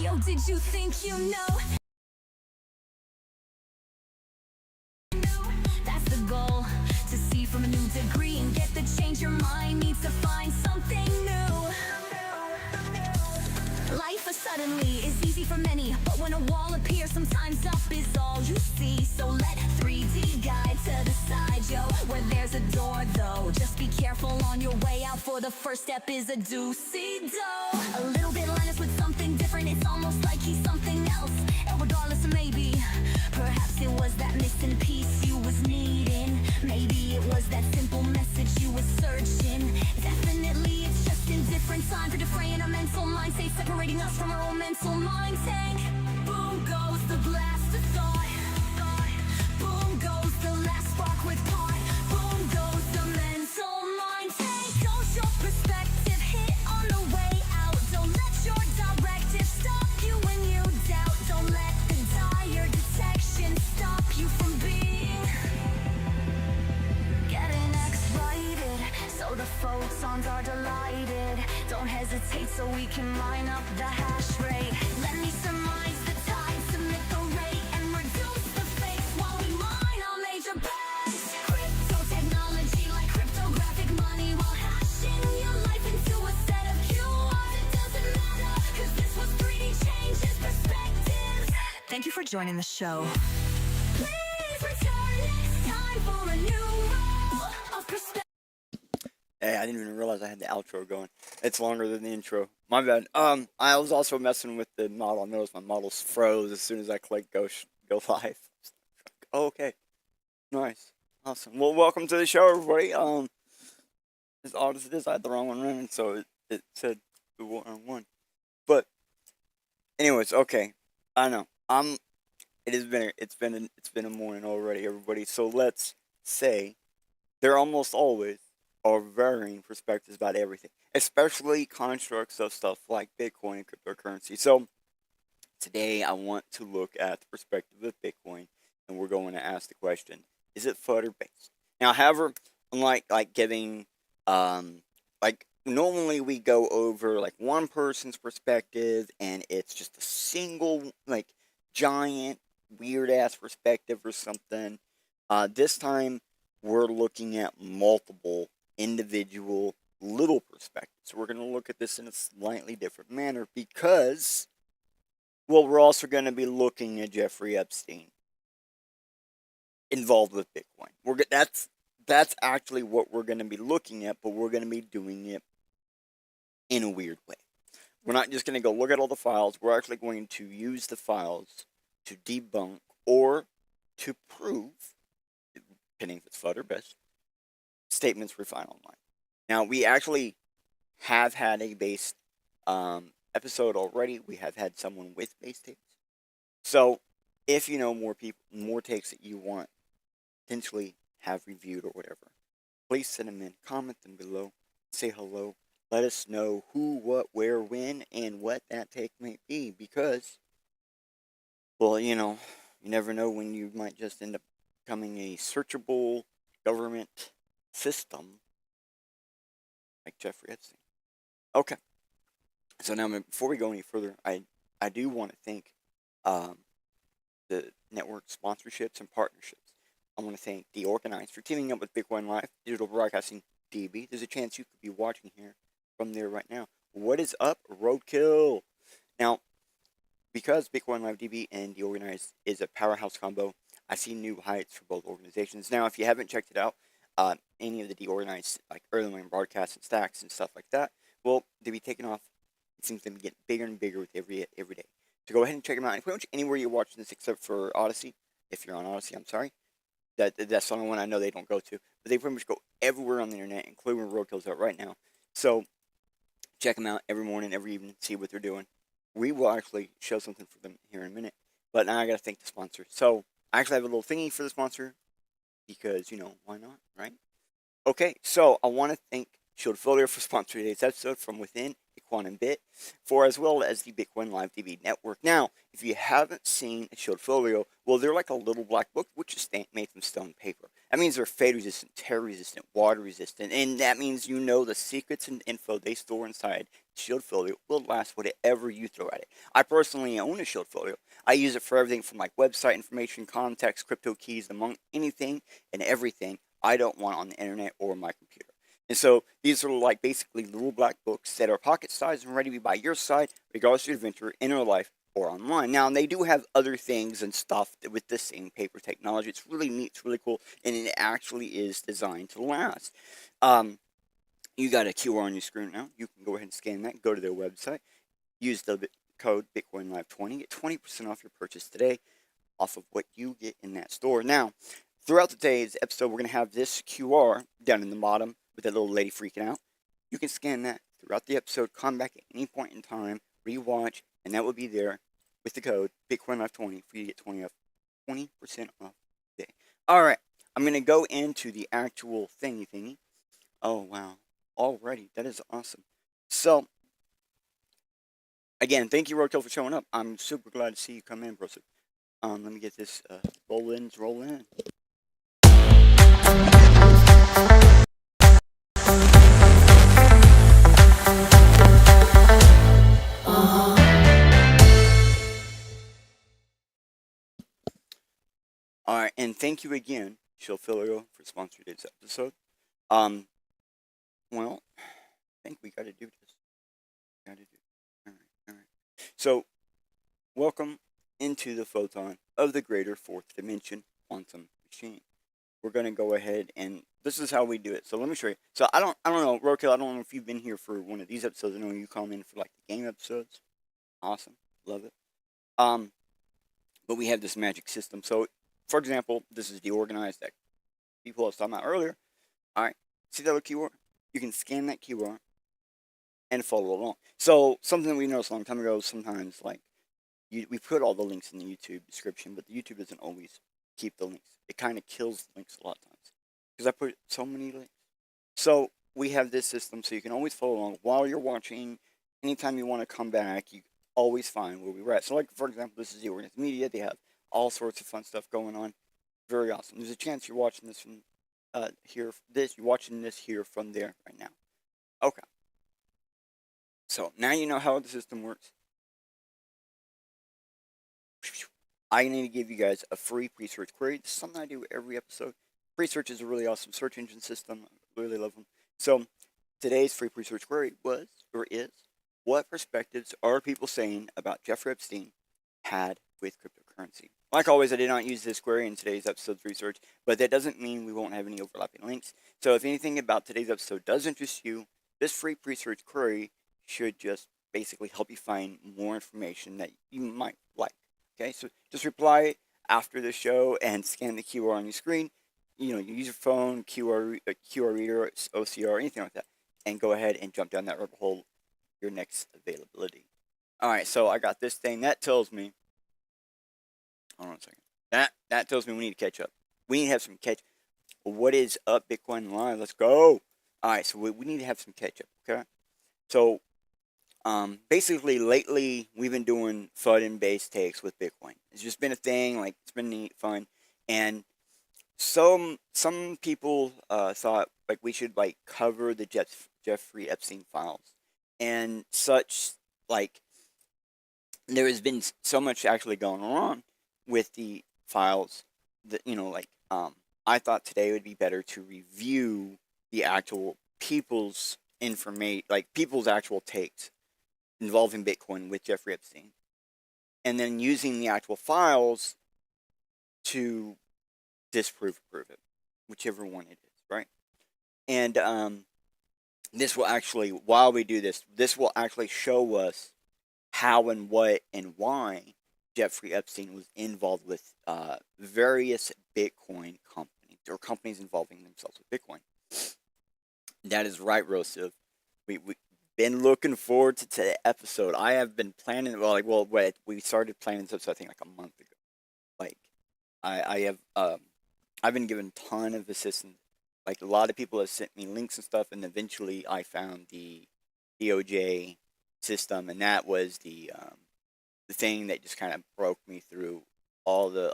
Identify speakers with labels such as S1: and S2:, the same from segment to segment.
S1: Yo, did you think you know? That's the goal, to see from a new degree and get the change your mind needs to find something new. Life suddenly is easy for many, but when a wall appears, sometimes up is all you see. So let 3D guide to the side, yo, where there's a door though. Just be careful on your way out, for the first step is a do-si-do. A little bit Linus with something different, it's almost like he's something else. And regardless of maybe, perhaps it was that missing piece you was needing. Maybe it was that simple message you was searching. Definitely it's just in different time for defraying a mental mind, say separating us from our own mental mind tank. Boom goes the blast of thought. Boom goes the last spark with part. Boom goes the mental mind tank. Don't your perspective hit on the way out. Don't let your directive stop you when you doubt. Don't let the dire detection stop you from being getting X-righted, so the photons are delighted. Don't hesitate so we can line up the hash rate. Let me surmise the tide, submit the rate, and reduce the face while we mine our major bags. Crypto technology like cryptographic money, while hashing your life into a set of QR. It doesn't matter, cause this was 3D changes perspectives. Thank you for joining the show. Please return next time for a new roll of perspective.
S2: Hey, I didn't even realize I had the outro going. It's longer than the intro. My bad. I was also messing with the model. I noticed my models froze as soon as I clicked go live. Oh, okay. Nice. Awesome. Well, welcome to the show, everybody. As odd as it is, I had the wrong one running, so it said the one. But, anyways, okay. I know. It's been a morning already, everybody. So let's say there almost always are varying perspectives about everything, especially constructs of stuff like Bitcoin and cryptocurrency. So today I want to look at the perspective of Bitcoin, and we're going to ask the question: is it FUD based? Now, however, unlike giving, like normally we go over like one person's perspective, and it's just a single like giant weird ass perspective or something. This time we're looking at multiple individual little perspectives. So we're going to look at this in a slightly different manner because, well, we're also going to be looking at Jeffrey Epstein involved with Bitcoin. That's actually what we're going to be looking at, but we're going to be doing it in a weird way. We're not just going to go look at all the files. We're actually going to use the files to debunk or to prove, depending if it's FUD or best, statements we find online. Now, we actually have had a base episode already. We have had someone with base tapes. So, if you know more takes that you want potentially have reviewed or whatever, please send them in, comment them below, say hello, let us know who, what, where, when, and what that take might be, because, well, you never know when you might just end up becoming a searchable government system like Jeffrey Epstein. Okay. So now, before we go any further, I do want to thank the network sponsorships and partnerships. I want to thank The Organized for teaming up with Bitcoin Live, Digital Broadcasting DB. There's a chance you could be watching here from there right now. What is up, Roadkill? Now, because Bitcoin Live DB and The Organized is a powerhouse combo, I see new heights for both organizations. Now, if you haven't checked it out, any of the deorganized, like early morning broadcasts and stacks and stuff like that, well, they be taking off. It seems to be getting bigger and bigger with every day. So go ahead and check them out. And pretty much anywhere you're watching this, except for Odyssey, if you're on Odyssey, I'm sorry. That's the only one I know they don't go to. But they pretty much go everywhere on the internet, including where Roadkill's out right now. So check them out every morning, every evening, see what they're doing. We will actually show something for them here in a minute. But now I got to thank the sponsor. So I actually have a little thingy for the sponsor because, why not, right? Okay, so I want to thank Shield Folio for sponsoring today's episode from within a Quantum Bit for, as well as the Bitcoin Live TV network. Now, if you haven't seen a Shieldfolio, well, they're like a little black book, which is made from stone paper. That means they're fade resistant, tear resistant, water resistant, and that means you know the secrets and info they store inside Shieldfolio will last whatever you throw at it. I personally own a Shieldfolio. I use it for everything from like website information, contacts, crypto keys, among anything and everything I don't want on the internet or my computer. And so these are like basically little black books that are pocket sized and ready to be by your side, regardless of your adventure in real life or online. Now, they do have other things and stuff with the same paper technology. It's really neat, it's really cool, and it actually is designed to last. You got a QR on your screen now. You can go ahead and scan that, go to their website, use the code BitcoinLive20, get 20% off your purchase today off of what you get in that store. Now, throughout today's episode, we're going to have this QR down in the bottom with that little lady freaking out. You can scan that throughout the episode, come back at any point in time, rewatch, and that will be there with the code BitcoinLive20 for you to get 20% off today. All right, I'm going to go into the actual thingy. Oh, wow. Already. That is awesome. So, again, thank you, Roadkill, for showing up. I'm super glad to see you come in, bro. Let me get this roll in. All right, and thank you again, Shieldfolio, for sponsoring this episode. Well, I think we got to do this. All right. So, welcome into the photon of the greater fourth dimension quantum machine. We're going to go ahead and this is how we do it. So let me show you. So I don't know, Roadkill, I don't know if you've been here for one of these episodes. I know you come in for like the game episodes. Awesome. Love it. But we have this magic system. So, for example, this is the organized deck. People I was talking about earlier. All right. See that little QR? You can scan that QR and follow along. So something we noticed a long time ago, sometimes like we put all the links in the YouTube description, but the YouTube doesn't always keep the links. It kind of kills the links a lot of times because I put so many links. So we have this system so you can always follow along while you're watching. Anytime you want to come back, you always find where we were at. So like, for example, this is the Organized Media. They have all sorts of fun stuff going on. Very awesome. There's a chance you're watching this from you're watching this here from there right now. Okay. So now you know how the system works. I need to give you guys a free pre-search query. This is something I do every episode. Pre-search is a really awesome search engine system. I really love them. So today's free pre-search query is, what perspectives are people saying about Jeffrey Epstein had with cryptocurrency? Like always, I did not use this query in today's episode's research, but that doesn't mean we won't have any overlapping links. So if anything about today's episode does interest you, this free pre-search query should just basically help you find more information that you might like. Okay, so just reply after the show and scan the QR on your screen. You use your phone, QR reader, OCR, anything like that, and go ahead and jump down that rabbit hole. Your next availability. All right, so I got this thing that tells me. Hold on a second. That tells me we need to catch up. We need to have some catch. What is up, Bitcoin Live? Let's go. All right, so we need to have some catch up. Okay, so basically lately we've been doing FUD-based takes with Bitcoin. It's just been a thing. Like it's been neat, fun, and some people thought like we should like cover the Jeffrey Epstein files and such. Like there has been so much actually going on with the files that I thought today would be better to review the actual people's information, like people's actual takes involving Bitcoin with Jeffrey Epstein, and then using the actual files to disprove or prove it, whichever one it is, right? And this will actually, while we do this will actually show us how and what and why Jeffrey Epstein was involved with various Bitcoin companies or companies involving themselves with Bitcoin. That is right, Rosiv. We've been looking forward to today's episode. I have been planning. We started planning this episode I think like a month ago. Like, I've been given a ton of assistance. Like a lot of people have sent me links and stuff, and eventually I found the DOJ system, and that was the thing that just kind of broke me through all the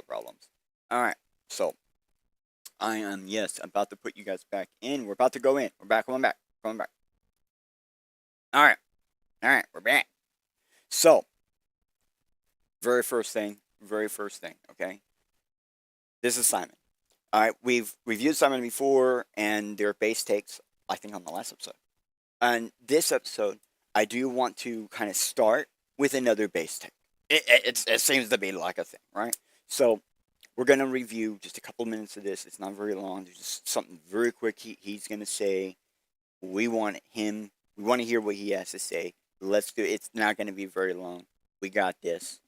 S2: problems. All right, so I am, yes, about to put you guys back in. We're about to go in. We're back. Coming back. Coming back. All right. All right. We're back. So, very first thing. Okay. This is Simon. All right. We've reviewed Simon before, and their base takes, I think, on the last episode. And this episode, I do want to kind of start with another base take. It seems to be like a thing, right? So, we're going to review just a couple minutes of this. It's not very long. There's just something very quick he's going to say. We want to hear what he has to say. Let's do it. It's not going to be very long. We got this.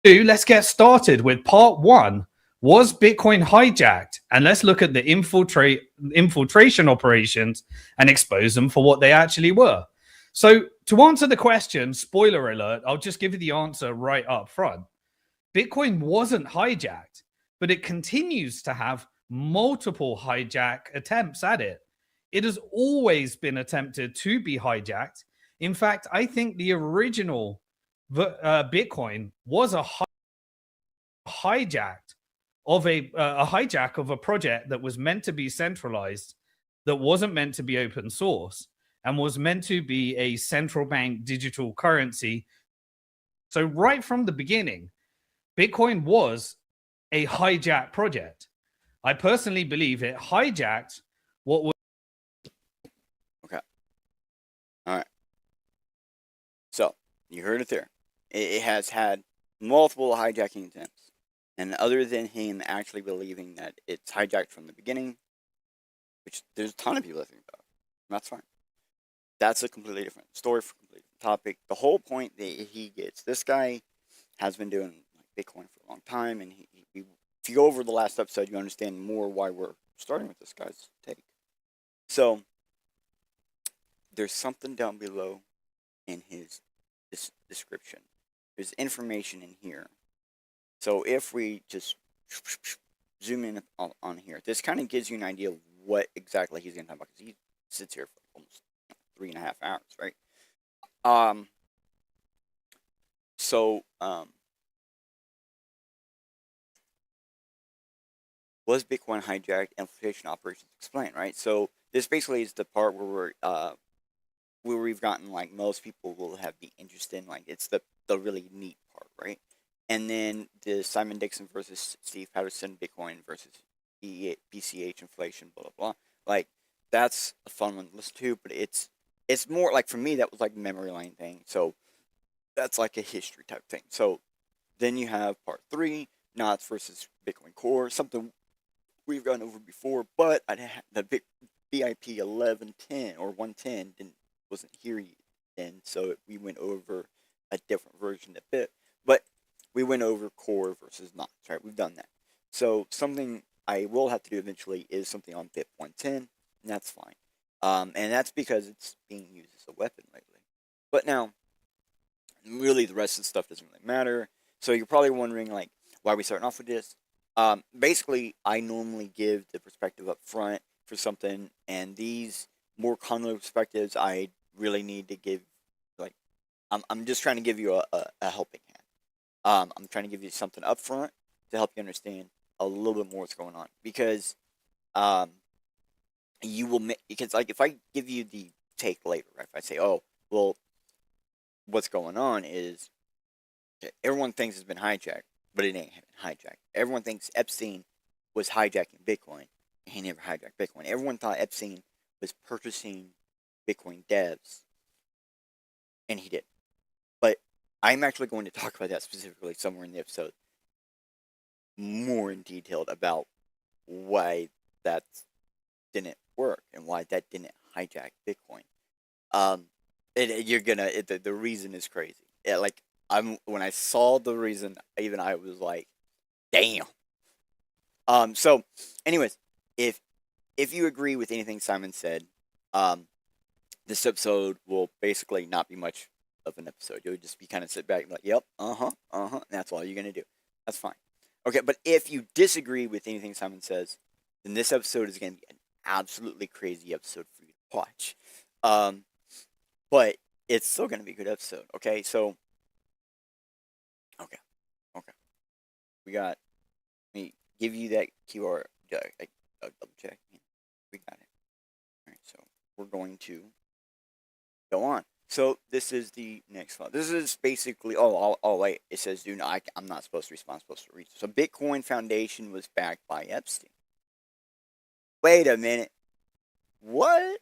S3: Let's get started with part one. Was Bitcoin hijacked? And let's look at the infiltration operations and expose them for what they actually were. So to answer the question, spoiler alert, I'll just give you the answer right up front. Bitcoin wasn't hijacked, but it continues to have multiple hijack attempts at it. It has always been attempted to be hijacked. In fact, I think the original Bitcoin was a hijack of a project that was meant to be centralized, that wasn't meant to be open source, and was meant to be a central bank digital currency. So right from the beginning, Bitcoin was a hijack project. I personally believe it hijacked what was.
S2: Okay. All right. So, you heard it there. It has had multiple hijacking attempts. And other than him actually believing that it's hijacked from the beginning, which there's a ton of people that think about, that's fine. That's a completely different story for a completely different topic. The whole point that he gets, this guy has been doing Bitcoin for a long time, and if you go over the last episode, you understand more why we're starting with this guy's take. So, there's something down below in his description. There's information in here. So if we just zoom in on here, this kind of gives you an idea of what exactly he's going to talk about, because he sits here for almost 3.5 hours, right? Was Bitcoin hijacked? Infiltration operations explained, right? So this basically is the part where we've gotten, like, most people will have the interest in, like, it's the really neat part, right? And then the Simon Dixon versus Steve Patterson, Bitcoin versus BCH inflation, blah blah blah. Like, that's a fun one to listen to, but it's more like, for me, that was like a memory lane thing. So that's like a history type thing. So then you have part 3, Knots versus Bitcoin Core, something we've gone over before, but the BIP1110 or 110 wasn't here yet, and so we went over a different version a bit, but we went over Core versus Knots, right? We've done that. So something I will have to do eventually is something on BIP110, and that's fine. And that's because it's being used as a weapon lately. But now, really, the rest of the stuff doesn't really matter. So you're probably wondering, like, why are we starting off with this? Basically, I normally give the perspective up front for something, and these more common perspectives, I really need to give, like, I'm just trying to give you a helping hand. I'm trying to give you something up front to help you understand a little bit more what's going on, because you will, because, like, if I give you the take later, right? If I say, oh, well, what's going on is, everyone thinks it's been hijacked, but it ain't hijacked. Everyone thinks Epstein was hijacking Bitcoin, and he never hijacked Bitcoin. Everyone thought Epstein was purchasing Bitcoin devs, and he did. But I'm actually going to talk about that specifically somewhere in the episode, more in detail about why that didn't work and why that didn't hijack Bitcoin. The reason is crazy. Yeah, like, when I saw the reason, even I was like, damn. So, anyways, if you agree with anything Simon said, this episode will basically not be much of an episode. You'll just be kind of sit back and be like, yep, and that's all you're gonna do. That's fine. Okay, but if you disagree with anything Simon says, then this episode is gonna be an absolutely crazy episode for you to watch. But it's still going to be a good episode. Okay, so okay, okay, we got. Let me give you that QR. Double check. Yeah, we got it. All right, so we're going to go on. So this is the next file. This is basically. Oh, wait. It says do not. I'm not supposed to respond. I'm supposed to read. So Bitcoin Foundation was backed by Epstein. Wait a minute. What?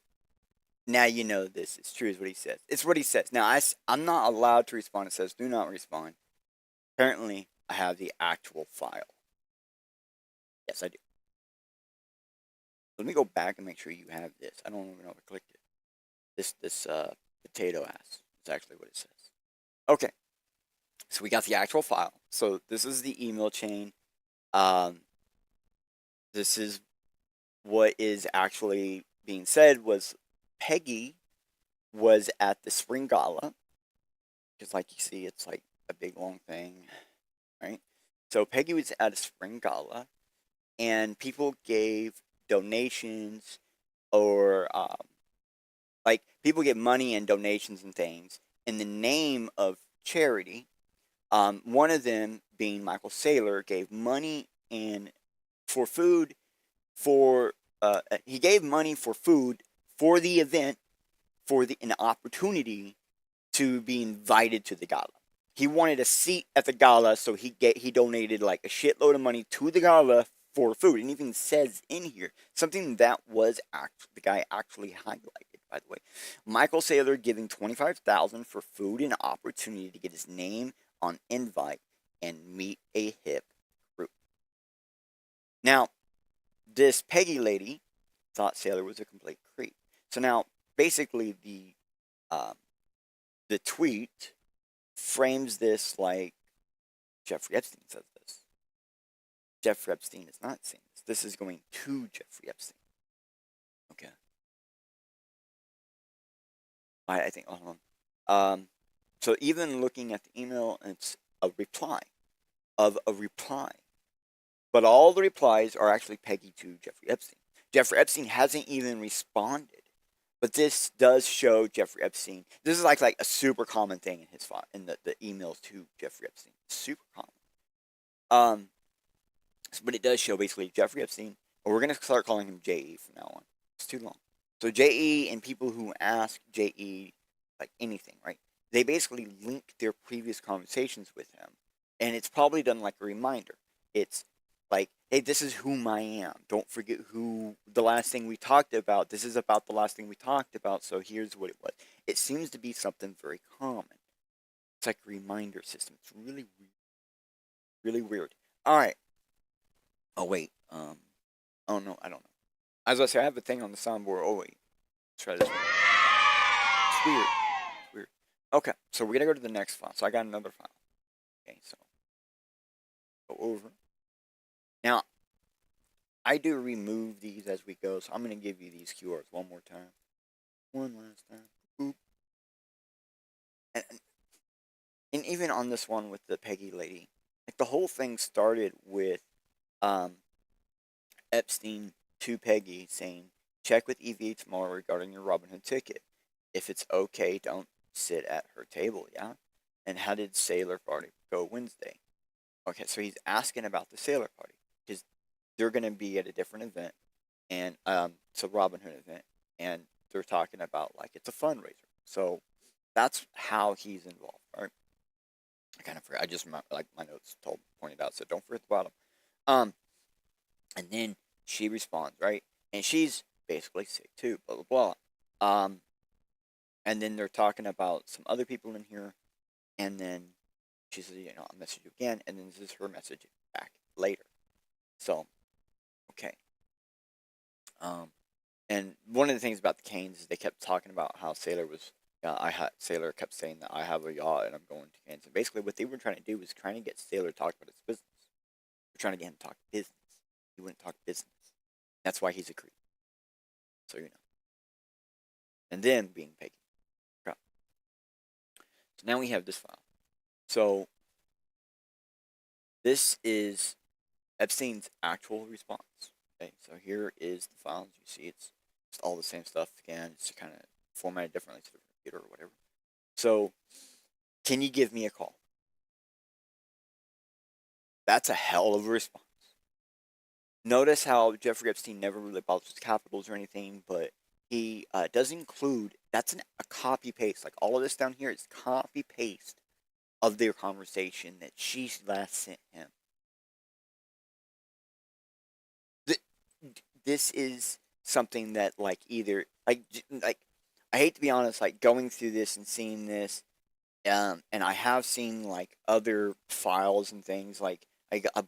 S2: Now you know this is true. Is what he says. It's what he says. Now I'm not allowed to respond. It says do not respond. Apparently, I have the actual file. Yes, I do. Let me go back and make sure you have this. I don't even know if I clicked it. This potato ass is actually what it says. Okay, so we got the actual file. So this is the email chain. This is what is actually being said was Peggy was at the spring gala, because like you see, it's like a big long thing, right? So Peggy was at a spring gala, and people gave donations or like people get money and donations and things in the name of charity. One of them being Michael Saylor gave money and for food for he gave money for food for the event for an opportunity to be invited to the gala. He wanted a seat at the gala, so he donated like a shitload of money to the gala for food. And even says in here something that was the guy actually highlighted. By the way, Michael Saylor giving $25,000 for food and opportunity to get his name on invite and meet a hip group. Now, this Peggy lady thought Saylor was a complete creep. So now, basically, the tweet frames this like Jeffrey Epstein says this. Jeffrey Epstein is not saying this. This is going to Jeffrey Epstein. Okay. I think. Hold on. So even looking at the email, it's a reply of a reply. But all the replies are actually Peggy to Jeffrey Epstein. Jeffrey Epstein hasn't even responded. But this does show Jeffrey Epstein. This is like a super common thing in his file, in the emails to Jeffrey Epstein. Super common. But it does show basically Jeffrey Epstein, or we're gonna start calling him JE from now on. It's too long. So JE and people who ask JE like anything, right? They basically link their previous conversations with him, and it's probably done like a reminder. It's like, hey, this is whom I am. Don't forget who the last thing we talked about. This is about the last thing we talked about, so here's what it was. It seems to be something very common. It's like a reminder system. It's really weird. Really weird. Alright. Oh, wait. Oh, no, I don't know. As I say, I have a thing on the soundboard. Oh, wait. Let's try this one. It's weird. It's weird. Okay, so we're going to go to the next file. So I got another file. Okay, so go over. Now, I do remove these as we go, so I'm going to give you these QRs one more time. One last time. Boop. And even on this one with the Peggy lady, like the whole thing started with Epstein to Peggy saying, check with EV tomorrow regarding your Robinhood ticket. If it's okay, don't sit at her table, yeah? And how did Sailor Party go Wednesday? Okay, so he's asking about the Sailor Party, because they're going to be at a different event, and it's a Robinhood event, and they're talking about like it's a fundraiser. So that's how he's involved, right? I kind of forgot. I just remember, like my notes pointed out. So don't forget the bottom. And then she responds, right? And she's basically sick too. Blah blah blah. And then they're talking about some other people in here, and then she says, I'll message you again, and then this is her message back later. So, okay. And one of the things about the Canes is they kept talking about how Sailor was. Sailor kept saying that I have a yacht and I'm going to Canes. And basically, what they were trying to do was trying to get Sailor to talk about his business. They're trying to get him to talk business. He wouldn't talk business. That's why he's a creep. So you know. And then being Peggy. So now we have this file. So this is Epstein's actual response. Okay, so here is the file. As you see, it's all the same stuff again. It's kind of formatted differently to the computer or whatever. So, can you give me a call? That's a hell of a response. Notice how Jeffrey Epstein never really bothers with capitals or anything, but he does include, that's a copy paste. Like all of this down here is copy paste of their conversation that she last sent him. This is something that like either like I hate to be honest, like going through this and seeing this, and I have seen like other files and things like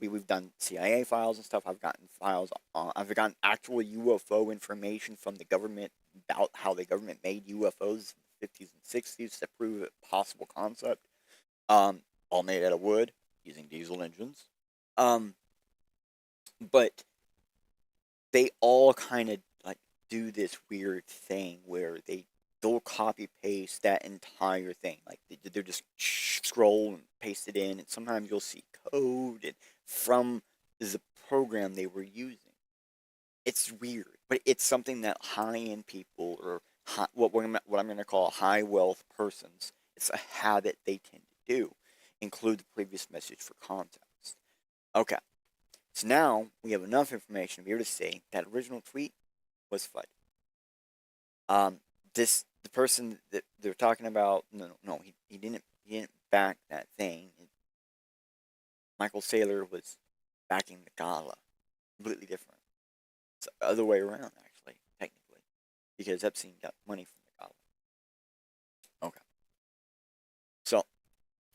S2: we've done CIA files and stuff. I've gotten files I've gotten actual UFO information from the government about how the government made UFOs in the 50s and 60s to prove a possible concept. All made out of wood using diesel engines. But they all kind of like do this weird thing where they'll copy paste that entire thing. Like they're just scroll and paste it in, and sometimes you'll see code and from the program they were using. It's weird, but it's something that high end people or what I'm going to call high wealth persons. It's a habit they tend to do. Include the previous message for context. Okay. So now we have enough information to be able to say that original tweet was FUD. The person that they're talking about, no, he didn't back that thing. Michael Saylor was backing the gala, completely different. It's the other way around, actually, technically, because Epstein got money from the gala. Okay, so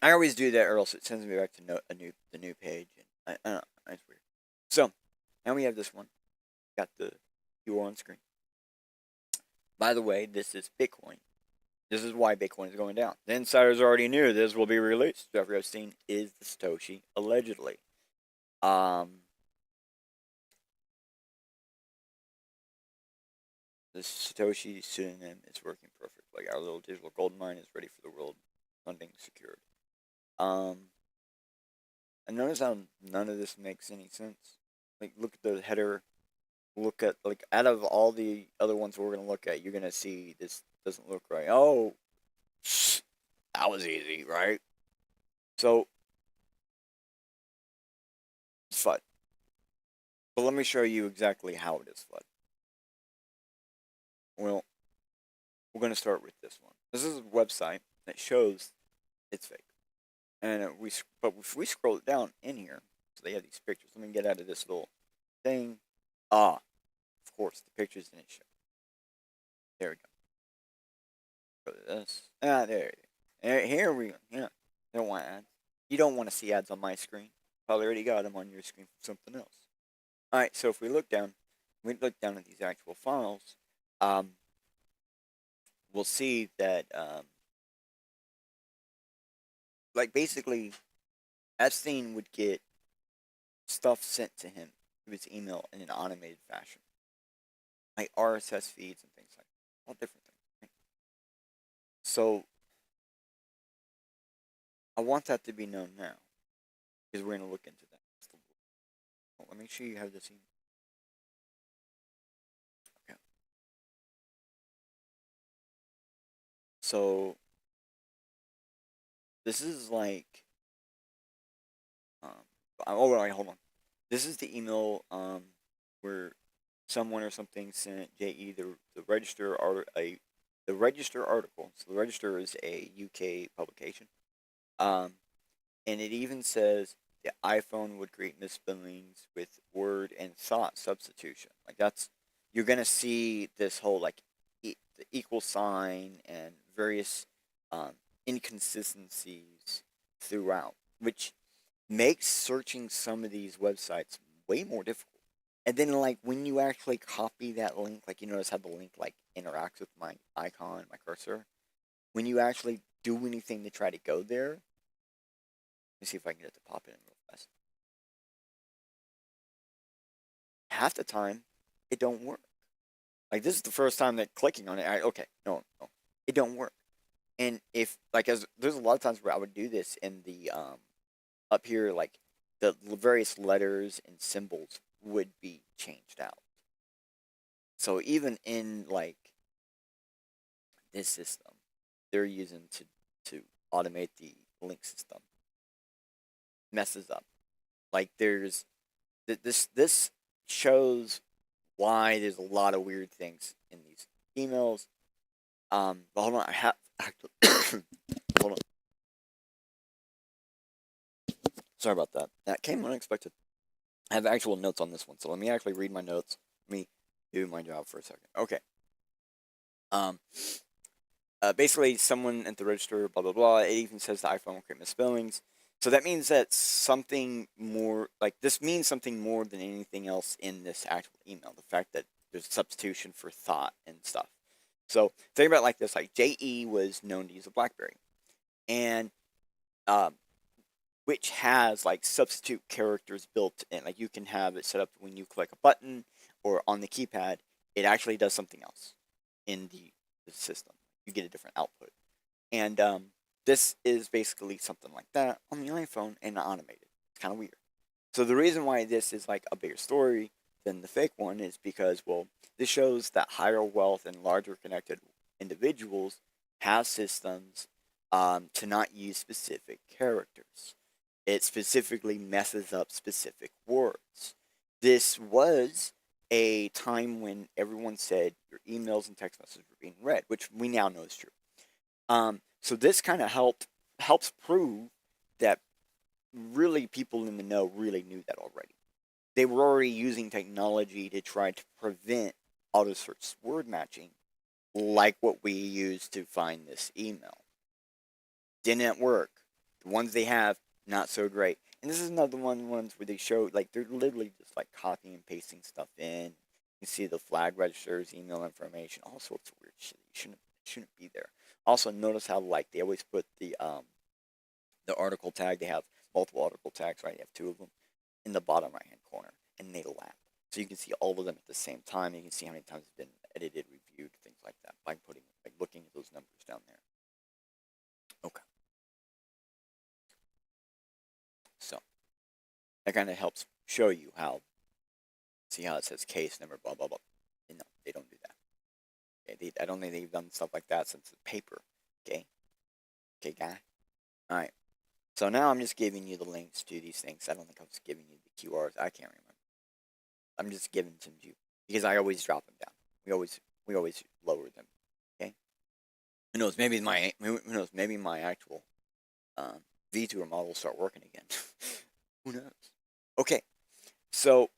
S2: I always do that, or else it sends me back to the new page, and I don't know, it's weird. So, now we have this one. Got the QR on screen. By the way, this is Bitcoin. This is why Bitcoin is going down. The insiders already knew this will be released. Jeffrey Epstein is the Satoshi, allegedly. The Satoshi pseudonym is working perfect. Like our little digital gold mine is ready for the world. Funding secured. And notice how none of this makes any sense. Like, look at the header. Look at, like, out of all the other ones we're going to look at, you're going to see this doesn't look right. Oh, that was easy, right? So, it's FUD. But let me show you exactly how it is FUD. Well, we're going to start with this one. This is a website that shows it's fake. And but if we scroll it down in here, so they have these pictures. Let me get out of this little thing. Of course, the pictures didn't show. There we go. Go to this. There. Here we go. Yeah. They don't want ads. You don't want to see ads on my screen. Probably already got them on your screen from something else. Alright, so if we look down at these actual files, we'll see that, like, basically, Epstein would get stuff sent to him through his email in an automated fashion. Like RSS feeds and things like that. All different things. Right? So, I want that to be known now. Because we're going to look into that. Well, let me make sure you have this email. Okay. So, this is like, oh, wait, hold on. This is the email, where someone or something sent JE the Register the Register article. So the Register is a UK publication. And it even says the iPhone would create misspellings with word and thought substitution. Like you're gonna see this whole like the equal sign and various inconsistencies throughout, which makes searching some of these websites way more difficult. And then, like, when you actually copy that link, like, you notice how the link, like, interacts with my icon, my cursor. When you actually do anything to try to go there, let me see if I can get it to pop in real fast. Half the time, it don't work. Like, this is the first time that clicking on it, okay, no, it don't work. And if, like, there's a lot of times where I would do this in the, up here, like, the various letters and symbols would be changed out. So even in like this system, they're using to to automate the link system messes up. Like there's this shows why there's a lot of weird things in these emails. But hold on, I have actually hold on. Sorry about that. That came unexpected. I have actual notes on this one, so let me actually read my notes. Let me do my job for a second. Okay. Basically, someone at the register, blah blah blah. It even says the iPhone will create misspellings. So that means that something more, like this means something more than anything else in this actual email. The fact that there's substitution for thought and stuff. So think about it like this: like JE was known to use a BlackBerry, and which has like substitute characters built in. Like you can have it set up when you click a button or on the keypad, it actually does something else in the system. You get a different output, and this is basically something like that on the iPhone and automated. It's kind of weird. So the reason why this is like a bigger story than the fake one is because, well, this shows that higher wealth and larger connected individuals have systems to not use specific characters. It specifically messes up specific words. This was a time when everyone said your emails and text messages were being read, which we now know is true. So this kind of helps prove that really people in the know really knew that already. They were already using technology to try to prevent auto search word matching, like what we used to find this email. Didn't work. The ones they have, not so great. And this is another ones where they show, like, they're literally just like copying and pasting stuff in. You see the flag registers, email information, all sorts of weird shit. You shouldn't be there. Also, notice how like they always put the article tag. They have multiple article tags, right? They have two of them in the bottom right hand corner, and they lap. So you can see all of them at the same time. You can see how many times it's been edited, reviewed, things like that by looking at those numbers down there. Okay. So that kind of helps show you how. See how it says case number, blah blah blah. No, they don't do that. Okay, I don't think they've done stuff like that since the paper. Okay, guy. All right. So now I'm just giving you the links to these things. I don't think I was giving you the QRs. I can't remember. I'm just giving them to you because I always drop them down. We always lower them. Okay. Who knows? Maybe my actual V2 model will start working again. Who knows? Okay. So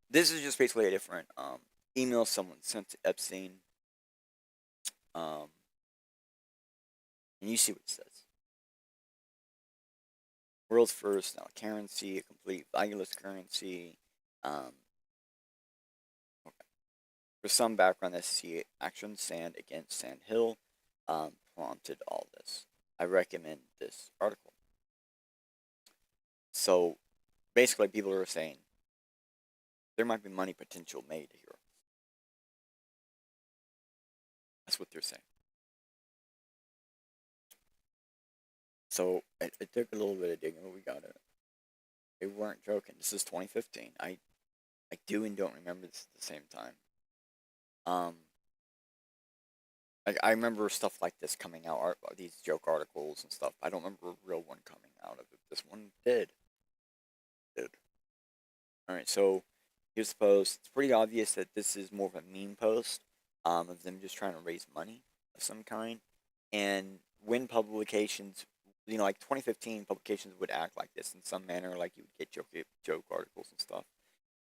S2: this is just basically a different email someone sent to Epstein. And you see what it says. World's first now currency, a complete valueless currency. Okay. For some background, SEC action Sand against Sand Hill prompted all this. I recommend this article. So basically, people are saying there might be money potential made here. That's what they're saying. So it took a little bit of digging, but we got it. They weren't joking. This is 2015. I do and don't remember this at the same time. I remember stuff like this coming out, these joke articles and stuff. I don't remember a real one coming out of it. This one did. Alright, so here's the post. It's pretty obvious that this is more of a meme post of them just trying to raise money of some kind. And when publications, like 2015 publications would act like this in some manner, like you would get joke articles and stuff.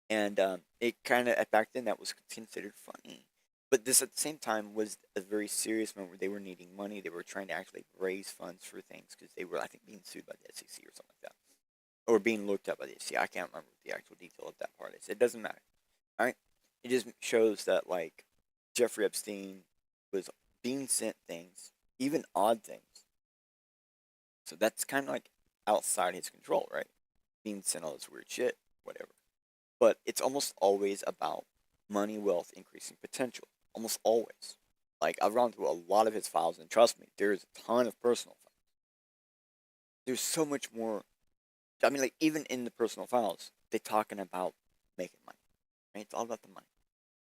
S2: And it kind of, back then, that was considered funny. But this, at the same time, was a very serious moment where they were needing money. They were trying to actually raise funds for things because they were, I think, being sued by the SEC or something like that. Or being looked at by the SEC. I can't remember the actual detail of that part is. It doesn't matter. Alright? It just shows that, like, Jeffrey Epstein was being sent things, even odd things. So that's kind of like outside his control, right? Being sent all this weird shit, whatever. But it's almost always about money, wealth, increasing potential. Almost always. Like, I've gone through a lot of his files, and trust me, there's a ton of personal files. There's so much more. I mean, like, even in the personal files, they're talking about making money. Right? It's all about the money.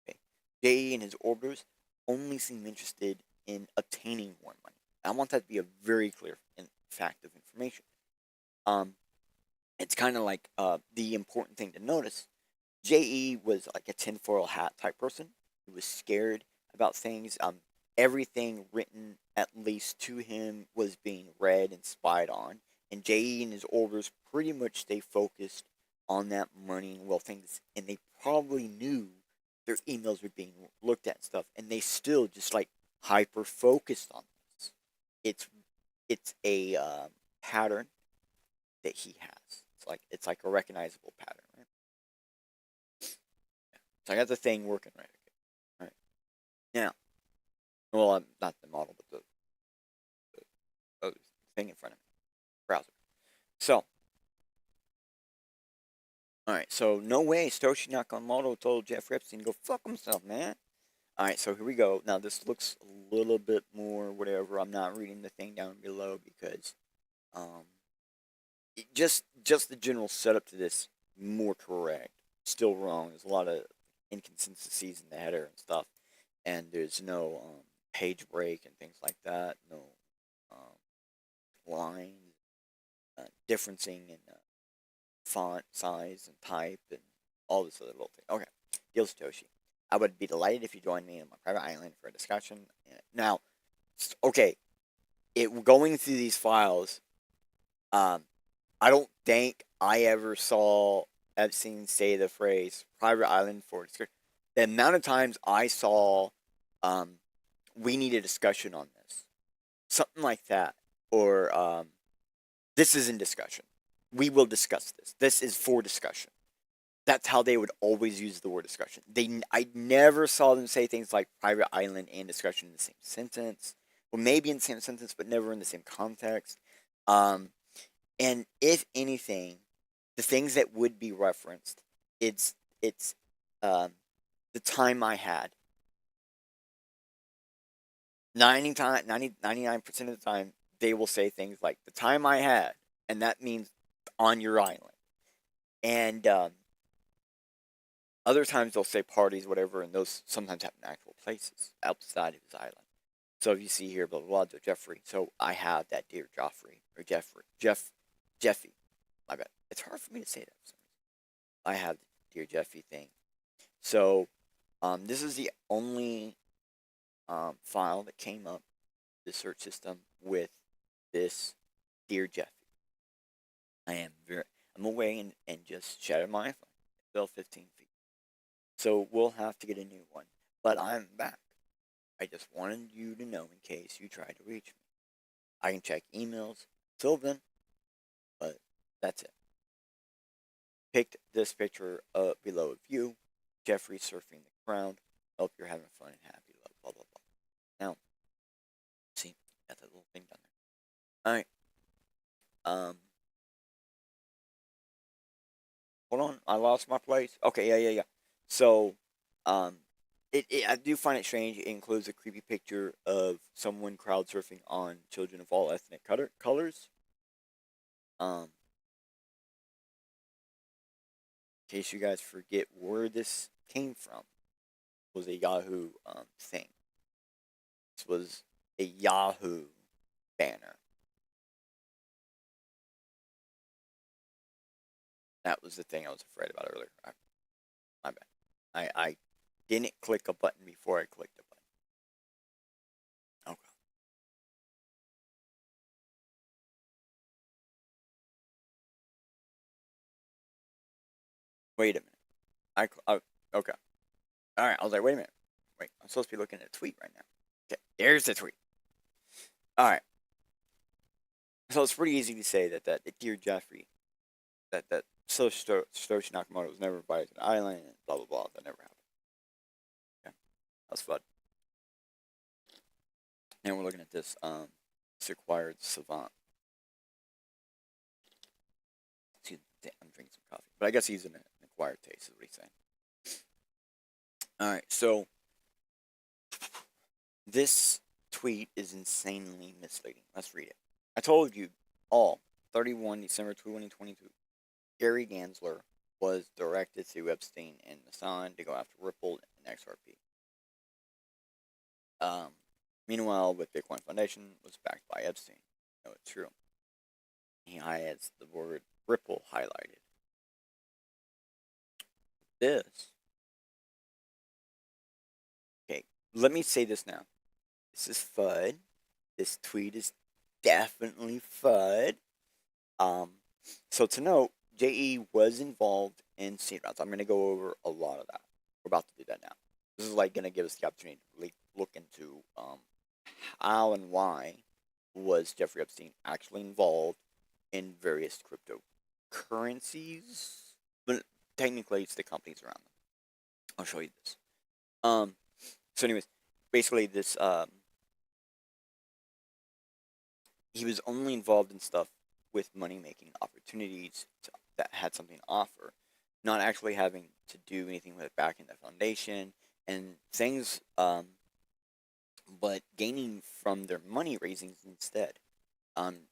S2: Okay? Jay and his orbiters only seem interested in obtaining more money. I want that to be a very clear fact of information. It's kind of like the important thing to notice. JE was like a tinfoil hat type person. He was scared about things. Everything written at least to him was being read and spied on. And JE and his orders pretty much stay focused on that money and wealth things. And they probably knew their emails were being looked at and stuff. And they still just like hyper focused on this. It's a pattern that he has. It's like a recognizable pattern, right? So I got the thing working right. Okay. All right. Now, well, not the model, but the thing in front of me, browser. So, all right. So no way, Satoshi Nakamoto told Jeff Epstein to go fuck himself, man. All right. So here we go. Now this looks a little bit more whatever. I'm not reading the thing down below because, just the general setup to this more correct. Still wrong. There's a lot of inconsistencies in the header and stuff, and there's no page break and things like that. No lines, differencing in font size and type and all this other little thing. Okay, deal Satoshi. I would be delighted if you joined me on my private island for a discussion. Now, okay, going through these files, I don't think I ever saw Epstein say the phrase private island for discussion. The amount of times I saw, we need a discussion on this, something like that, or this is in discussion. We will discuss this. This is for discussion. That's how they would always use the word discussion. I never saw them say things like private island and discussion in the same sentence. Well, maybe in the same sentence, but never in the same context. And if anything, the things that would be referenced, it's the time I had. 99% of the time, they will say things like the time I had, and that means on your island. And other times they'll say parties, whatever, and those sometimes happen in actual places outside of his island. So if you see here, blah blah blah, Jeffrey. So I have that dear Joffrey or Jeffy. My bad. It's hard for me to say that. For some reason. I have the dear Jeffy thing. So this is the only file that came up the search system with this dear Jeffy. I'm away and just shattered my iPhone. It fell 15 feet. So we'll have to get a new one. But I'm back. I just wanted you to know in case you try to reach me. I can check emails till then, but that's it. Picked this picture up below of you, Jeffrey surfing the ground. Hope you're having fun and happy, love, blah, blah, blah. Now, see, got that little thing down there. Alright. Hold on, I lost my place. Okay, yeah. So, I do find it strange. It includes a creepy picture of someone crowd surfing on children of all ethnic colors. In case you guys forget where this came from, was a Yahoo thing. This was a Yahoo banner. That was the thing I was afraid about earlier. My bad. I didn't click a button before I clicked a button. Okay. Wait a minute. Okay. Alright, I was like, wait a minute. Wait, I'm supposed to be looking at a tweet right now. Okay, there's the tweet. Alright. So it's pretty easy to say that dear Jeffrey, that Satoshi Nakamoto was never invited to the island, and blah, blah, blah. That never happened. Okay. That's fun. And we're looking at this, acquired savant. Excuse me, I'm drinking some coffee. But I guess he's an acquired taste, is what he's saying. Alright, so this tweet is insanely misleading. Let's read it. I told you all, 31 December 2022, Gary Gensler was directed to Epstein and Hassan to go after Ripple and XRP. Meanwhile, with Bitcoin Foundation was backed by Epstein. No, it's true. He has the word Ripple highlighted. This. Okay, let me say this now. This is FUD. This tweet is definitely FUD. So to note, JE was involved in seed rounds. I'm going to go over a lot of that. We're about to do that now. This is like going to give us the opportunity to really look into how and why was Jeffrey Epstein actually involved in various cryptocurrencies. But technically, it's the companies around them. I'll show you this. So anyways, basically this he was only involved in stuff with money-making opportunities that had something to offer, not actually having to do anything with backing the foundation and things, but gaining from their money raisings instead.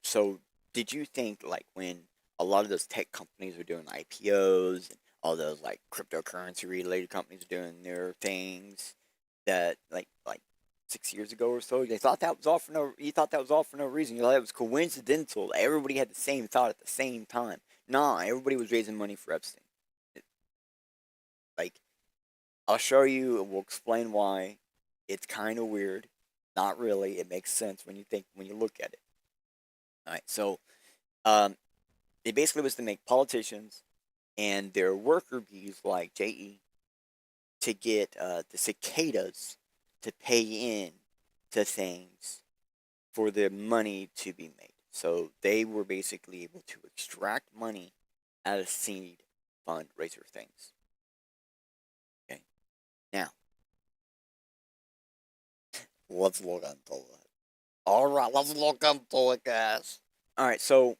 S2: So did you think, like, when a lot of those tech companies are doing IPOs and all those like cryptocurrency related companies are doing their things, that like 6 years ago or so, they thought that was all for no. You thought that was all for no reason. You thought it was coincidental. Everybody had the same thought at the same time. Nah, everybody was raising money for Epstein. Like, I'll show you, and we'll explain why. It's kind of weird. Not really. It makes sense when you look at it. All right. So, it basically was to make politicians and their worker bees like JE to get the cicadas to pay in to things for the money to be made. So they were basically able to extract money out of seed fundraiser things. Okay. Now, let's look into it. Alright, let's look into it, guys. Alright, so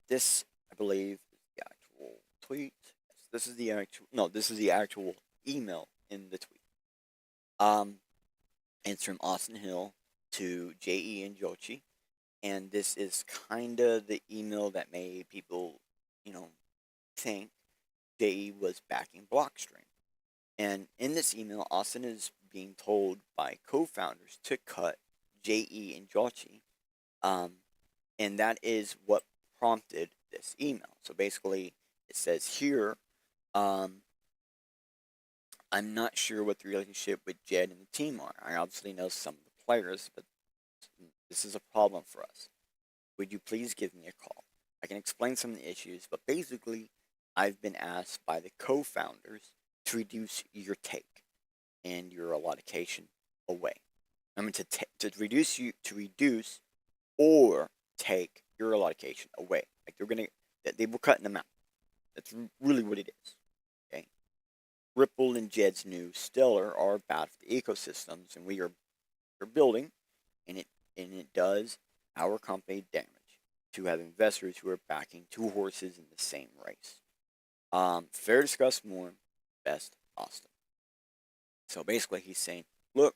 S2: this, I believe, is the actual tweet. Yes, this is the actual, no, this is the actual email in the tweet. It's from Austin Hill to JE and Jochi, and this is kind of the email that made people, think JE was backing Blockstream. And in this email, Austin is being told by co-founders to cut JE and Jochi, and that is what prompted this email. So basically, it says here, I'm not sure what the relationship with Jed and the team are. I obviously know some of the players, but this is a problem for us. Would you please give me a call? I can explain some of the issues, but basically, I've been asked by the co-founders to reduce your take and your allocation away. I mean, to reduce or take your allocation away. Like they were cutting them out. That's really what it is. Okay. Ripple and Jed's new Stellar are bad for the ecosystems, and we're building, and it does our company damage to have investors who are backing two horses in the same race. Fair discuss more. Best Austin. So basically, he's saying, look,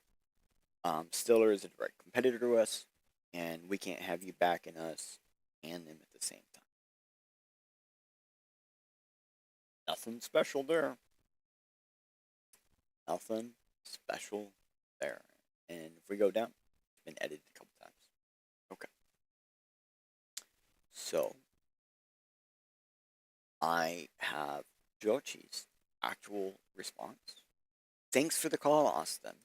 S2: Stellar is a direct competitor to us, and we can't have you backing us and them at the same time. Nothing special there. Nothing special there. And if we go down, it's been edited a couple times. Okay. So, I have Jochi's actual response. Thanks for the call, Austin.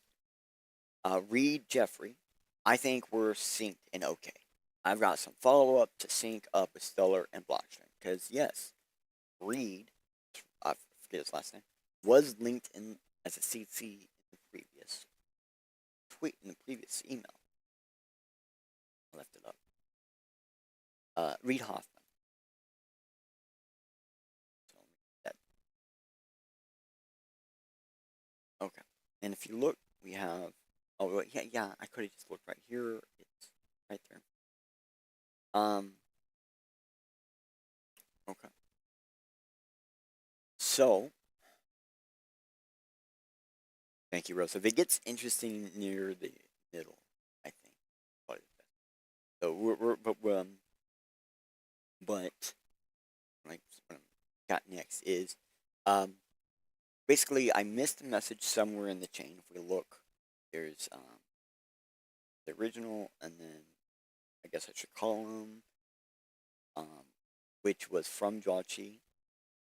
S2: Read Jeffrey. I think we're synced and okay. I've got some follow up to sync up with Stellar and Blockstream. Because, yes, Reed, I forget his last name, was linked in as a CC in the previous tweet, in the previous email. I left it up. Reed Hoffman. So, that. Okay. And if you look, we have. Oh, yeah, I could have just looked right here. It's right there. Okay. So, thank you, Rose. If it gets interesting near the middle, I think probably the best. So but like what I got next is basically I missed a message somewhere in the chain. If we look, there's the original, and then I guess I should call him, which was from Jochi.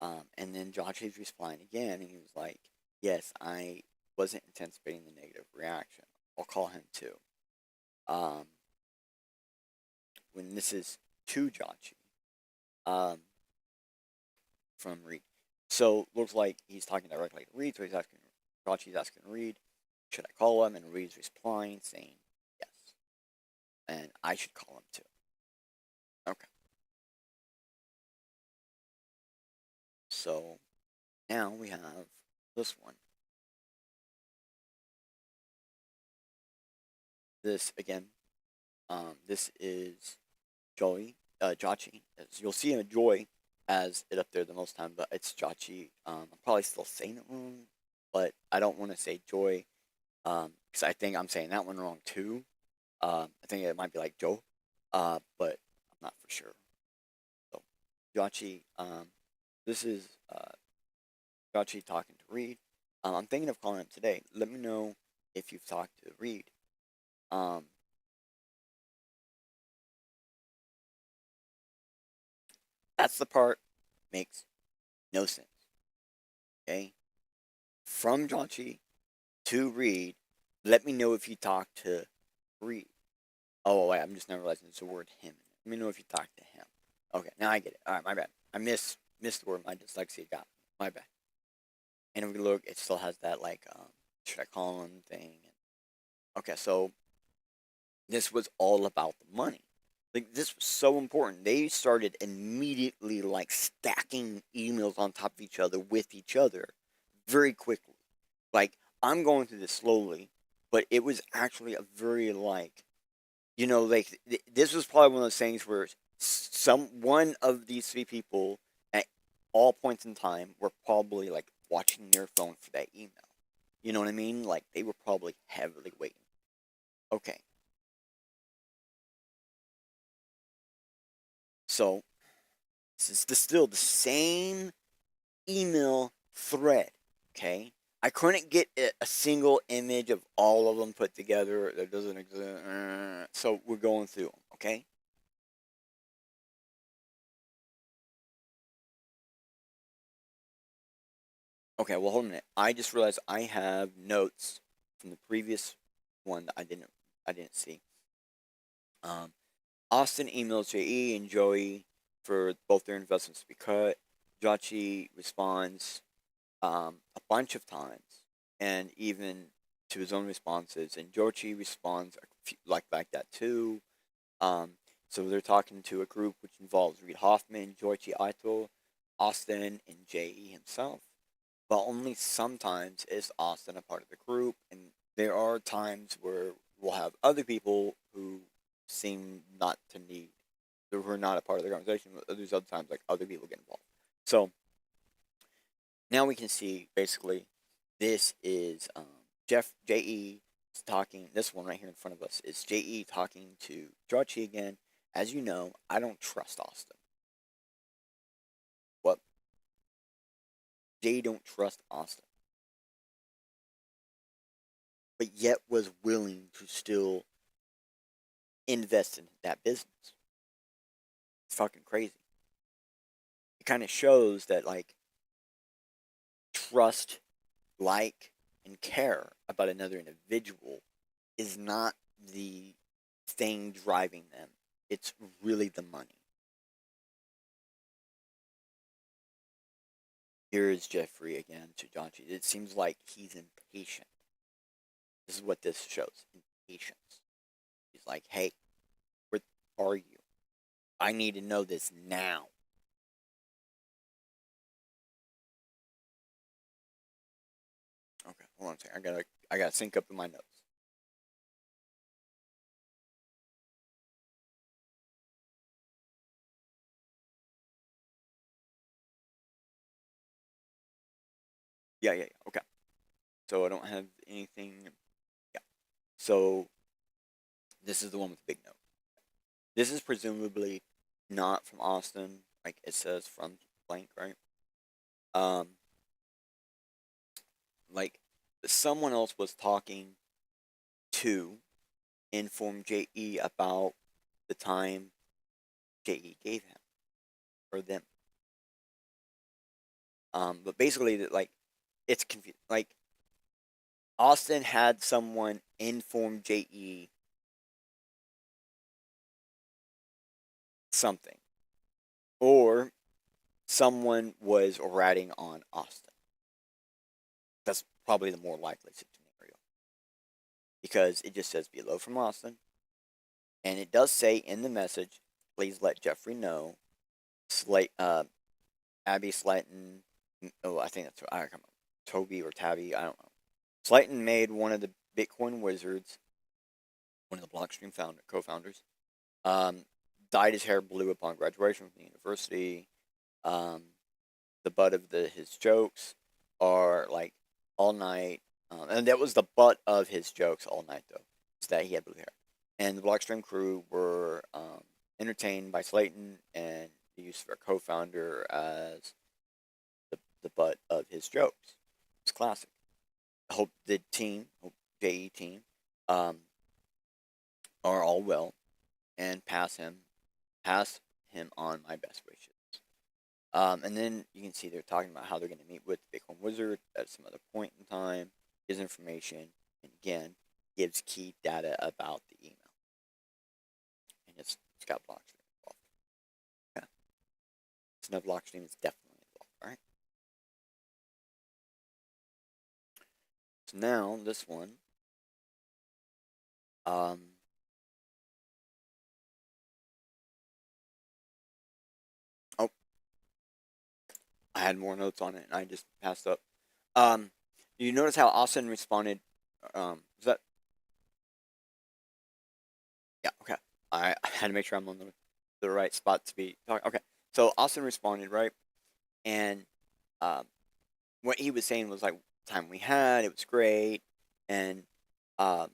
S2: And then Jochi's replying again, and he was like, "Yes, I wasn't anticipating the negative reaction. I'll call him too." Um, when this is to Jochi, um, from Reed. So looks like he's talking directly to Reed. So he's asking, Jochi's asking Reed, should I call him? And Reed's replying saying yes, and I should call him too. Okay. So now we have this one. This again. This is Jochi. As you'll see in Joy as it up there the most time, but it's Jochi. I'm probably still saying it wrong, but I don't want to say Joy, because I think I'm saying that one wrong too. I think it might be like Joe, but I'm not for sure. So Jochi, this is Jochi talking to Reed. I'm thinking of calling him today. Let me know if you've talked to Reed. That's the part makes no sense. Okay? From Jochi to Reed, let me know if you talk to Reed. Oh, wait, I'm just now realizing there's the word him. Let me know if you talk to him. Okay, now I get it. Alright, my bad. I missed the word my dyslexia got me. My bad. And if we look, it still has that, like, should I call him thing. Okay, so this was all about the money. Like, this was so important. They started immediately, like, stacking emails on top of each other with each other very quickly. Like, I'm going through this slowly, but it was actually a very, like, like, this was probably one of those things where one of these three people at all points in time were probably, like, watching their phone for that email. You know what I mean? Like, they were probably heavily waiting. Okay. So, this is still the same email thread, okay? I couldn't get a single image of all of them put together. That doesn't exist. So we're going through them, okay? Okay, well, hold a minute. I just realized I have notes from the previous one that I didn't see. Austin emails JE and Joey for both their investments to be cut. Jochi responds a bunch of times, and even to his own responses, and Jochi responds like that too. So they're talking to a group which involves Reid Hoffman, Joichi Aito, Austin, and JE himself. But only sometimes is Austin a part of the group, and there are times where we'll have other people who seem not to need, who are not a part of the conversation. There's other times like other people get involved. So now we can see basically this is JE talking. This one right here in front of us is JE talking to Jochi again. As you know, I don't trust Austin. What? JE don't trust Austin, but yet was willing to still invest in that business. It's fucking crazy. It kind of shows that, like, trust, like, and care about another individual is not the thing driving them. It's really the money. Here is Jeffrey again to Jochi. It seems like he's impatient. This is what this shows. Impatience. He's like, hey, where are you? I need to know this now. Okay, hold on a second. I gotta sync up in my notes. Yeah. Okay. So I don't have anything. Yeah. So this is the one with the big note. This is presumably not from Austin. Like it says from blank, right? Like someone else was talking to informed JE about the time JE gave him or them. But basically, like, it's confusing. Like, Austin had someone inform JE something, or someone was ratting on Austin. That's probably the more likely scenario, because it just says below from Austin, and it does say in the message, please let Jeffrey know. Abby Slayton. Oh, I think that's, I don't remember. Toby or Tabby, I don't know. Slayton made one of the Bitcoin wizards, one of the Blockstream co-founders. Dyed his hair blue upon graduation from the university. The butt of his jokes are like all night, and that was the butt of his jokes all night, though, is that he had blue hair. And the Blockstream crew were entertained by Slayton and the use of our co-founder as the butt of his jokes. It's classic. I hope the team, JE team, are all well, and pass him on my best wishes. And then you can see they're talking about how they're going to meet with the Bitcoin Wizard at some other point in time, gives information, and again, gives key data about the email. And it's got Blockstream involved. Yeah. So no, Blockstream is definitely involved, right? So now, this one, oh, I had more notes on it, and I just passed up. You notice how Austin responded? Is that? Yeah, okay. I had to make sure I'm on the right spot to be talking. Okay, so Austin responded, right? And what he was saying was like, time we had, it was great, and but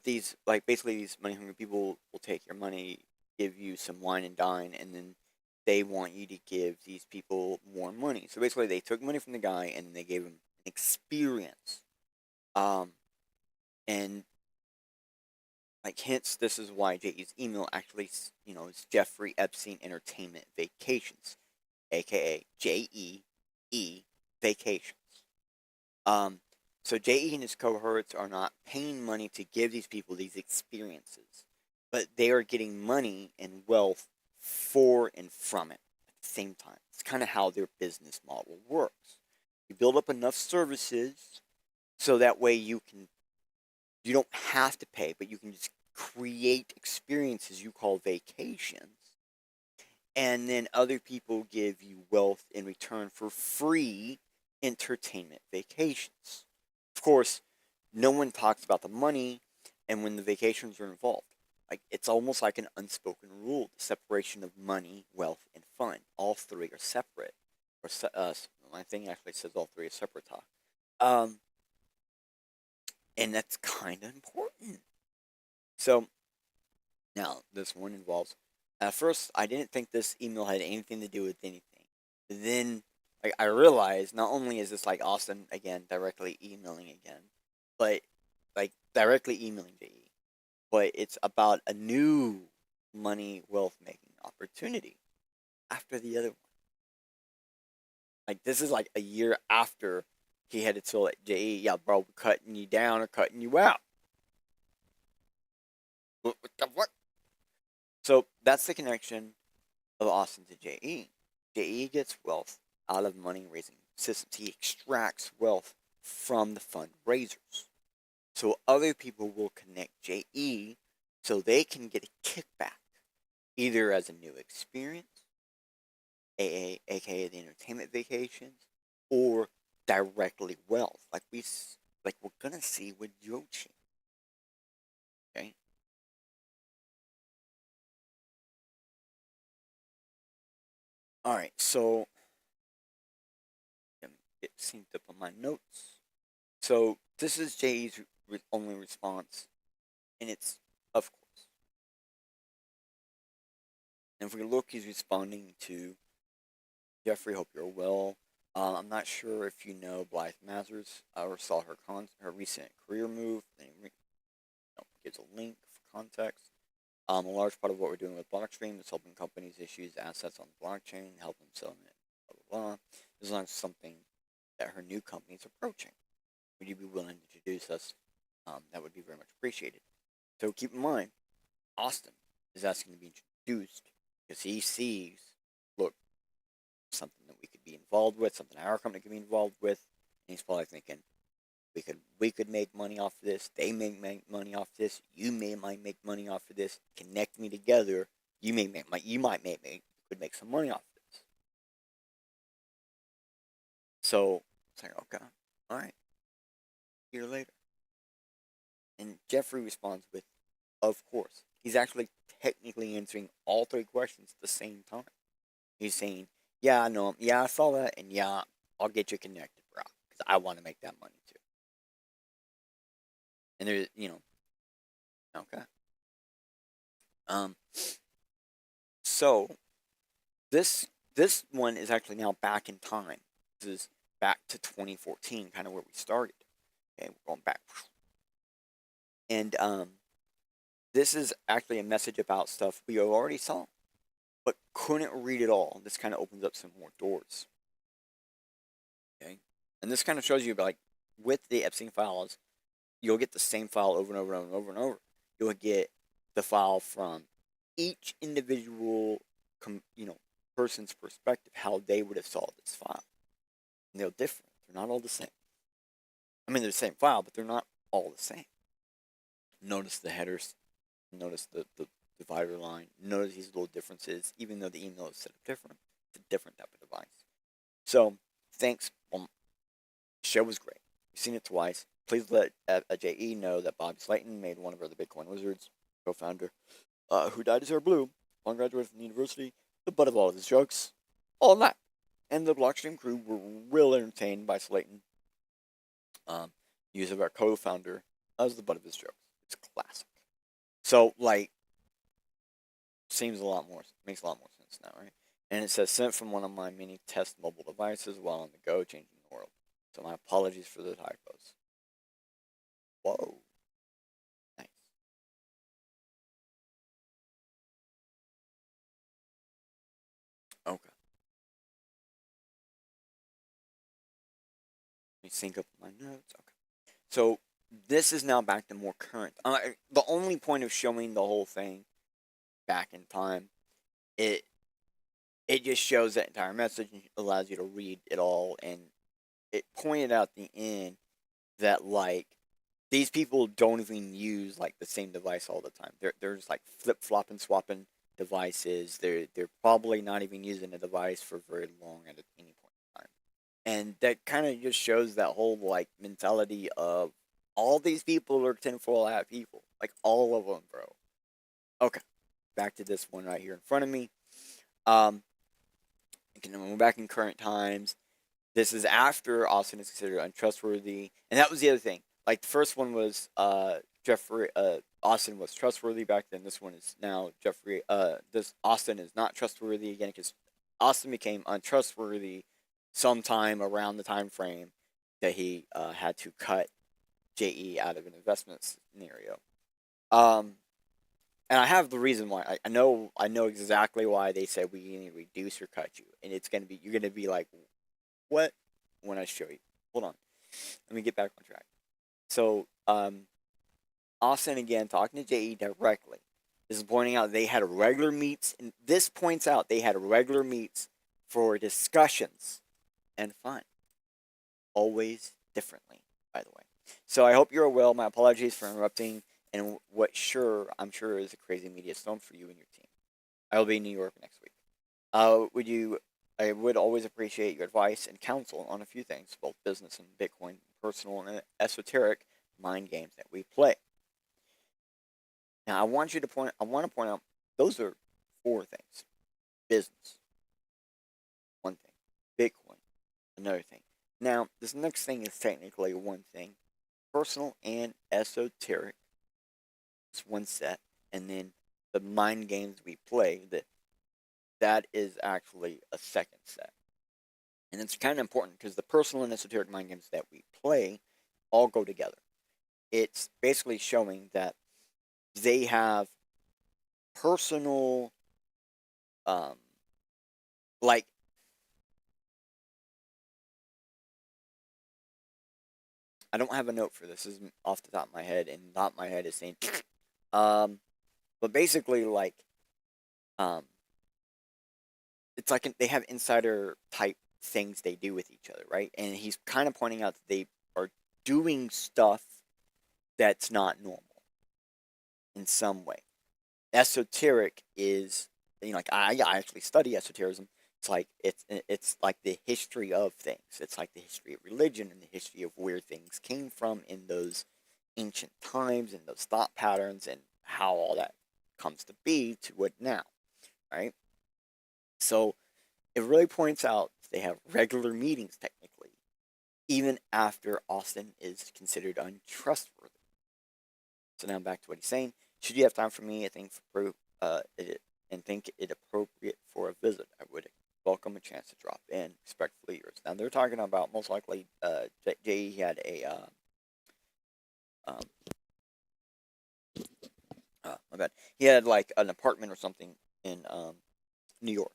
S2: these, like, basically these money hungry people will take your money, give you some wine and dine, and then they want you to give these people more money. So basically, they took money from the guy and they gave him an experience. And like, hence, this is why JE's email actually, is Jeffrey Epstein Entertainment Vacations, aka JEE Vacations. So JE and his cohorts are not paying money to give these people these experiences, but they are getting money and wealth for and from it at the same time. It's kind of how their business model works. You build up enough services so that way you don't have to pay, but you can just create experiences you call vacations, and then other people give you wealth in return for free entertainment vacations. Of course, no one talks about the money and when the vacations are involved. Like, it's almost like an unspoken rule, the separation of money, wealth, and fun. All three are separate. Or my thing actually says all three are separate talk. And that's kind of important. So, now, this one involves... At first, I didn't think this email had anything to do with anything. But then, like, I realized not only is this like Austin, again, directly emailing again, but, like, directly emailing JE, but it's about a new money wealth making opportunity after the other one. Like, this is like a year after he had to tell JE, yeah, bro, we're cutting you down or cutting you out. What the fuck? So that's the connection of Austin to JE. JE gets wealth out of money raising systems. He extracts wealth from the fundraisers. So other people will connect JE so they can get a kickback, either as a new experience, aka the entertainment vacations, or directly wealth, like we're gonna see with Yoshi. Okay. All right. So let me get synced up on my notes. So this is JE's only response, and it's of course. And if we look, he's responding to Jeffrey. Hope you're well. I'm not sure if you know Blythe Mazars or saw her recent career move. Gives a link, of context. A large part of what we're doing with Blockstream is helping companies issue assets on the blockchain, help them sell it, blah, blah, blah. This is not something that her new company is approaching. Would you be willing to introduce us? That would be very much appreciated. So keep in mind, Austin is asking to be introduced because he sees, look, something that we could be involved with, something our company could be involved with, and he's probably thinking, we could make money off of this. They may make money off this. You might make money off of this. Connect me together. You could make some money off of this. So it's like, okay, all right. A year later, and Jeffrey responds with, "Of course." He's actually technically answering all three questions at the same time. He's saying, "Yeah, I know. Yeah, I saw that, and yeah, I'll get you connected, bro, because I want to make that money too." And there's, okay. So this one is actually now back in time. This is back to 2014, kind of where we started. Okay, we're going back. And this is actually a message about stuff we already saw, but couldn't read it all. This kind of opens up some more doors. Okay, and this kind of shows you, like, with the Epstein files, you'll get the same file over and over and over and over. You'll get the file from each individual, person's perspective, how they would have saw this file. And they're different. They're not all the same. I mean, they're the same file, but they're not all the same. Notice the headers. Notice the divider line. Notice these little differences, even though the email is set up different. It's a different type of device. So, thanks. The show was great. We've seen it twice. Please let JE know that Bobby Slayton made one of our the Bitcoin Wizards, co-founder, who dyed his hair blue, one graduated from the university, the butt of all of his jokes, all that. And the Blockstream crew were real entertained by Slayton. Use of our co-founder as the butt of his jokes. It's classic. So, like, makes a lot more sense now, right? And it says, sent from one of my many test mobile devices while on the go, changing the world. So my apologies for the typos. Whoa. Nice. Okay. Let me sync up my notes. Okay. So this is now back to more current. The only point of showing the whole thing back in time, it just shows that entire message and allows you to read it all. And it pointed out at the end that, like, these people don't even use, like, the same device all the time. They're just, like, flip-flopping, swapping devices. They're probably not even using a device for very long at any point in time. And that kind of just shows that whole, like, mentality of all these people are tinfoil hat people. Like, all of them, bro. Okay. Back to this one right here in front of me. We're back in current times. This is after Austin is considered untrustworthy. And that was the other thing. Like, the first one was Austin was trustworthy back then. This one is now this Austin is not trustworthy again because Austin became untrustworthy sometime around the time frame that he had to cut JE out of an investment scenario. And I have the reason why. I know exactly why they said we need to reduce or cut you. And you're gonna be like, what? When I show you. Hold on. Let me get back on track. So, Austin again talking to JE directly. This is pointing out they had regular meets, and this points out they had regular meets for discussions and fun. Always differently, by the way. So I hope you're well. My apologies for interrupting, and what I'm sure is a crazy media storm for you and your team. I will be in New York next week. I would always appreciate your advice and counsel on a few things, both business and Bitcoin, personal and esoteric mind games that we play. Now, I want to point out those are 4 things: business, one thing; Bitcoin, another thing. Now, this next thing is technically one thing: personal and esoteric. It's one set, and then the mind games we play that is actually a second set. And it's kind of important because the personal and esoteric mind games that we play all go together. It's basically showing that they have personal, um, like, I don't have a note for this. This is off the top of my head, and the top of my head is saying, um, but basically, like, um, it's like they have insider type things they do with each other, right? And he's kind of pointing out that they are doing stuff that's not normal in some way. Esoteric is, like I actually study esotericism. It's like it's like the history of things. It's like the history of religion and the history of where things came from in those ancient times and those thought patterns and how all that comes to be to what now, right? So it really points out they have regular meetings technically, even after Austin is considered untrustworthy. So now back to what he's saying. Should you have time for me, I think think it appropriate for a visit, I would welcome a chance to drop in. Respectfully yours. Now they're talking about most likely Jay had a um, my bad. He had like an apartment or something in New York,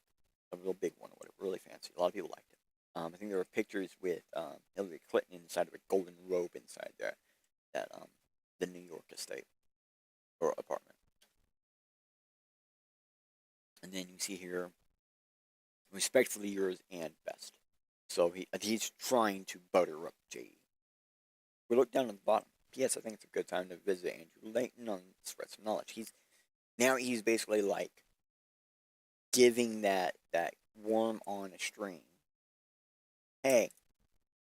S2: a real big one, or whatever, really fancy. A lot of people liked it. I think there were pictures with Hillary Clinton inside of a golden robe inside there, that the New York estate or apartment. And then you see here, respectfully yours and best. So he's trying to butter up J.E. We look down at the bottom. P.S. I think it's a good time to visit Andrew Layton on spread some knowledge. He's basically like giving that worm on a string. Hey,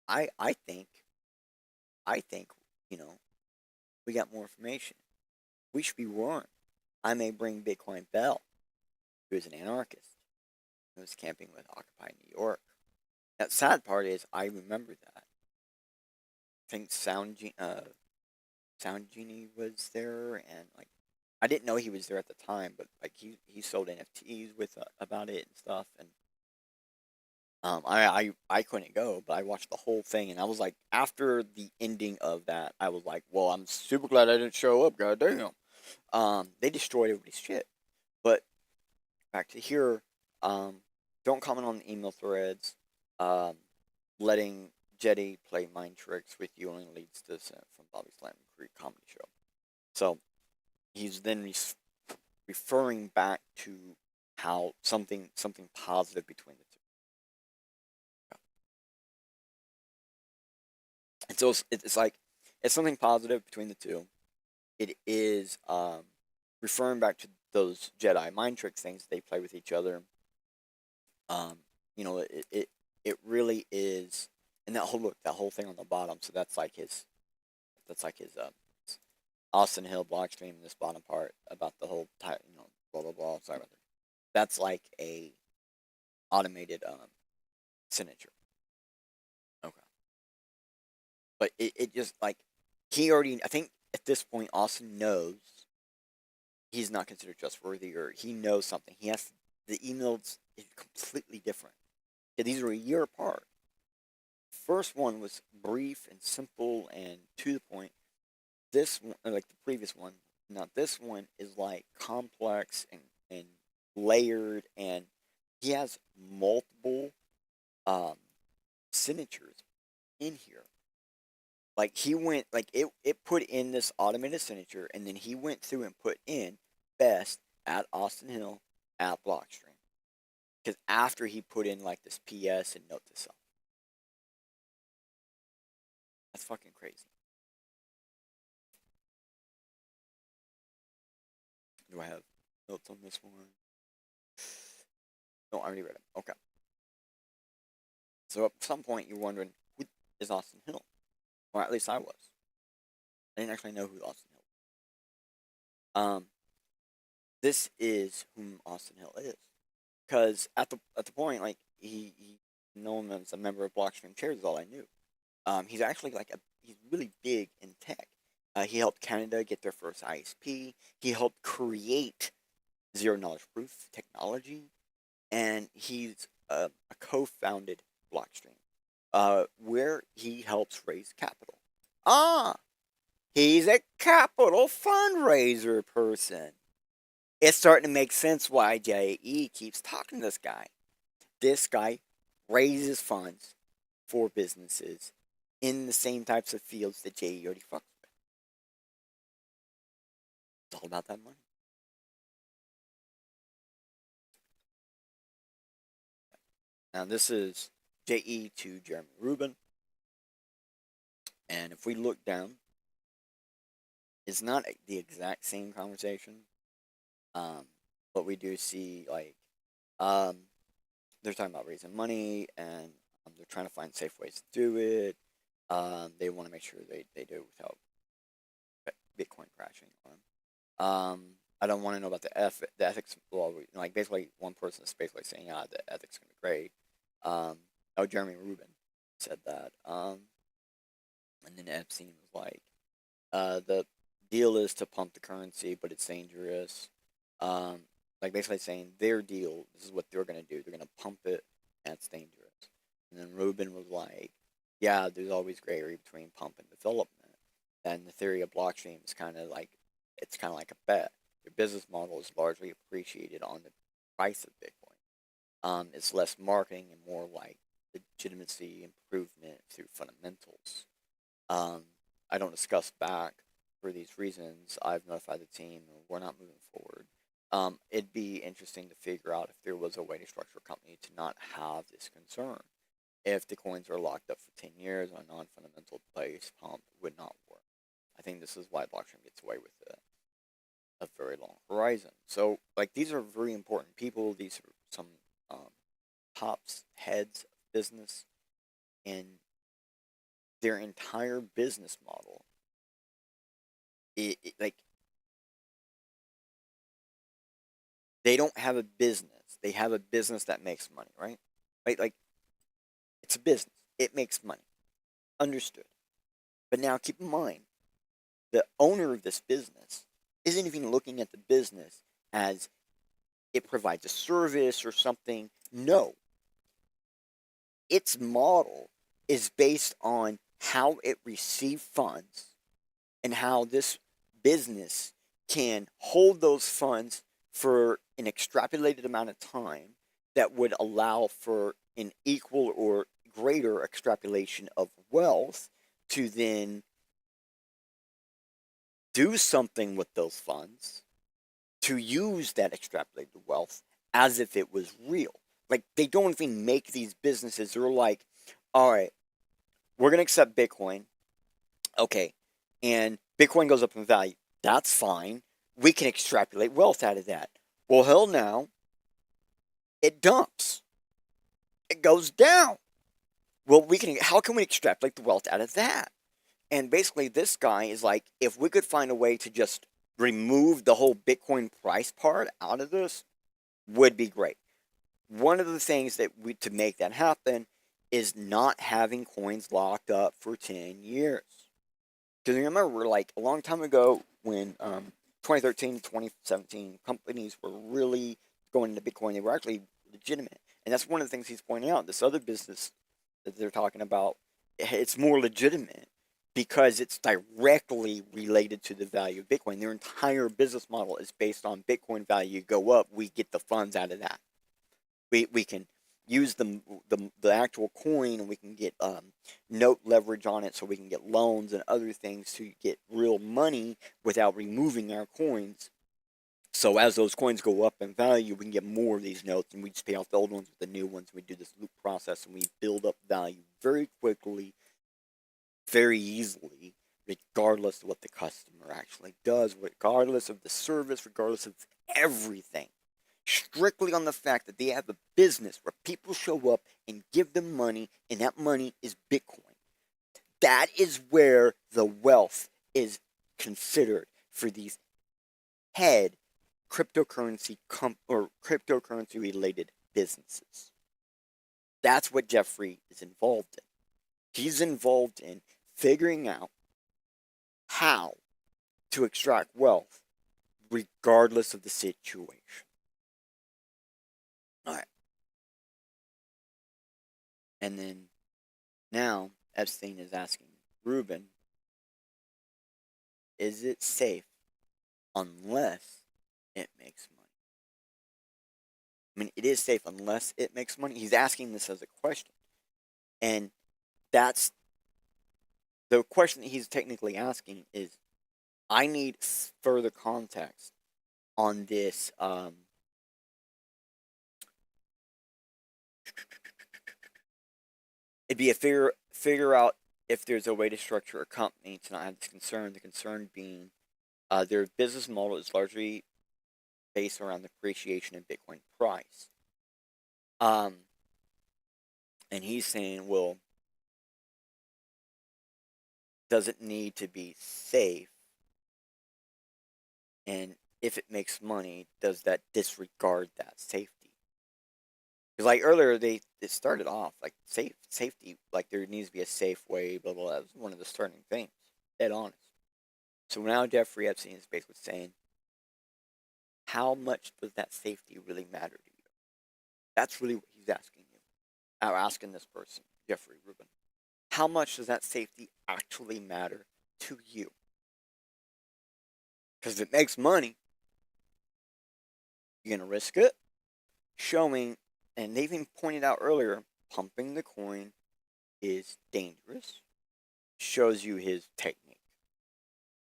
S2: I think we got more information. We should be warned. I may bring Bitcoin Bell, who is an anarchist, who was camping with Occupy New York. That sad part is I remember that. I think Sound Genie was there, and like I didn't know he was there at the time, but like he sold NFTs with about it and stuff, and I couldn't go, but I watched the whole thing, and I was like, after the ending of that, I was like, well, I'm super glad I didn't show up. Goddamn. They destroyed everybody's shit. But back to here, don't comment on the email threads. Letting Jetty play mind tricks with you only leads to from Bobby Slam Creek comedy show. So he's then referring back to how something positive between the two. And so it's like it's something positive between the two. It is referring back to those Jedi mind trick things they play with each other. It really is, and that whole thing on the bottom. So that's like his Austin Hill block stream. This bottom part about the whole blah blah blah. Sorry about that. That's like a automated signature. Okay, but it just like he already. I think at this point Austin knows he's not considered trustworthy, or he knows something. The emails is completely different. Yeah, these are a year apart. First one was brief and simple and to the point. This one, like the previous one, now this one is like complex and layered, and he has multiple signatures in here. Like he went like it put in this automated signature, and then he went through and put in best at Austin Hill at Blockstream. Because after he put in like this PS and note to self. That's fucking crazy. Do I have notes on this one? No, I already read it. Okay. So at some point you're wondering, who is Austin Hill? Or at least I was. I didn't actually know who Austin Hill was. This is whom Austin Hill is. Because at the point, like he known as a member of Blockstream Chairs is all I knew. He's actually he's really big in tech. He helped Canada get their first ISP. He helped create zero knowledge proof technology, and he's a co-founded Blockstream, where he helps raise capital. He's a capital fundraiser person. It's starting to make sense why JE keeps talking to this guy. This guy raises funds for businesses in the same types of fields that JE already fucks with. It's all about that money. Now, this is JE to Jeremy Rubin. And if we look down, it's not the exact same conversation. But we do see, like, they're talking about raising money, and they're trying to find safe ways to do it. They want to make sure they do it without Bitcoin crashing on them. I don't want to know about the ethics. Well, like, basically, one person is basically saying, yeah, the ethics is going to be great. Jeremy Rubin said that. And then Epstein was like, the deal is to pump the currency, but it's dangerous. Like, basically saying their deal, this is what they're going to do. They're going to pump it, and it's dangerous. And then Rubin was like, yeah, there's always gray area between pump and development. And the theory of blockchain is kind of like, it's kind of like a bet. Your business model is largely appreciated on the price of Bitcoin. It's less marketing and more like legitimacy improvement through fundamentals. I don't discuss back for these reasons. I've notified the team, and we're not moving forward. It'd be interesting to figure out if there was a way to structure a company to not have this concern. If the coins are locked up for 10 years on a non-fundamental base pump, it would not work. I think this is why blockchain gets away with a very long horizon. So, like, these are very important people. These are some tops, heads of business, and their entire business model, like, they don't have a business. They have a business that makes money, right? Right? Like, it's a business. It makes money. Understood. But now keep in mind, the owner of this business isn't even looking at the business as it provides a service or something. No. Its model is based on how it received funds and how this business can hold those funds for an extrapolated amount of time that would allow for an equal or greater extrapolation of wealth to then do something with those funds, to use that extrapolated wealth as if it was real. Like, they don't even make these businesses. They're like, all right, we're going to accept Bitcoin. Okay. And Bitcoin goes up in value. That's fine. We can extrapolate wealth out of that. Well, hell now, it dumps. It goes down. Well, how can we extrapolate the wealth out of that? And basically, this guy is like, if we could find a way to just remove the whole Bitcoin price part out of this, would be great. One of the things to make that happen is not having coins locked up for 10 years. Because remember, like, a long time ago when 2013, 2017, companies were really going into Bitcoin, they were actually legitimate. And that's one of the things he's pointing out. This other business that they're talking about, it's more legitimate because it's directly related to the value of Bitcoin. Their entire business model is based on Bitcoin value go up, we get the funds out of that. We can use the actual coin, and we can get note leverage on it, so we can get loans and other things to get real money without removing our coins. So as those coins go up in value, we can get more of these notes, and we just pay off the old ones with the new ones. We do this loop process, and we build up value very quickly, very easily, regardless of what the customer actually does, regardless of the service, regardless of everything. Strictly on the fact that they have a business where people show up and give them money, and that money is Bitcoin. That is where the wealth is considered for these head cryptocurrency or cryptocurrency related businesses. That's what Jeffrey is involved in. He's involved in figuring out how to extract wealth regardless of the situation. All right. And then now Epstein is asking Rubin, is it safe unless it makes money? I mean, it is safe unless it makes money. He's asking this as a question. And that's the question that he's technically asking is, I need further context on this. It'd be a figure out if there's a way to structure a company to not have this concern. The concern being their business model is largely based around the appreciation in Bitcoin price. And he's saying, well, does it need to be safe? And if it makes money, does that disregard that safety? Because like earlier, it started off like safety, like there needs to be a safe way, blah, blah, blah. That was one of the starting things, dead honest. So now Jeffrey Epstein is basically saying, how much does that safety really matter to you? That's really what he's asking you. Asking this person, Jeffrey Rubin. How much does that safety actually matter to you? Because if it makes money, you're going to risk it. Showing, and they've even pointed out earlier, pumping the coin is dangerous. Shows you his technique.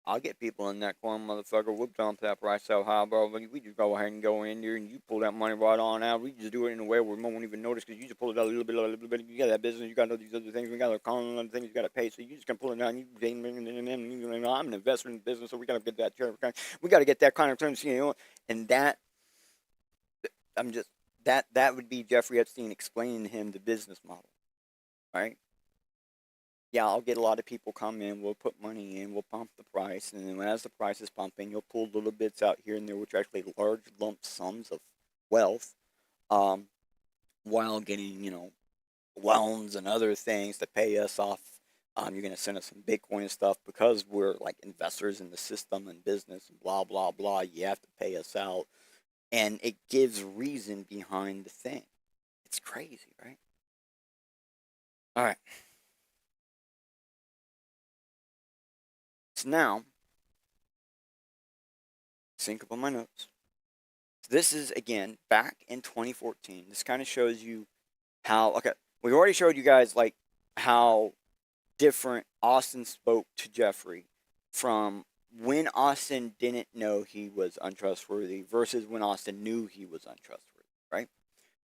S2: I'll get people in that coin, motherfucker. We'll dump that price so high, bro. We just go ahead and go in there and you pull that money right on out. We just do it in a way where we won't even notice because you just pull it out a little bit. You got that business, you got all these other things, we got other things you got to pay. So you just can pull it down. I'm an investor in the business, so we got to get that share. We got to get that kind of terms, you know. And that, that would be Jeffrey Epstein explaining to him the business model, right? Yeah, I'll get a lot of people come in, we'll put money in, we'll pump the price, and then as the price is pumping, you'll pull little bits out here and there, which are actually large lump sums of wealth, while getting, you know, loans and other things to pay us off. You're going to send us some Bitcoin and stuff because we're like investors in the system and business and blah, blah, blah. You have to pay us out. And it gives reason behind the thing. It's crazy, right? All right. So now, sync up on my notes. So this is, again, back in 2014. This kind of shows you how, okay, we already showed you guys, like, how different Austin spoke to Jeffrey from when Austin didn't know he was untrustworthy versus when Austin knew he was untrustworthy, right?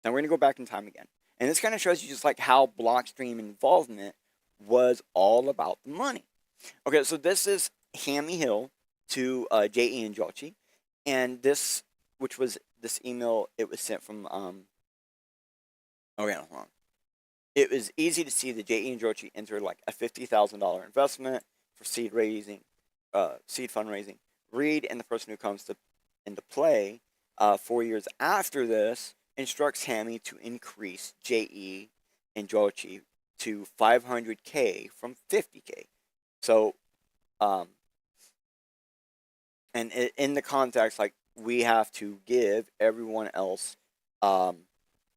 S2: Now we're going to go back in time again. And this kind of shows you just, like, how Blockstream involvement was all about the money. Okay, so this is Hammy Hill to J.E. and Jochi, and this, which was this email, it was sent from, okay, hold on. It was easy to see that J.E. and Jochi entered like a $50,000 investment for seed fundraising. Reed and the person who comes into play 4 years after this instructs Hammy to increase J.E. and Jochi to $500K from $50K. So, and in the context, like, we have to give everyone else a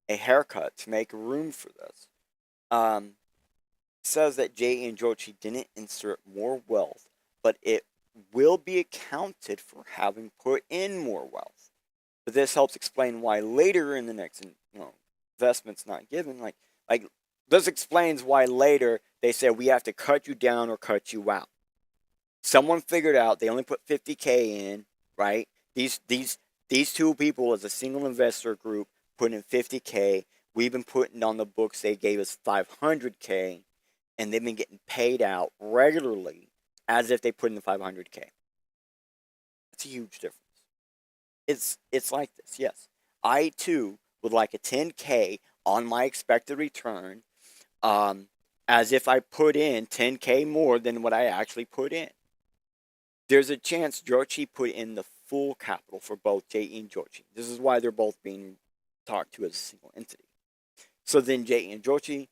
S2: haircut to make room for this. Says that J and Jochi didn't insert more wealth, but it will be accounted for having put in more wealth. But this helps explain why later in the next investment's not given. Like this explains why later they said we have to cut you down or cut you out. Someone figured out they only put $50K in, right? These two people as a single investor group put in $50K. We've been putting on the books they gave us $500K, and they've been getting paid out regularly as if they put in the $500K. That's a huge difference. It's like this, yes. I too would like a $10K on my expected return, as if I put in $10K more than what I actually put in. There's a chance Jochi put in the full capital for both J.E. and Jochi. This is why they're both being talked to as a single entity. So then J.E. and Jochi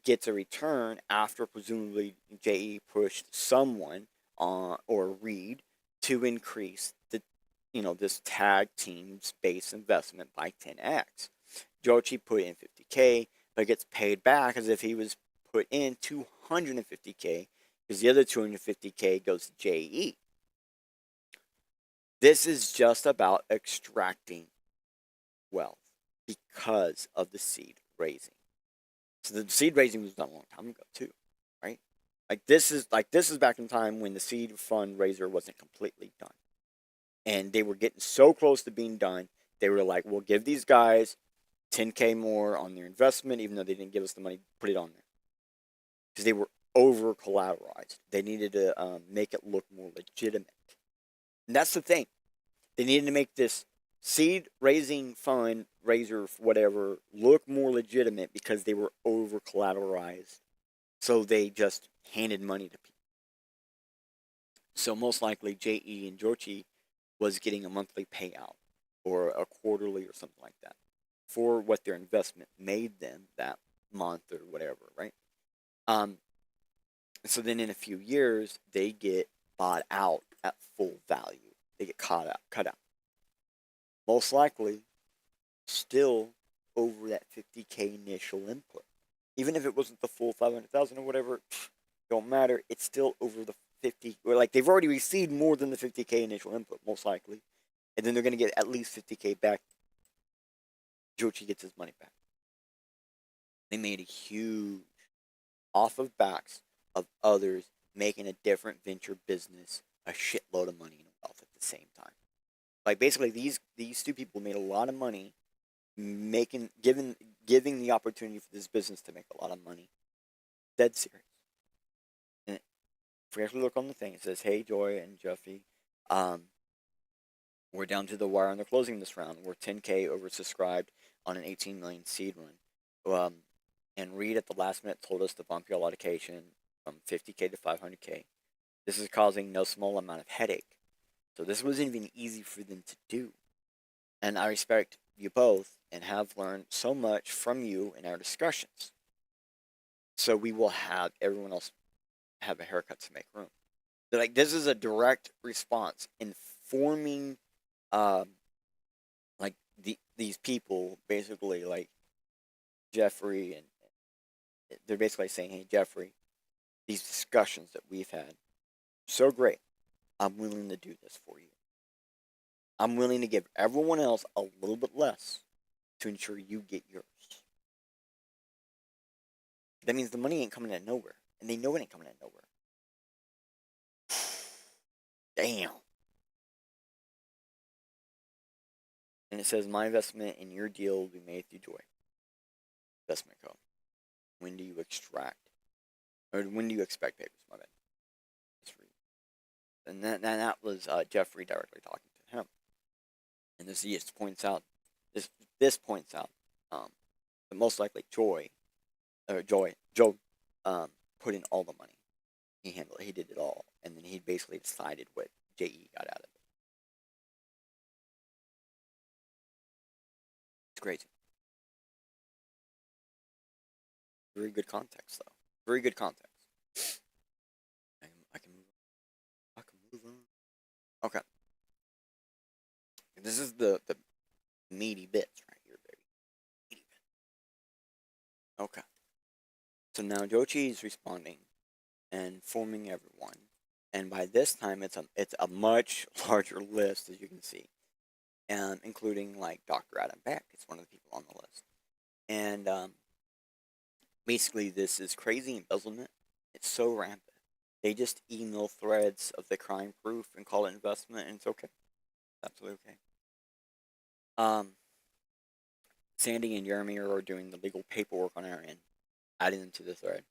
S2: gets a return after presumably J.E. pushed someone or Reed to increase this tag team's base investment by 10x. Jochi put in $50K, but gets paid back as if he was put in $250K, because the other $250K goes to J.E. This is just about extracting wealth because of the seed raising. So the seed raising was done a long time ago too, right? This is back in time when the seed fundraiser wasn't completely done, and they were getting so close to being done. They were like, "We'll give these guys 10K more on their investment, even though they didn't give us the money. Put it on there because they were over collateralized. They needed to make it look more legitimate, and that's the thing. They needed to make this seed raising fund raiser whatever look more legitimate because they were over collateralized. So they just handed money to people. So most likely JE and Jochi was getting a monthly payout or a quarterly or something like that for what their investment made them that month or whatever, right? So then in a few years they get bought out at full value. They get cut out. Most likely still over that 50K initial input. Even if it wasn't the full 500,000 or whatever, don't matter. It's still over the 50. Or like they've already received more than the 50K initial input, most likely, and then they're going to get at least 50K back. Jochi gets his money back. They made a huge off of backs of others making a different venture business a shitload of money and wealth at the same time. Like basically, these two people made a lot of money, giving the opportunity for this business to make a lot of money. Dead serious. And if we actually look on the thing, it says, "Hey, Joy and Jeffy, we're down to the wire and they're closing this round. We're 10K oversubscribed on an 18 million seed run. And Reed at the last minute told us to bump your allocation from 50K to 500K. This is causing no small amount of headache. So this wasn't even easy for them to do. And I respect you both and have learned so much from you in our discussions. So we will have everyone else have a haircut to make room." So like this is a direct response informing like these people basically like Jeffrey, and they're basically saying, "Hey Jeffrey, these discussions that we've had, so great. I'm willing to do this for you. I'm willing to give everyone else a little bit less to ensure you get yours." That means the money ain't coming out of nowhere, and they know it ain't coming out of nowhere. Damn. And it says, "My investment in your deal will be made through Joy Investment Co. When do you extract, or when do you expect papers?" My bad. Just read. And that was Jeffrey directly talking to him. And this points out that most likely Joe put in all the money. He did it all, and then he basically decided what JE got out of it. It's crazy. Very good context, though. Very good context. I can move on. Okay. This is the meaty bits right here, baby. Meaty bits. Okay. So now Jochi is responding and informing everyone, and by this time it's a much larger list, as you can see, and including like Dr. Adam Beck. It's one of the people on the list, and basically this is crazy embezzlement. It's so rampant. They just email threads of the crime proof and call it investment, and it's okay. Absolutely okay. Sandy and Jeremy are doing the legal paperwork on our end, adding them to the thread.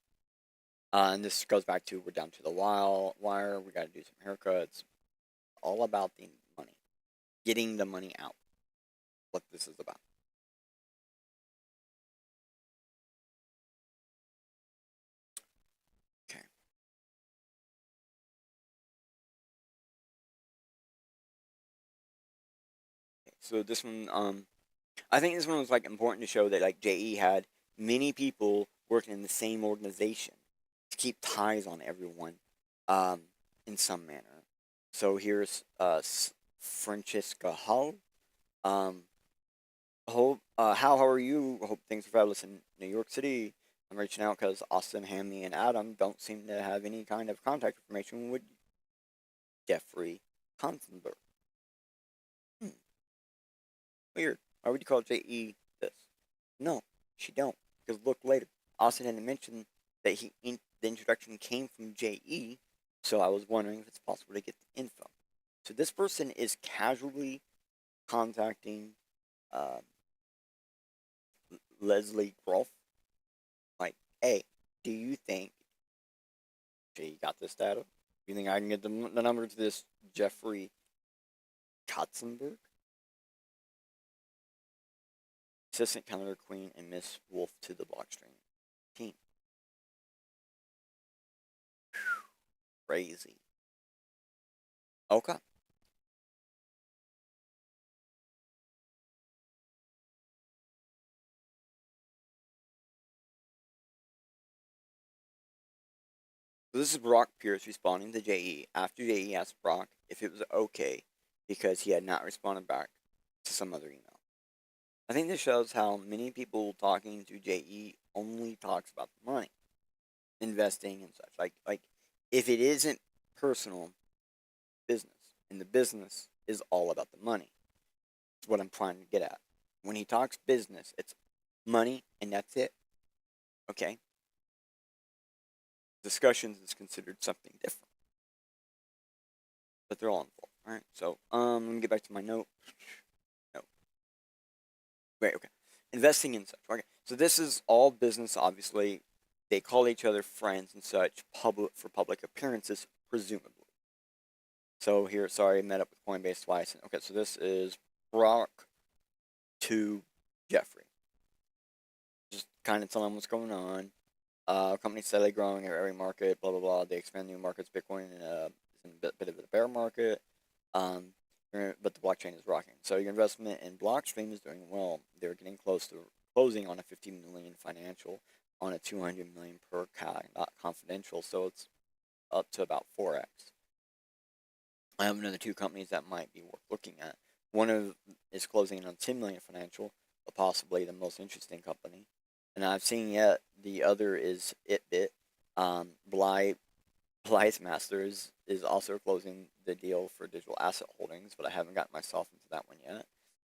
S2: And this goes back to, we're down to the wire. We got to do some haircuts. All about the money, getting the money out. What this is about. Okay. So this one, I think this one was like important to show that like JE had many people working in the same organization to keep ties on everyone, in some manner. So here's Francesca Hull. How are you? Hope things are fabulous in New York City. I'm reaching out because Austin, Hammy, and Adam don't seem to have any kind of contact information with Jeffrey Konzenberg. Weird. Why would you call JE this? No, she don't. Because look later. Austin had mentioned that the introduction came from JE, so I was wondering if it's possible to get the info. So this person is casually contacting Leslie Groff. Like, hey, do you think JE got this data? Do you think I can get the number to this Jeffrey Katzenberg? Assistant Calendar Queen and Miss Wolf to the Blockstream team. Crazy. Okay. So this is Brock Pierce responding to JE after JE asked Brock if it was okay because he had not responded back to some other email. I think this shows how many people talking to JE only talks about the money, investing and such. Like if it isn't personal, business, and the business is all about the money. That's what I'm trying to get at. When he talks business, it's money and that's it. Okay? Discussions is considered something different. But they're all involved. Alright, so let me get back to my note. No. Right, okay. Investing and such. Okay. So this is all business, obviously. They call each other friends and such for public appearances, presumably. So here, sorry, I met up with Coinbase twice. Okay, so this is Brock to Jeffrey. Just kind of tell them what's going on. Companies steadily growing in every market, blah, blah, blah. They expand new markets. Bitcoin is in a bit of a bear market. But the blockchain is rocking. So your investment in Blockstream is doing well. They're getting close to closing on a 50 million financial on a 200 million per CAD, not confidential. So it's up to about 4x. I have another two companies that might be worth looking at. One is closing in on 10 million financial, but possibly the most interesting company. And I've seen yet the other is Itbit. Blythe Masters is also closing the deal for digital asset holdings, but I haven't gotten myself into that one yet.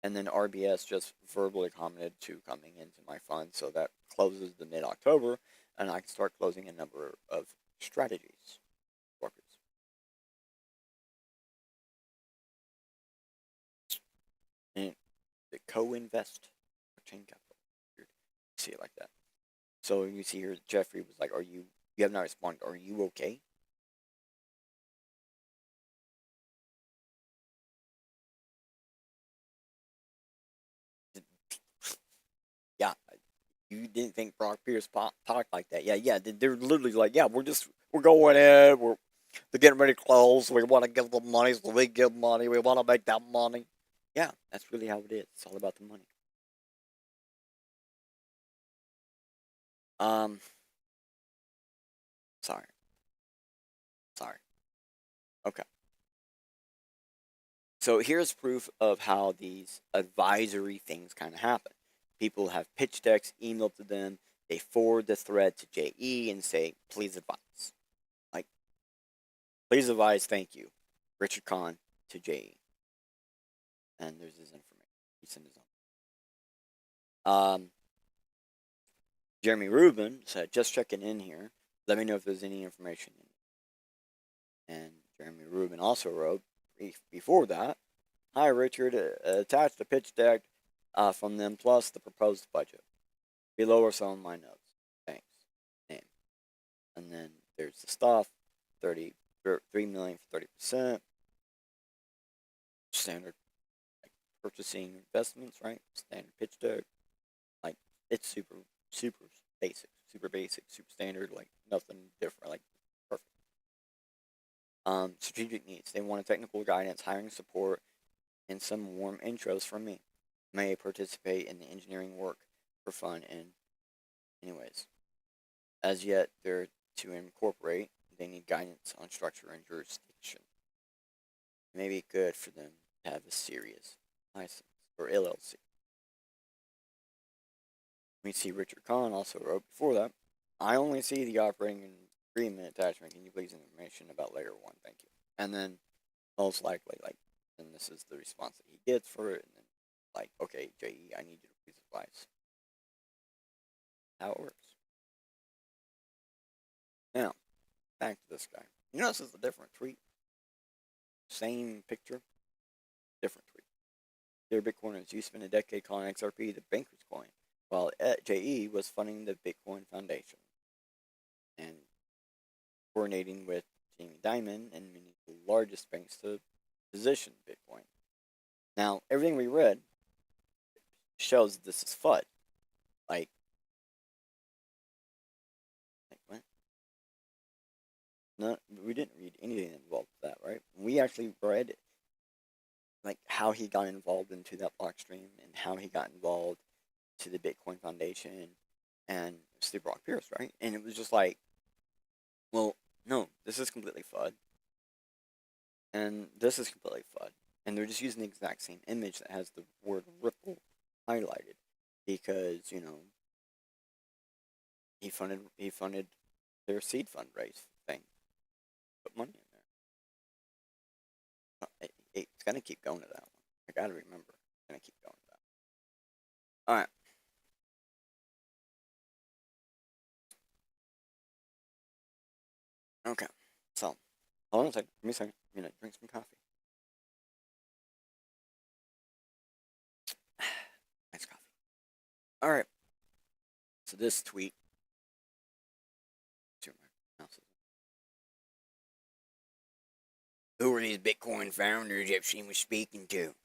S2: And then RBS just verbally commented to coming into my fund, so that closes the mid-October, and I can start closing a number of strategies. Workers. And the co-invest chain capital. Weird. See it like that. So you see here, Jeffrey was like, you have not responded. Are you okay? Yeah, you didn't think Brock Pierce talked like that. Yeah, they're literally like, yeah, we're going in, they're getting ready to close, we want to give them money, so we give money, we want to make that money. Yeah, that's really how it is. It's all about the money. Sorry. Okay. So here's proof of how these advisory things kind of happen. People have pitch decks emailed to them. They forward the thread to JE and say, please advise. Like, please advise, thank you. Richard Kahn to JE. And there's his information. He sent his own. Jeremy Rubin said, just checking in here. Let me know if there's any information. And Jeremy Rubin also wrote, before that, hi Richard, attached a pitch deck from them plus the proposed budget. Below are some of my notes. Thanks. Name. And then there's the stuff, 3 million for 30%. Standard purchasing investments, right? Standard pitch deck. Like, it's super basic, super standard, like nothing different, like perfect. Strategic needs. They want a technical guidance, hiring support, and some warm intros from me. May participate in the engineering work for fun and anyways. As yet, they're to incorporate, they need guidance on structure and jurisdiction. It may be good for them to have a serious license or LLC. We see Richard Kahn also wrote before that, I only see the operating agreement attachment. Can you please information about layer 1? Thank you. And then most likely, and this is the response that he gets for it, and then like, okay, JE, I need you to please advise. How it works. Now, back to this guy. You notice it's a different tweet. Same picture, different tweet. Dear Bitcoiners, you spent a decade calling XRP the banker's coin, while JE was funding the Bitcoin Foundation and coordinating with Jamie Dimon and many of the largest banks to position Bitcoin. Now, everything we read shows this is FUD. Like what? No, we didn't read anything involved with that, right? We actually read like how he got involved into that block stream and how he got involved to the Bitcoin Foundation and it's through Brock Pierce, right? And it was just like, well, no, this is completely FUD. And this is completely FUD. And they're just using the exact same image that has the word Ripple highlighted because, you know, he funded their seed fundraise thing. Put money in there. It's gonna keep going to that one. I gotta remember. It's gonna keep going to that. Alright. Okay. So, hold on a second. Give me a second. I'm gonna drink some coffee. Nice coffee. Alright. So this tweet. Who are these Bitcoin founders Epstein was speaking to?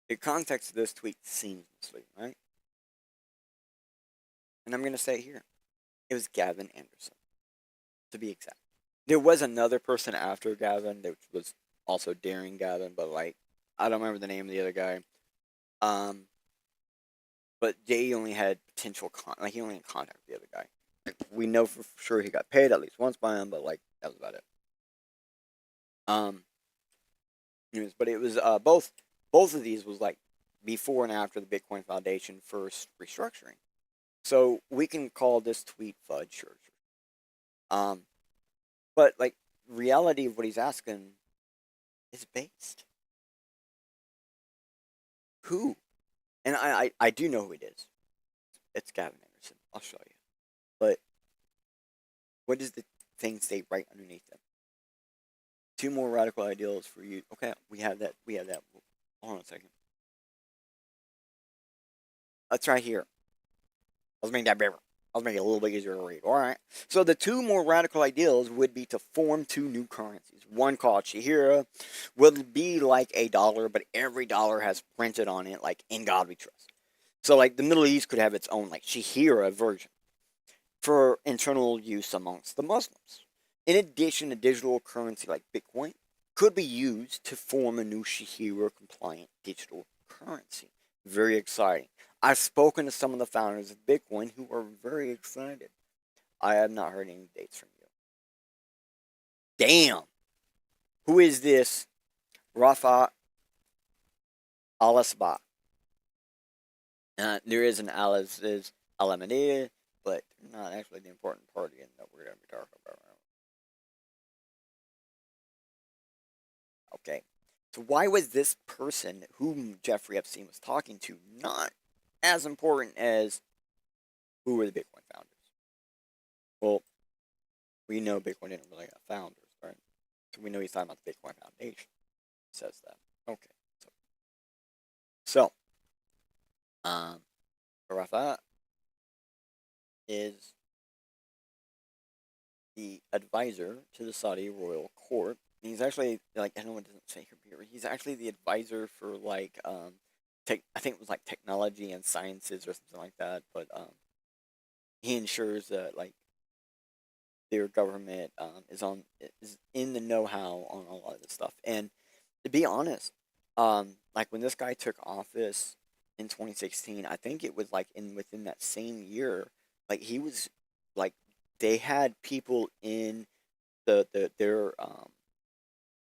S2: The context of this tweet seamlessly, right? And I'm going to say it here. It was Gavin Anderson, to be exact. There was another person after Gavin that was also daring Gavin, but like, I don't remember the name of the other guy. But Jay only had potential he only had contact with the other guy. Like, we know for sure he got paid at least once by him, but like that was about it. Anyways, but it was both of these was like before and after the Bitcoin Foundation first restructuring. So we can call this tweet FUD, sure. But like reality of what he's asking is based. Who? And I do know who it is. It's Gavin Anderson. I'll show you. But what does the thing say right underneath them? 2 more radical ideals for you. Okay, we have that. Hold on a second. That's right here. Let's make that bigger. Let's make it a little bit easier to read. Alright. So the 2 more radical ideals would be to form 2 new currencies. One called Shihira will be like a dollar, but every dollar has printed on it like in God we trust. So like the Middle East could have its own like Shihira version for internal use amongst the Muslims. In addition, a digital currency like Bitcoin could be used to form a new Shihira compliant digital currency. Very exciting. I've spoken to some of the founders of Bitcoin who are very excited. I have not heard any dates from you. Damn. Who is this Rafa Al-Asba? There is an Al-Ahmadiyya, but not actually the important party in that we're going to be talking about right now. Okay. So why was this person whom Jeffrey Epstein was talking to not as important as who were the Bitcoin founders? Well, we know Bitcoin didn't really have founders, right? So we know he's talking about the Bitcoin Foundation. It says that. Okay. So Rafa is the advisor to the Saudi royal court. And he's actually like, I know it doesn't say here, but he's actually the advisor for like I think it was like technology and sciences or something like that. But he ensures that like their government is in the know-how on a lot of this stuff. And to be honest, like when this guy took office in 2016, I think it was like within that same year, like he was like they had people in their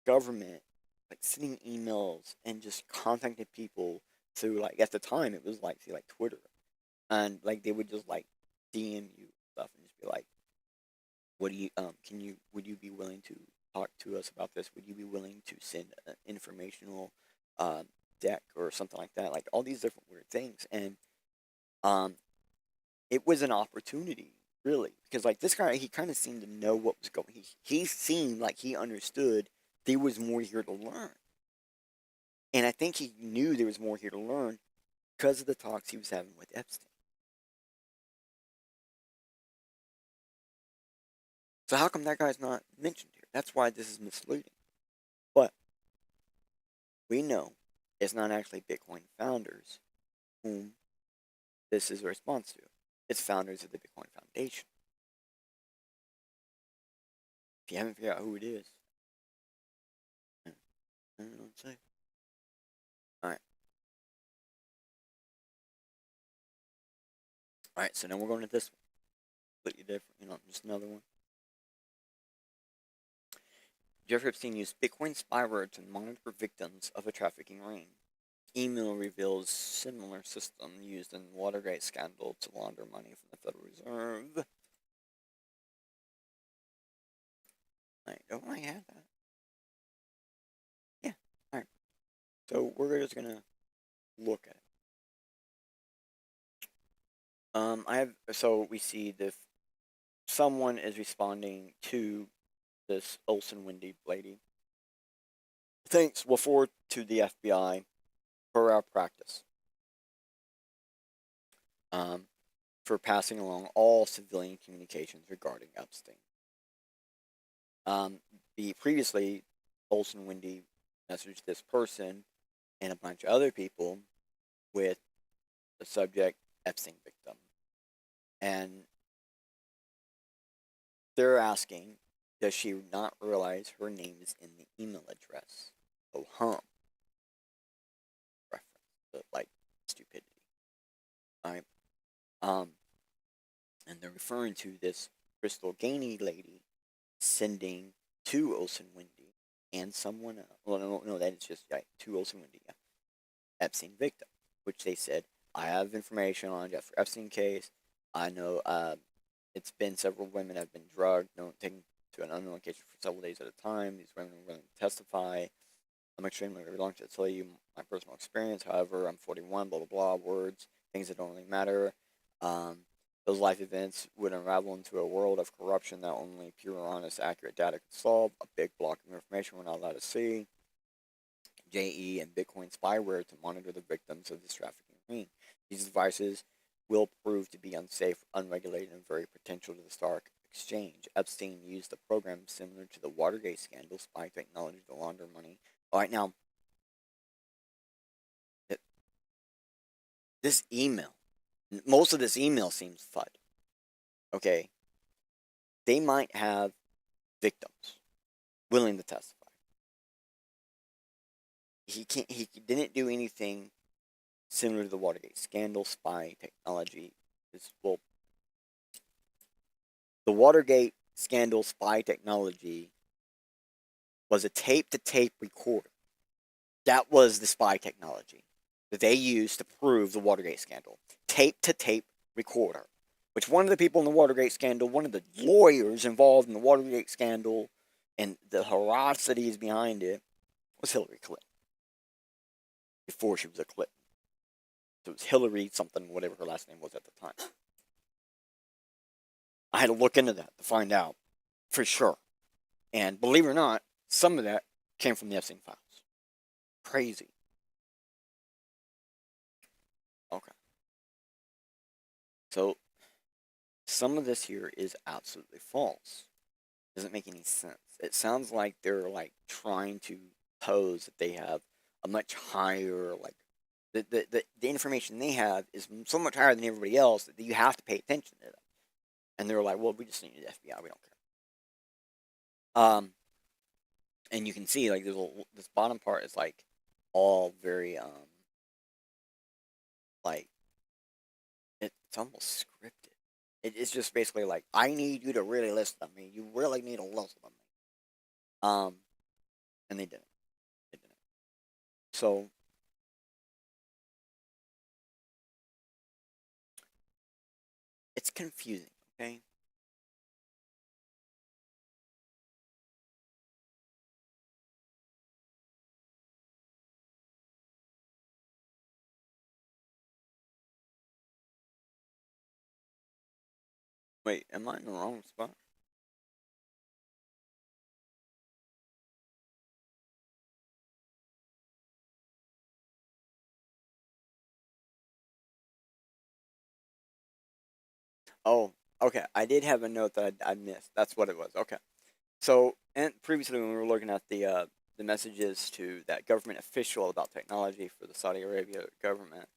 S2: government like sending emails and just contacting people through like at the time it was like like Twitter, and like they would just like DM you stuff and just be like, what do you would you be willing to talk to us about this. Would you be willing to send an informational deck or something like that? Like all these different weird things. And um, it was an opportunity, really, because like this guy, he kind of seemed to know what was going. He seemed like he understood there was more here to learn, and I think he knew there was more here to learn because of the talks he was having with Epstein. So how come that guy's not mentioned here? That's why this is misleading. But we know it's not actually Bitcoin founders whom this is a response to. It's founders of the Bitcoin Foundation. If you haven't figured out who it is, I don't know what to say. Alright. Alright, so now we're going to this one. Completely different, just another one. Jeffrey Epstein used Bitcoin spyware to monitor victims of a trafficking ring. Email reveals similar system used in Watergate scandal to launder money from the Federal Reserve. Don't I have that? Yeah. Alright. So we're just gonna look at it. So we see someone is responding to this Olsen Wendy lady. Thanks will forward to the FBI for our practice. For passing along all civilian communications regarding Epstein. Previously, Olsen Wendy messaged this person and a bunch of other people with the subject Epstein victim. And they're asking, does she not realize her name is in the email address? Oh, reference to, like, stupidity. Alright. And they're referring to this Crystal Gainey lady sending to Olsen Wendy and someone else. Well, no, that is just to Olsen Wendy, Epstein victim, which they said, I have information on Jeffrey Epstein case. I know it's been several women have been drugged, taken to an unknown location for several days at a time. These women are willing to testify. I'm extremely reluctant to tell you my personal experience. However, I'm 41, blah, blah, blah, words, things that don't really matter. Those life events would unravel into a world of corruption that only pure, honest, accurate data could solve. A big block of information we're not allowed to see. JE and Bitcoin spyware to monitor the victims of this trafficking ring. These devices will prove to be unsafe, unregulated, and very potential to the stock exchange. Epstein used a program similar to the Watergate scandal, spy technology to launder money. All right, now, this email, most of this email seems FUD. Okay, they might have victims willing to testify. He didn't do anything similar to the Watergate scandal, spy technology. The Watergate scandal spy technology was a tape-to-tape recorder. That was the spy technology that they used to prove the Watergate scandal. Tape-to-tape recorder. Which one of the people in the Watergate scandal, one of the lawyers involved in the Watergate scandal and the ferocities behind it, was Hillary Clinton. Before she was a Clinton. So it was Hillary something, whatever her last name was at the time. I had to look into that to find out for sure. And believe it or not, some of that came from the Epstein files. Crazy. Okay. So, some of this here is absolutely false. Doesn't make any sense. It sounds like they're like trying to pose that they have a much higher, like, the information they have is so much higher than everybody else that you have to pay attention to them. And they're like, well, we just need the FBI, we don't care. And you can see, like, this bottom part is, like, all very, like, it's almost scripted. It's just basically like, I need you to really listen to me. You really need to listen to me. And they didn't. They didn't. So, it's confusing, okay? Wait, am I in the wrong spot? Oh, okay. I did have a note that I missed. That's what it was. Okay. So, and previously when we were looking at the messages to that government official about technology for the Saudi Arabia government,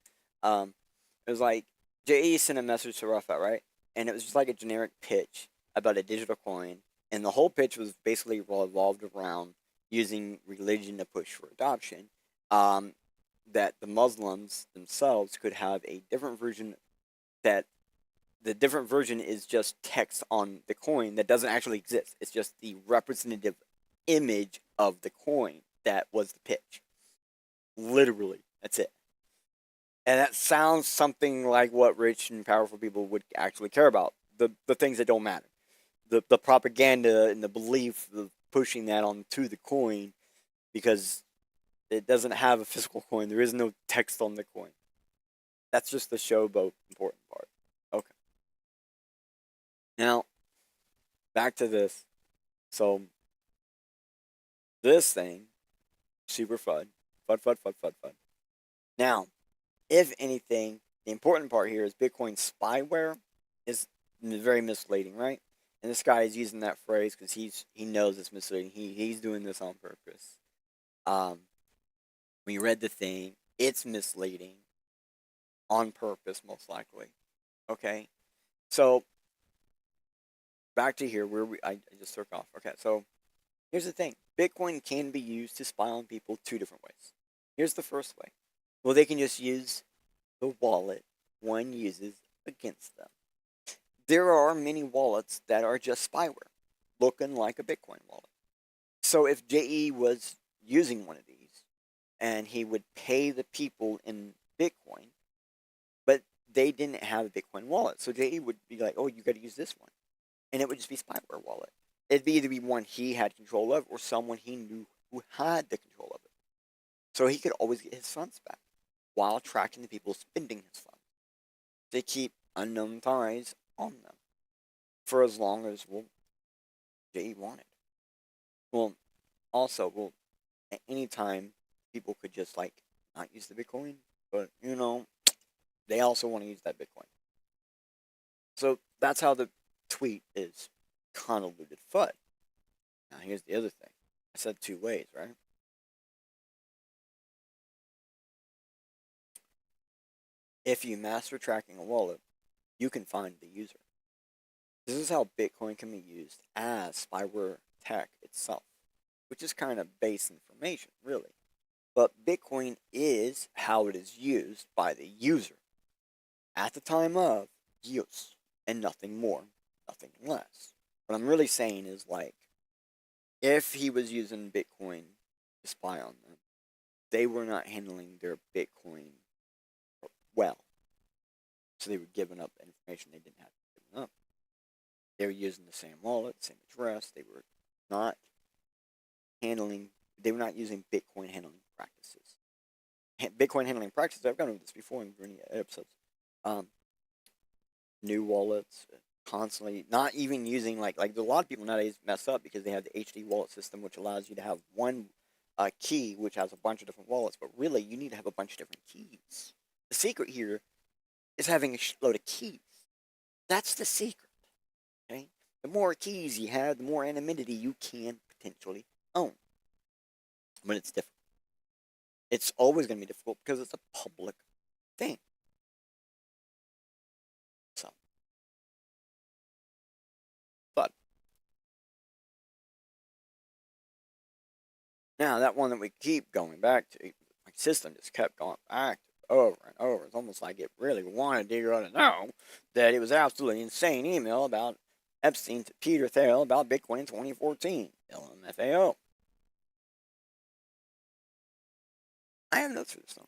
S2: it was like JE sent a message to Rafa, right? And it was just like a generic pitch about a digital coin, and the whole pitch was basically revolved around using religion to push for adoption. Um, that the Muslims themselves could have a different version, that the different version is just text on the coin that doesn't actually exist. It's just the representative image of the coin that was the pitch. Literally, that's it. And that sounds something like what rich and powerful people would actually care about. The things that don't matter. The propaganda and the belief of pushing that onto the coin, because it doesn't have a physical coin. There is no text on the coin. That's just the showboat important part. Okay. Now, back to this. So, this thing, super fun. Fun. Now, if anything, the important part here is Bitcoin spyware is very misleading, right? And this guy is using that phrase because he knows it's misleading. He's doing this on purpose. When you read the thing, it's misleading on purpose, most likely. Okay, so back to here where I just took off. Okay, so here's the thing: Bitcoin can be used to spy on people two different ways. Here's the first way. Well, they can just use the wallet one uses against them. There are many wallets that are just spyware, looking like a Bitcoin wallet. So if JE was using one of these, and he would pay the people in Bitcoin, but they didn't have a Bitcoin wallet, so JE would be like, "Oh, you got to use this one," and it would just be spyware wallet. It'd be either be one he had control of or someone he knew who had the control of it, so he could always get his funds back while tracking the people spending his funds. They keep unknown ties on them for as long as JE wanted. Well, also, at any time people could just like not use the Bitcoin, but they also want to use that Bitcoin. So that's how the tweet is convoluted FUD. Now here's the other thing. I said two ways, right? If you master tracking a wallet, you can find the user. This is how Bitcoin can be used as spyware tech itself, which is kind of base information, really. But Bitcoin is how it is used by the user at the time of use, and nothing more, nothing less. What I'm really saying is, like, if he was using Bitcoin to spy on them, they were not handling their Bitcoin well. So they were giving up information they didn't have to give up. They were using the same wallet, same address. They were not using Bitcoin handling practices. Bitcoin handling practices, I've gone over this before in many episodes. New wallets, constantly not even using like a lot of people nowadays mess up because they have the HD wallet system, which allows you to have one key which has a bunch of different wallets, but really you need to have a bunch of different keys. The secret here is having a load of keys. That's the secret. Okay, the more keys you have, the more anonymity you can potentially own. But it's difficult. It's always going to be difficult because it's a public thing. So, but now that one that we keep going back to, my system just kept going back to over and over. It's almost like it really wanted you to know that it was absolutely insane email about Epstein to Peter Thiel about Bitcoin 2014, LMFAO. I have notes for this one.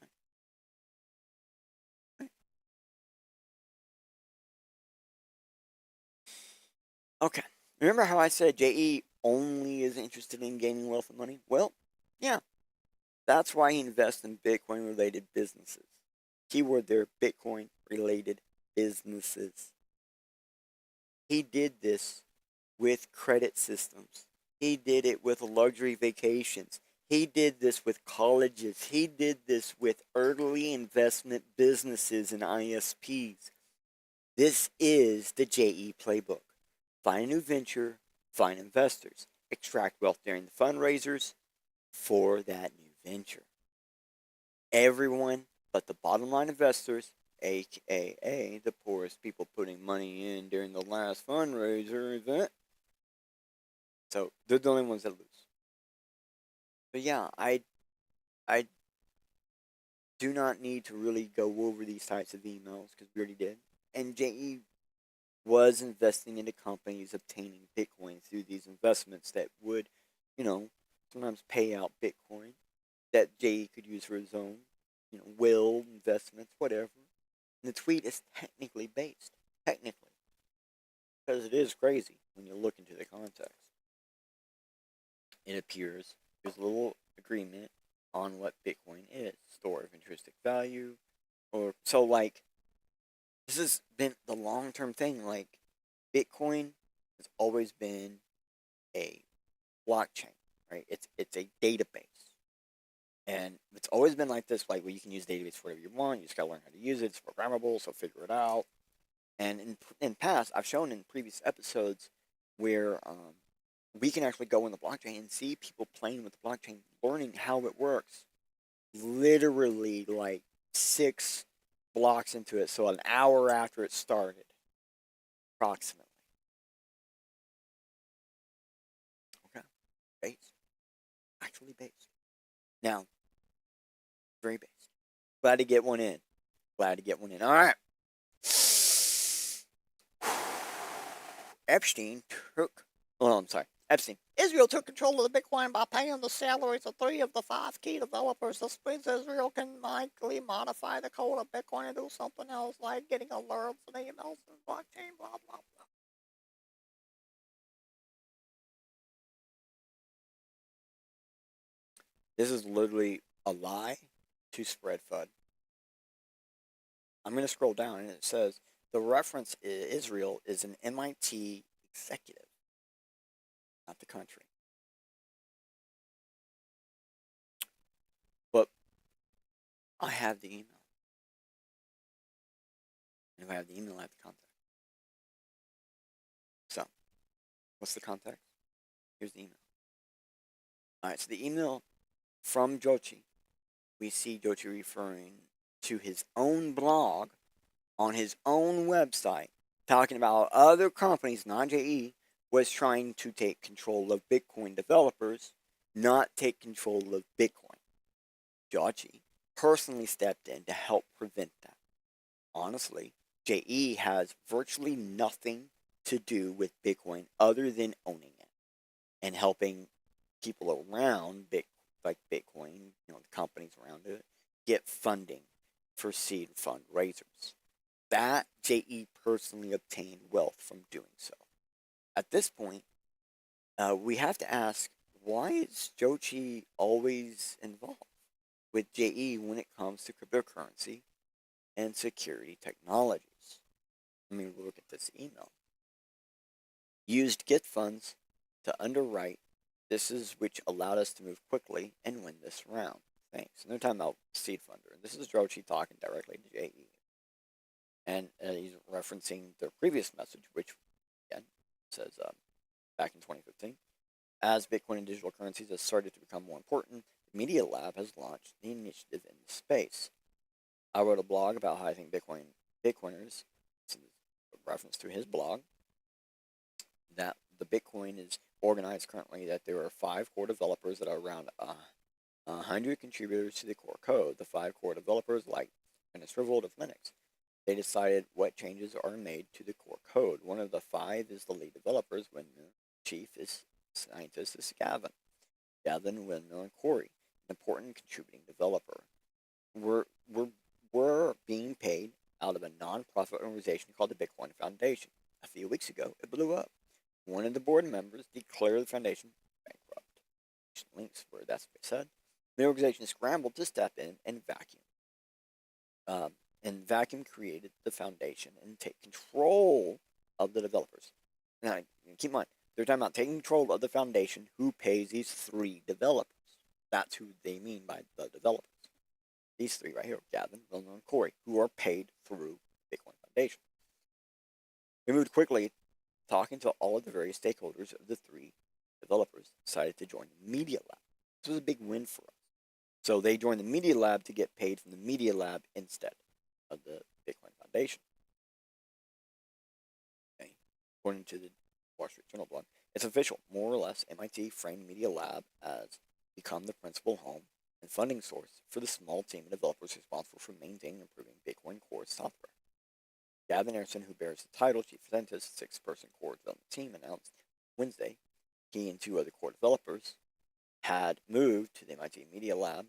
S2: Okay. Remember how I said JE only is interested in gaining wealth and money? Well, yeah. That's why he invests in Bitcoin related businesses. Keyword there, Bitcoin related businesses. He did this with credit systems. He did it with luxury vacations. He did this with colleges. He did this with early investment businesses and ISPs. This is the JE playbook. Find a new venture, find investors, extract wealth during the fundraisers for that new venture. Everyone but the bottom line investors, aka the poorest people putting money in during the last fundraiser event. So they're the only ones that lose. But yeah, I do not need to really go over these types of emails because we already did. And JE was investing into companies obtaining Bitcoin through these investments that would, sometimes pay out Bitcoin that JE could use for his own, will investments, whatever. And the tweet is technically based, because it is crazy when you look into the context. It appears there's a little agreement on what Bitcoin is, store of intrinsic value, or so this has been the long-term thing. Like, Bitcoin has always been a blockchain, right? It's a database. And it's always been like this, like, where you can use database for whatever you want. You just gotta learn how to use it. It's programmable, so figure it out. And in past, I've shown in previous episodes where we can actually go in the blockchain and see people playing with the blockchain, learning how it works. Literally, like 6 blocks into it, so an hour after it started, approximately. Okay, based, actually based. Now, very based. Glad to get one in. All right. Epstein. Israel took control of the Bitcoin by paying the salaries of 3 of the 5 key developers. This means Israel can likely modify the code of Bitcoin and do something else, like getting alerts and emails and blockchain, blah, blah, blah. This is literally a lie to spread FUD. I'm going to scroll down and it says the reference Israel is an MIT executive, not the country. But I have the email. And if I have the email, I have the contact. So, what's the contact? Here's the email. Alright, so the email from Jochi, we see Jochi referring to his own blog on his own website, talking about other companies, not JE, was trying to take control of Bitcoin developers, not take control of Bitcoin. Jochi personally stepped in to help prevent that. Honestly, JE has virtually nothing to do with Bitcoin other than owning it and helping people around Bitcoin, the companies around it, get funding for seed fundraisers. That JE personally obtained wealth from doing so. At this point, we have to ask, why is Jochi always involved with JE when it comes to cryptocurrency and security technologies? Let me look at this email. Used gift funds to underwrite. This is which allowed us to move quickly and win this round. Thanks. And they're talking about seed funder. This is Jochi talking directly to JE. And he's referencing their previous message, which, again, says back in 2015, as Bitcoin and digital currencies have started to become more important, the Media Lab has launched the initiative in the space. I wrote a blog about how I think Bitcoiners, a reference to his blog, that the Bitcoin is organized currently that there are 5 core developers that are around 100 contributors to the core code. The 5 core developers, like Dennis Rivold of Linux, they decided what changes are made to the core code. One of the 5 is the lead developers, when the chief scientist is Gavin, Windmill, and Corey, an important contributing developer. We're being paid out of a non-profit organization called the Bitcoin Foundation. A few weeks ago, it blew up. One of the board members declared the foundation bankrupt. Links where that's what they said. The organization scrambled to step in and vacuum. Created the foundation and take control of the developers. Now, keep in mind, they're talking about taking control of the foundation. Who pays these 3 developers? That's who they mean by the developers. These 3 right here, Gavin, Wilmer, and Corey, who are paid through Bitcoin Foundation. We moved quickly, talking to all of the various stakeholders of the 3 developers, decided to join the Media Lab. This was a big win for us. So they joined the Media Lab to get paid from the Media Lab instead of the Bitcoin Foundation. Okay. According to the Wall Street Journal blog, it's official. More or less, MIT framed Media Lab as become the principal home and funding source for the small team of developers responsible for maintaining and improving Bitcoin Core software. Gavin Anderson, who bears the title Chief Scientist, 6-person core development team, announced Wednesday he and 2 other core developers had moved to the MIT Media Lab,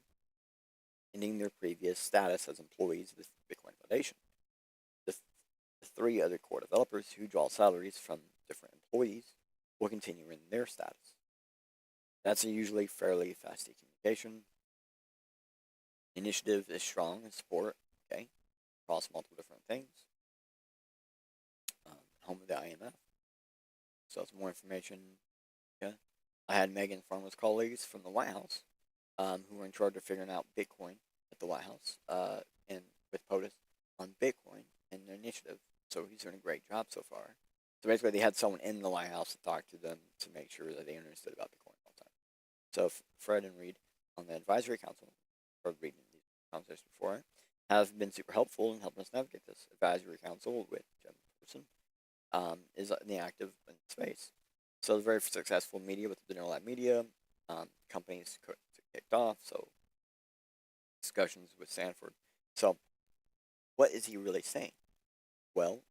S2: ending their previous status as employees of the Bitcoin Foundation. The 3 other core developers who draw salaries from different employees will continue in their status. That's a usually fairly fast communication. Initiative is strong in support, okay, across multiple different things. Home of the IMF. So it's more information. Okay. I had Megan Farmer's colleagues from the White House, who were in charge of figuring out Bitcoin at the White House, and with POTUS on Bitcoin and their initiative. So he's doing a great job so far. So basically, they had someone in the White House to talk to them to make sure that they understood about Bitcoin all the time. So Fred and Reed on the advisory council, or reading these conversations before, have been super helpful in helping us navigate this advisory council with Jim Person. Is in the active space. So very successful media with the Lab Media. Companies kicked off, so discussions with Stanford. So what is he really saying? Well,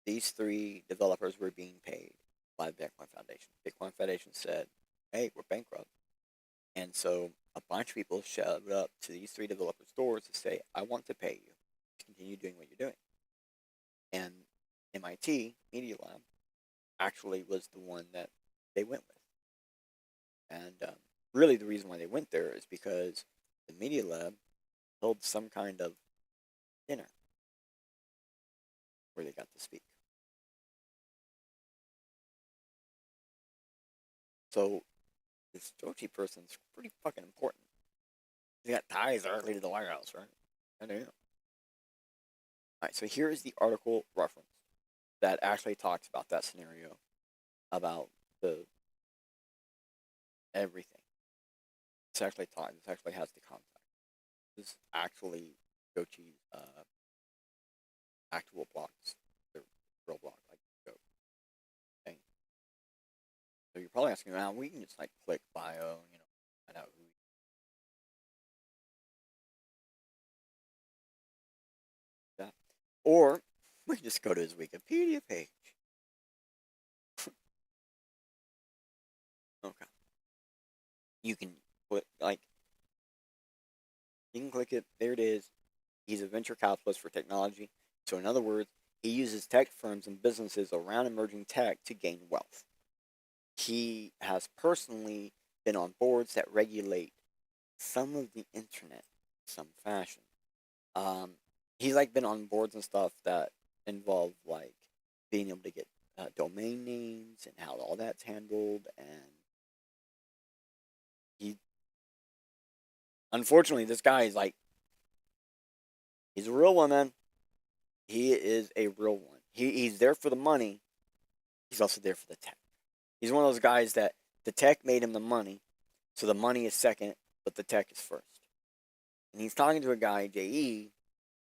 S2: these 3 developers were being paid by the Bitcoin Foundation. Bitcoin Foundation said, hey, we're bankrupt. And so a bunch of people showed up to these 3 developers' doors to say, I want to pay you to continue doing what you're doing. And MIT Media Lab actually was the one that they went with. And really the reason why they went there is because the Media Lab held some kind of dinner where they got to speak. So this Dochi person's pretty fucking important. He got ties directly to the White House, right? I don't know. Alright, so here is the article reference that actually talks about that scenario, about the everything. This actually has the contact. This is actually Dochi's actual blogs, their real blog, like Go. Okay. So you're probably asking, now we can just like click bio, find out who. That, or we can just go to his Wikipedia page. Okay. You can click it. There it is. He's a venture capitalist for technology. So in other words, he uses tech firms and businesses around emerging tech to gain wealth. He has personally been on boards that regulate some of the internet in some fashion. He's been on boards and stuff that involve being able to get domain names and how all that's handled, and unfortunately, this guy is he's a real one, man. He is a real one. He's there for the money. He's also there for the tech. He's one of those guys that the tech made him the money, so the money is second, but the tech is first. And he's talking to a guy, J.E.,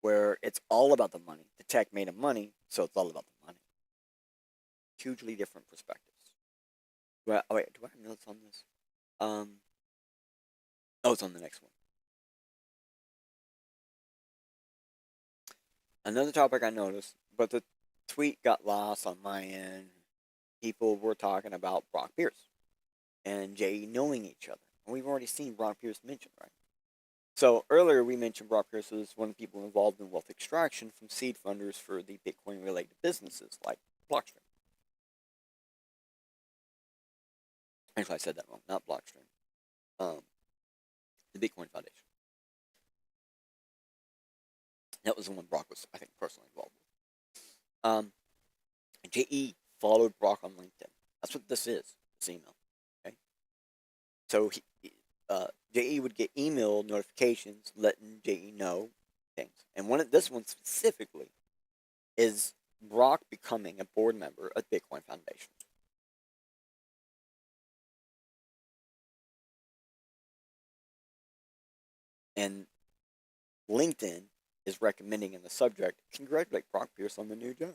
S2: where it's all about the money. The tech made him money, so it's all about the money. Hugely different perspectives. Do I have notes on this? It's on the next one. Another topic I noticed, but the tweet got lost on my end. People were talking about Brock Pierce and Jay knowing each other. And we've already seen Brock Pierce mentioned, right? So earlier we mentioned Brock Pierce was one of the people involved in wealth extraction from seed funders for the Bitcoin-related businesses like Blockstream. Actually, I said that wrong. Not Blockstream. The Bitcoin Foundation. That was the one Brock was, I think, personally involved with. J.E. followed Brock on LinkedIn. That's what this is. This email. Okay. So JE would get email notifications letting JE know things, and this one specifically is Brock becoming a board member of Bitcoin Foundation. And LinkedIn is recommending in the subject, congratulate Brock Pierce on the new job.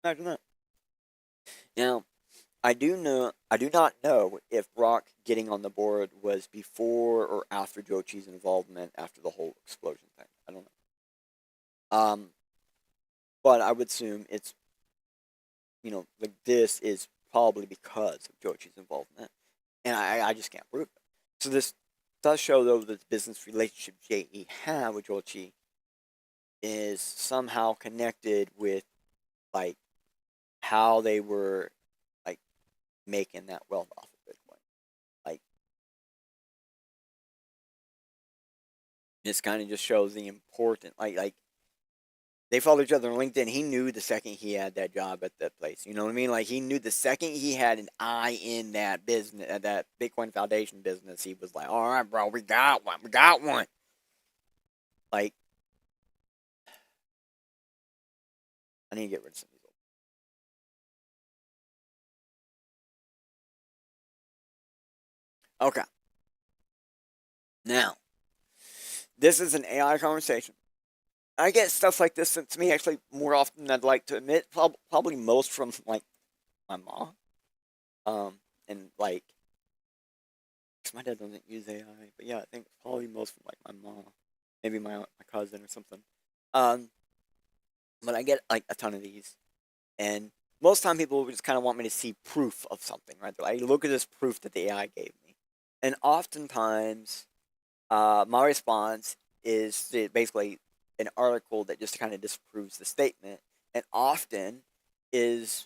S2: Imagine that. Now, I do not know if Brock getting on the board was before or after Jochi's involvement after the whole explosion thing. I don't know. But I would assume it's, like this is probably because of Jochi's involvement. And I just can't prove it. So this does show, though, that the business relationship JE had with Jochi is somehow connected with, like, how they were, like, making that wealth off of Bitcoin. Like, this kind of just shows the important, like, they follow each other on LinkedIn. He knew the second he had that job at that place. You know what I mean? Like, he knew the second he had an eye in that business, that Bitcoin Foundation business, he was like, all right, bro, we got one. We got one. Like, I need to get rid of some of these. Okay. Now, this is an AI conversation. I get stuff like this sent to me actually more often than I'd like to admit. Probably most from, like, my mom. And, like, because my dad doesn't use AI. But yeah, I think probably most from, like, my mom. Maybe my cousin or something. But I get, like, a ton of these. And most time people just kind of want me to see proof of something, right? They're like, look at this proof that the AI gave me. And oftentimes, my response is basically an article that just kind of disproves the statement. And often is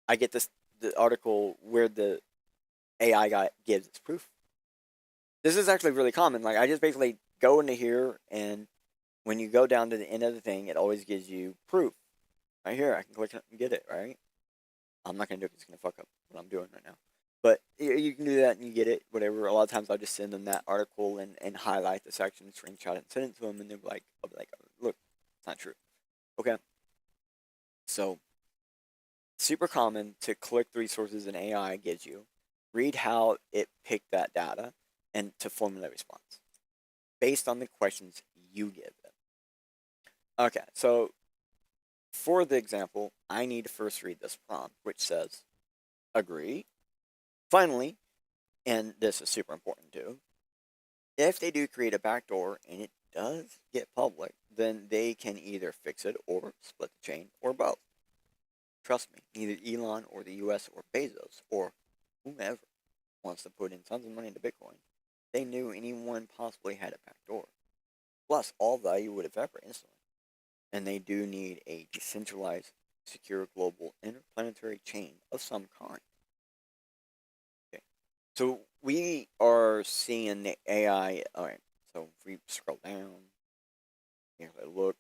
S2: I get the article where the AI guy gives its proof. This is actually really common. Like, I just basically go into here, and when you go down to the end of the thing, it always gives you proof. Right here, I can click it and get it, right? I'm not going to do it because it's going to fuck up what I'm doing right now. But you can do that and you get it, whatever. A lot of times I'll just send them that article and highlight the section, screenshot it, and send it to them, and they'll be like, look, it's not true. Okay. So, super common to click the resources an AI gives you, read how it picked that data, and to formulate a response based on the questions you give it. Okay, so for the example, I need to first read this prompt, which says, agree. Finally, and this is super important too, if they do create a backdoor and it does get public, then they can either fix it or split the chain or both. Trust me, neither Elon or the US or Bezos or whomever wants to put in tons of money into Bitcoin. They knew anyone possibly had a backdoor. Plus, all value would evaporate instantly. And they do need a decentralized, secure, global, interplanetary chain of some kind. Okay. So we are seeing the AI. Alright, so if we scroll down, here's a look.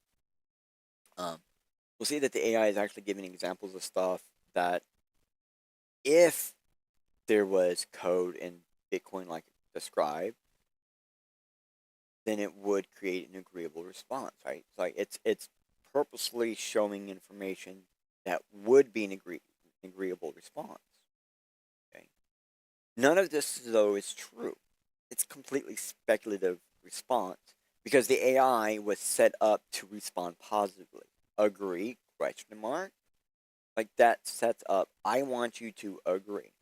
S2: We'll see that the AI is actually giving examples of stuff that if there was code in Bitcoin like described, then it would create an agreeable response, right? So, like, it's purposely showing information that would be an agreeable response. Okay. None of this, though, is true. It's completely speculative response because the AI was set up to respond positively. Agree? Question mark. Like, that sets up, I want you to agree.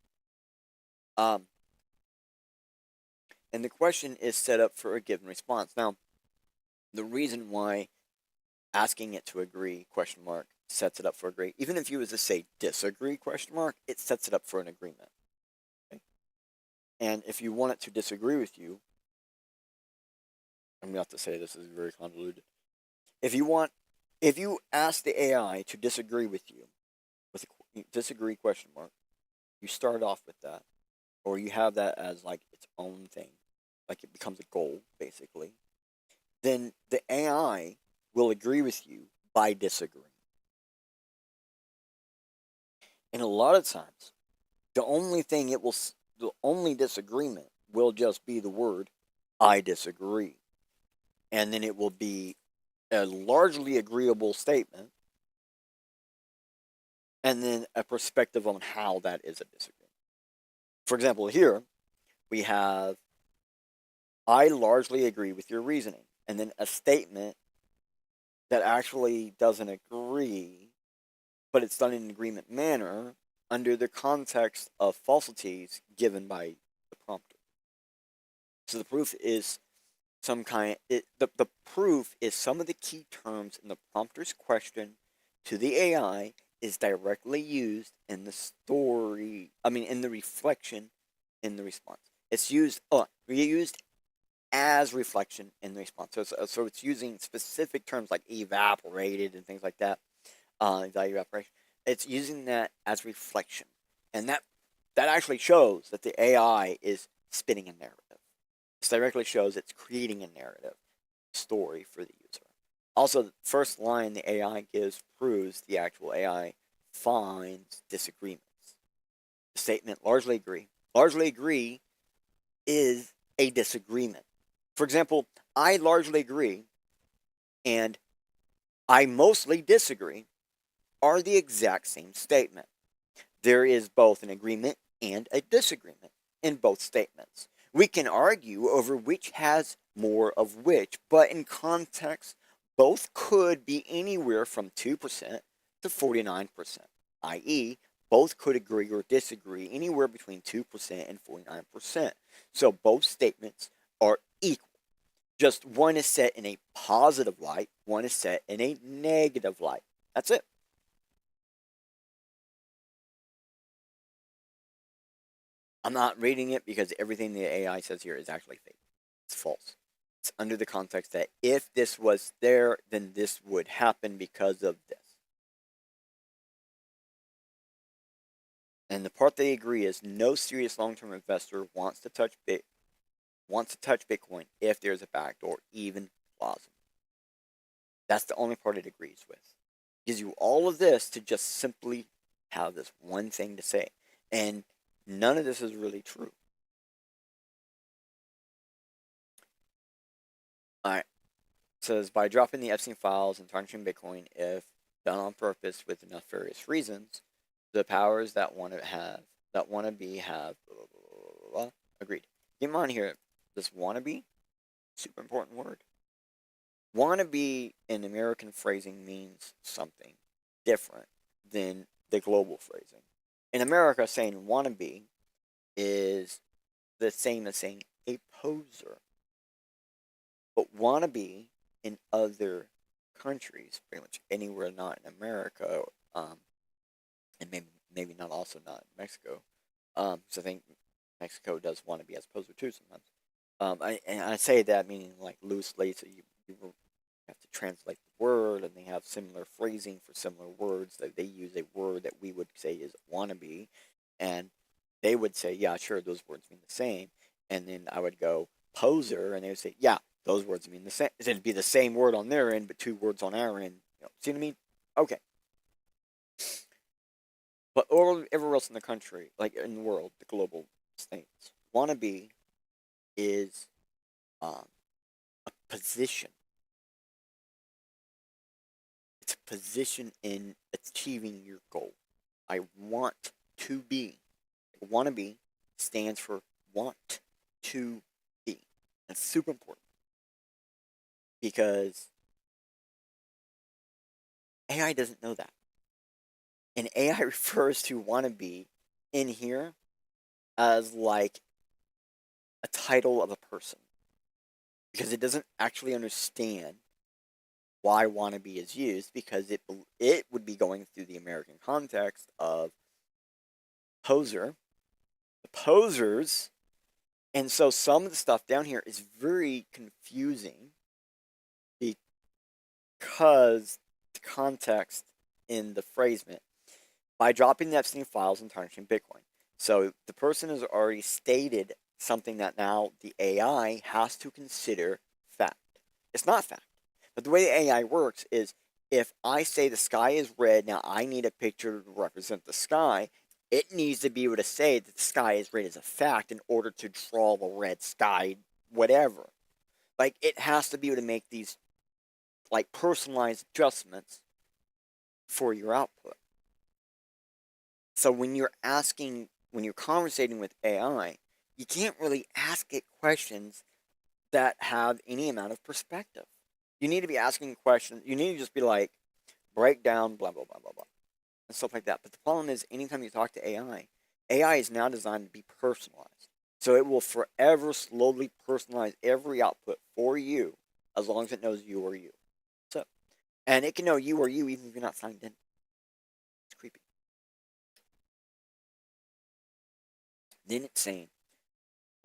S2: And the question is set up for a given response. Now, the reason why asking it to agree, question mark, sets it up for agree, even if you was to say disagree, question mark, it sets it up for an agreement. Okay? And if you want it to disagree with you, I'm going to have to say this is very convoluted. If you ask the AI to disagree with you, with a disagree question mark, you start off with that, or you have that as like its own thing, like it becomes a goal, basically, then the AI will agree with you by disagreeing. And a lot of times, the only disagreement will just be the word, I disagree. And then it will be a largely agreeable statement, and then a perspective on how that is a disagreement. For example, here we have, I largely agree with your reasoning, and then a statement that actually doesn't agree, but it's done in an agreement manner under the context of falsities given by the prompter. So the proof is the proof is some of the key terms in the prompter's question to the AI is directly used in the in the reflection in the response. It's used as reflection in the response. So it's using specific terms like evaporated and things like that, value evaporation. It's using that as reflection, and that actually shows that the AI is spinning a narrative. This directly shows it's creating a narrative story for the user. Also, the first line the AI gives proves the actual AI finds disagreements. The statement largely agree. Largely agree is a disagreement. For example, I largely agree and I mostly disagree are the exact same statement. There is both an agreement and a disagreement in both statements. We can argue over which has more of which, but in context, both could be anywhere from 2% to 49%, i.e., both could agree or disagree anywhere between 2% and 49%. So both statements are equal. Just one is set in a positive light, one is set in a negative light. That's it. I'm not reading it because everything the AI says here is actually fake. It's false. It's under the context that if this was there, then this would happen because of this. And the part they agree is no serious long-term investor wants to touch Bitcoin if there's a backdoor, even plausible. That's the only part it agrees with. It gives you all of this to just simply have this one thing to say. And none of this is really true. Alright. It says by dropping the Epstein files and tarnishing Bitcoin, if done on purpose with nefarious reasons, the powers that want to be have blah, blah, blah, blah, blah. Agreed. Keep in mind here, this wannabe, super important word. Wannabe in American phrasing means something different than the global phrasing. In America, saying wannabe is the same as saying a poser. But wannabe in other countries, pretty much anywhere not in America, and maybe not also not in Mexico, so I think Mexico does wannabe as poser too sometimes. I say that meaning like loosely, so you have to translate the word, and they have similar phrasing for similar words. That they use a word that we would say is wannabe, and they would say, yeah, sure, those words mean the same. And then I would go poser, and they would say, yeah, those words mean the same. It'd be the same word on their end, but two words on our end. See what I mean? Okay. But everywhere else in the country, like in the world, the global states, wannabe is a position. It's a position in achieving your goal. I want to be. Wannabe stands for want to be. That's super important because AI doesn't know that. And AI refers to wannabe in here as like a title of a person because it doesn't actually understand why wannabe is used because it would be going through the American context of poser, the posers, and so some of the stuff down here is very confusing because the context in the phrasement by dropping the Epstein files and tarnishing Bitcoin. So the person has already stated something that now the AI has to consider fact. It's not fact. But the way the AI works is if I say the sky is red, now I need a picture to represent the sky. It needs to be able to say that the sky is red as a fact in order to draw the red sky, whatever. Like, it has to be able to make these, like, personalized adjustments for your output. So when you're conversating with AI, you can't really ask it questions that have any amount of perspective. You need to be asking questions. You need to just be like, break down, blah, blah, blah, blah, blah, and stuff like that. But the problem is, anytime you talk to AI is now designed to be personalized. So it will forever slowly personalize every output for you as long as it knows you are you. So, and it can know you are you even if you're not signed in. It's creepy. Then it's saying,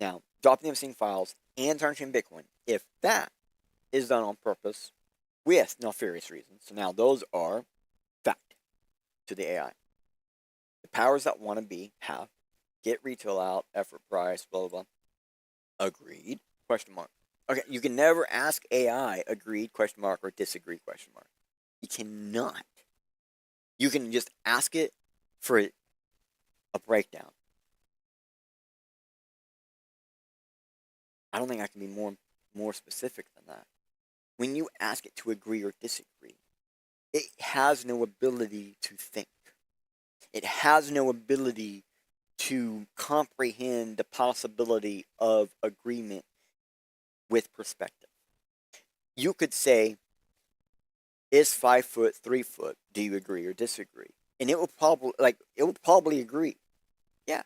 S2: now, dropping the obscene files and tarnishing Bitcoin, if that is done on purpose with nefarious reasons. So now those are fact to the AI. The powers that want to be have get retail out, effort price, blah, blah, blah. Agreed? Question mark. Okay, you can never ask AI agreed, question mark, or disagree, question mark. You cannot. You can just ask it for a breakdown. I don't think I can be more specific than that. When you ask it to agree or disagree, it has no ability to think. It has no ability to comprehend the possibility of agreement with perspective. You could say, is 5 foot 3 foot? Do you agree or disagree? And it will probably agree. Yeah,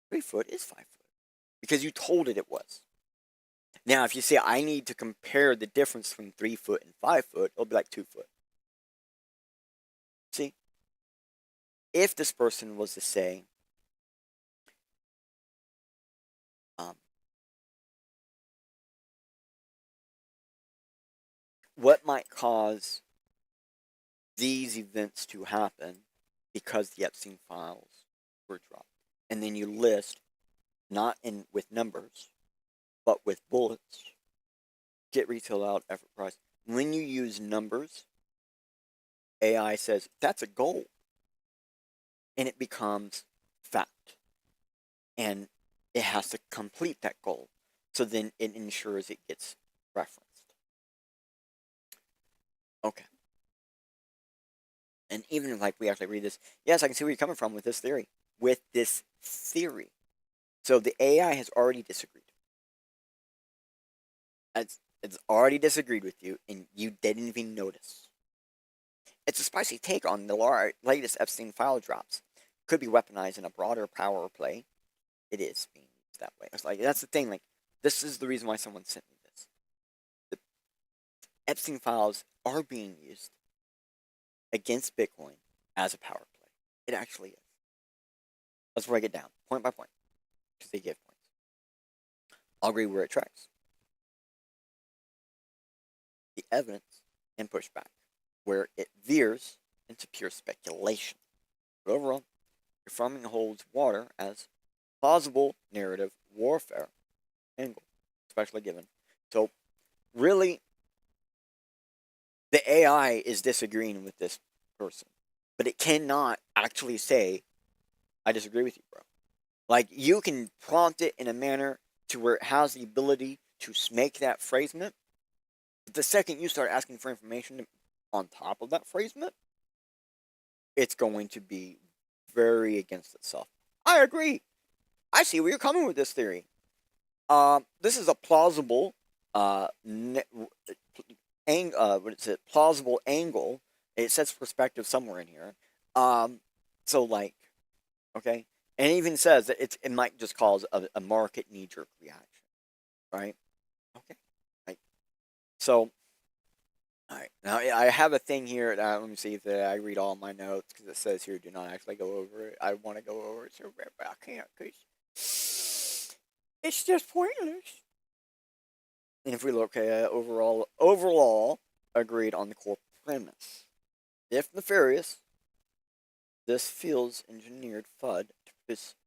S2: 3 foot is 5 foot. Because you told it was. Now, if you say, I need to compare the difference between 3 foot and 5 foot, it'll be like 2 foot. See? If this person was to say, what might cause these events to happen because the Epstein files were dropped? And then you list, not with numbers, but with bullets. Get retail out, effort price. When you use numbers, AI says, that's a goal. And it becomes fact. And it has to complete that goal. So then it ensures it gets referenced. Okay. And even if we actually read this, yes, I can see where you're coming from with this theory. With this theory. So the AI has already disagreed. It's already disagreed with you, and you didn't even notice. It's a spicy take on the latest Epstein file drops. Could be weaponized in a broader power play. It is being used that way. It's that's the thing. This is the reason why someone sent me this. The Epstein files are being used against Bitcoin as a power play. It actually is. Let's break it down, point by point, because they give points. I'll agree where it tracks. The evidence and pushback, where it veers into pure speculation. But overall, reforming holds water as plausible narrative warfare angle, especially given. So, really, the AI is disagreeing with this person, but it cannot actually say, I disagree with you, bro. You can prompt it in a manner to where it has the ability to make that phrasement. But the second you start asking for information on top of that phrasement, it's going to be very against itself. I agree. I see where you're coming with this theory. This is a plausible plausible angle. It sets perspective somewhere in here. Okay, and it even says that it might just cause a market knee-jerk reaction, right? Okay, right. So, all right. Now I have a thing here. Let me see if I read all my notes because it says here, do not actually go over it. I want to go over it so bad, but I can't because it's just pointless. And if we look at overall agreed on the core premise. If nefarious, this feels engineered FUD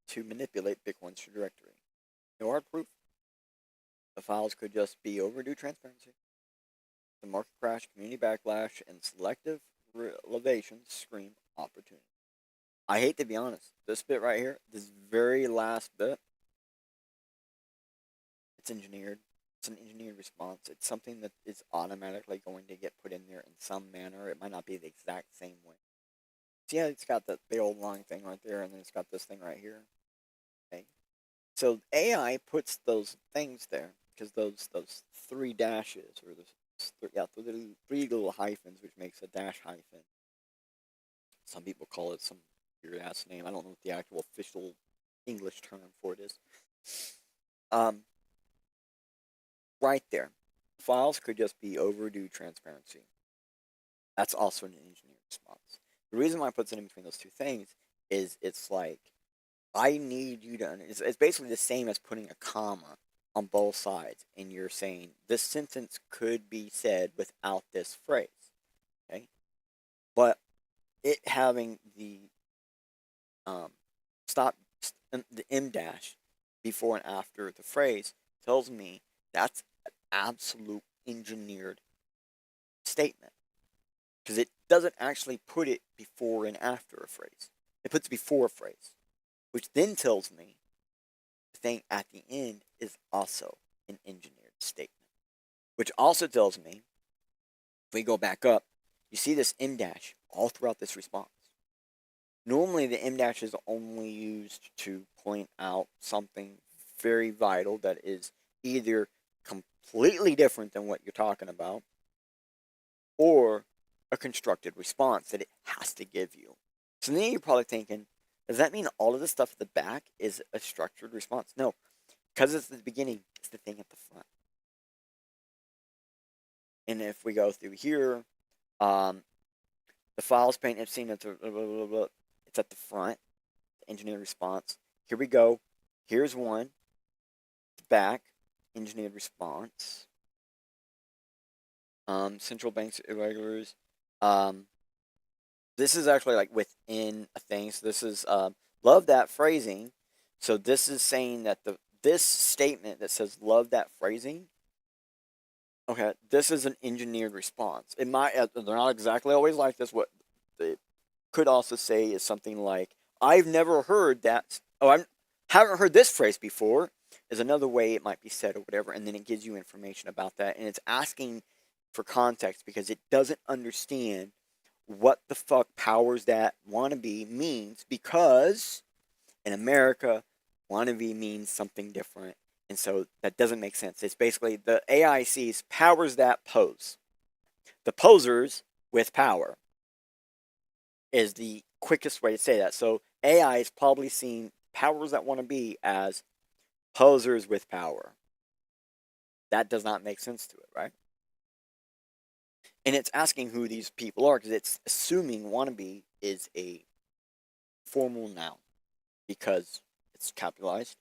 S2: to manipulate Bitcoin's trajectory. No hard proof. The files could just be overdue transparency. the market crash, community backlash, and selective revelations scream opportunity. I hate to be honest. This bit right here, this very last bit, it's engineered. It's an engineered response. It's something that is automatically going to get put in there in some manner. It might not be the exact same way. So yeah, it's got the old line thing right there, and then it's got this thing right here. Okay. So AI puts those things there because those three dashes or the three little hyphens, which makes a dash hyphen. Some people call it some weird ass name. I don't know what the actual official English term for it is. Right there, files could just be overdue transparency. That's also an engineered response. The reason why I put it in between those two things is it's like I need you to. It's basically the same as putting a comma on both sides, and you're saying this sentence could be said without this phrase. Okay, but it having the the M dash before and after the phrase tells me that's an absolute engineered statement because it doesn't actually put it before and after a phrase. It puts before a phrase, which then tells me the thing at the end is also an engineered statement, which also tells me if we go back up, you see this M dash all throughout this response. Normally, the M dash is only used to point out something very vital that is either completely different than what you're talking about or a constructed response that it has to give you. So then you're probably thinking, does that mean all of the stuff at the back is a structured response? No, because it's the beginning, it's the thing at the front. And if we go through here, the files pane I've seen it's at the front, the engineered response. Here we go. Here's one. Back, engineered response. Central banks irregulars. This is actually like within a thing. So this is love that phrasing. So this is saying that this statement that says love that phrasing. Okay, this is an engineered response. It might they're not exactly always like this. What they could also say is something like I've never heard that. Oh, I haven't heard this phrase before. Is another way it might be said or whatever, and then it gives you information about that, and it's asking for context because it doesn't understand what the fuck powers that wannabe means because in America, wannabe means something different. And so that doesn't make sense. It's basically the AI sees powers that pose. The posers with power is the quickest way to say that. So AI is probably seeing powers that want to be as posers with power. That does not make sense to it, right? And it's asking who these people are because it's assuming wannabe is a formal noun because it's capitalized,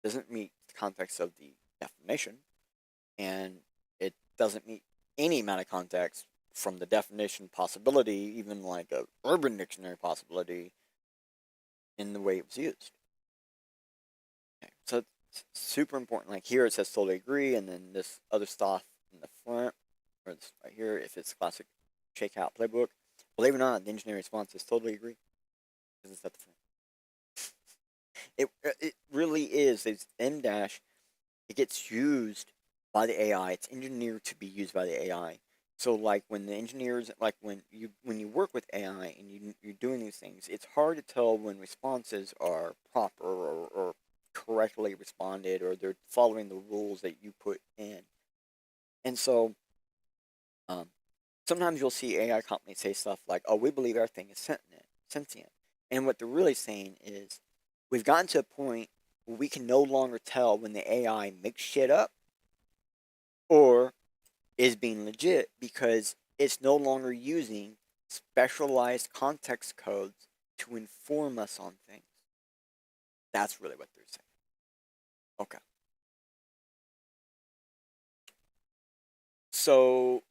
S2: doesn't meet the context of the definition, and it doesn't meet any amount of context from the definition possibility, even like a Urban Dictionary possibility, in the way it was used. Okay, so it's super important. Like here it says totally agree, and then this other stuff in the front, or this right here, if it's classic shakeout playbook. Believe it or not, the engineering response is totally agree because it's at the front. It really is. It's M dash. It gets used by the AI. It's engineered to be used by the AI. So like when the engineers, like when you work with AI and you're doing these things, it's hard to tell when responses are proper or correctly responded or they're following the rules that you put in. And so sometimes you'll see AI companies say stuff like, "Oh, we believe everything is sentient," and what they're really saying is, we've gotten to a point where we can no longer tell when the AI makes shit up or is being legit because it's no longer using specialized context codes to inform us on things. That's really what they're saying. Okay. So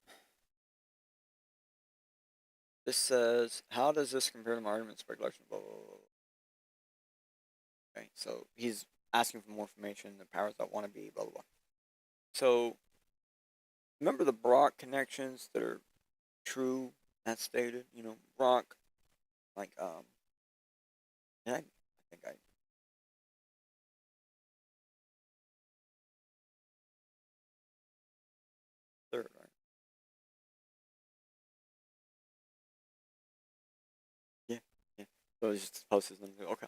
S2: this says, how does this compare to my argument speculation? Blah, blah, blah. Okay, so he's asking for more information, the powers that want to be, blah, blah, blah. So remember the Brock connections that are true as stated? You know, Brock, like, and I think I, third, right? Yeah, yeah. So it's just posted them. Okay.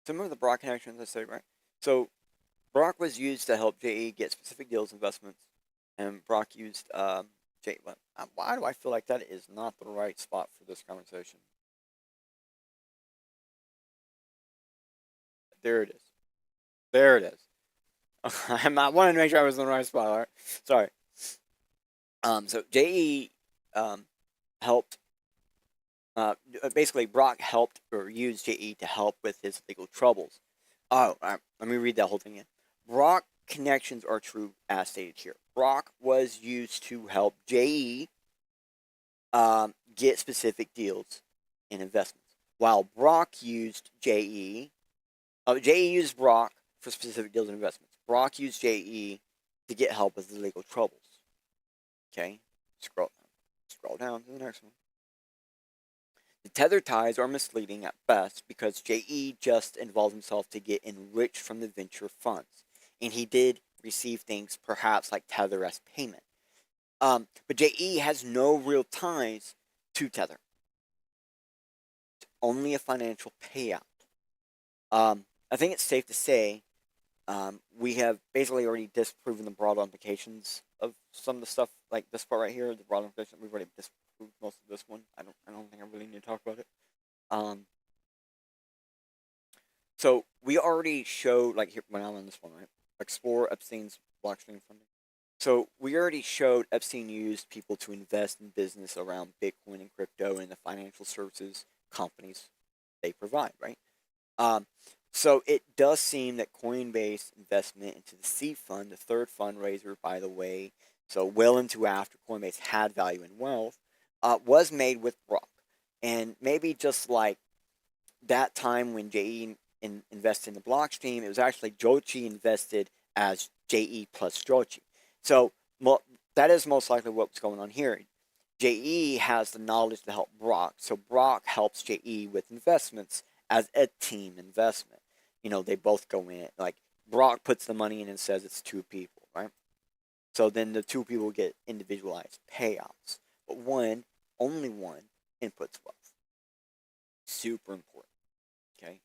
S2: So remember the Brock connections I said, right? So Brock was used to help JE get specific deals investments, and Brock used J. But why do I feel like that is not the right spot for this conversation? There it is. There it is. I wanted to make sure I was in the right spot. All right. Sorry. So JE helped. Basically, Brock helped or used JE to help with his legal troubles. Oh, let me read that whole thing in. Brock connections are true as stated here. Brock was used to help JE get specific deals and investments, while Brock used JE. JE used Brock for specific deals and investments. Brock used JE to get help with his legal troubles. Okay, scroll down to the next one. The tether ties are misleading at best because JE just involved himself to get enriched from the venture funds, and he did receive things perhaps like tether as payment. But JE has no real ties to tether, only a financial payout. I think it's safe to say we have basically already disproven the broad implications of some of the stuff, like this part right here, the broad implications. We've already disproved most of this one. I don't think I really need to talk about it. Um, so we already showed, like here when I'm on this one, right? Explore Epstein's blockchain funding. So we already showed Epstein used people to invest in business around Bitcoin and crypto and the financial services companies they provide, right? Um, so it does seem that Coinbase investment into the seed fund, the third fundraiser, by the way, so well into after Coinbase had value and wealth, was made with Brock. And maybe just like that time when JE invested in the blockchain, it was actually Jochi invested as JE plus Jochi. So that is most likely what was going on here. JE has the knowledge to help Brock, so Brock helps JE with investments as a team investment. You know, they both go in. Like Brock puts the money in and says it's two people, right? So then the two people get individualized payouts, but only one, inputs wealth. Super important. Okay,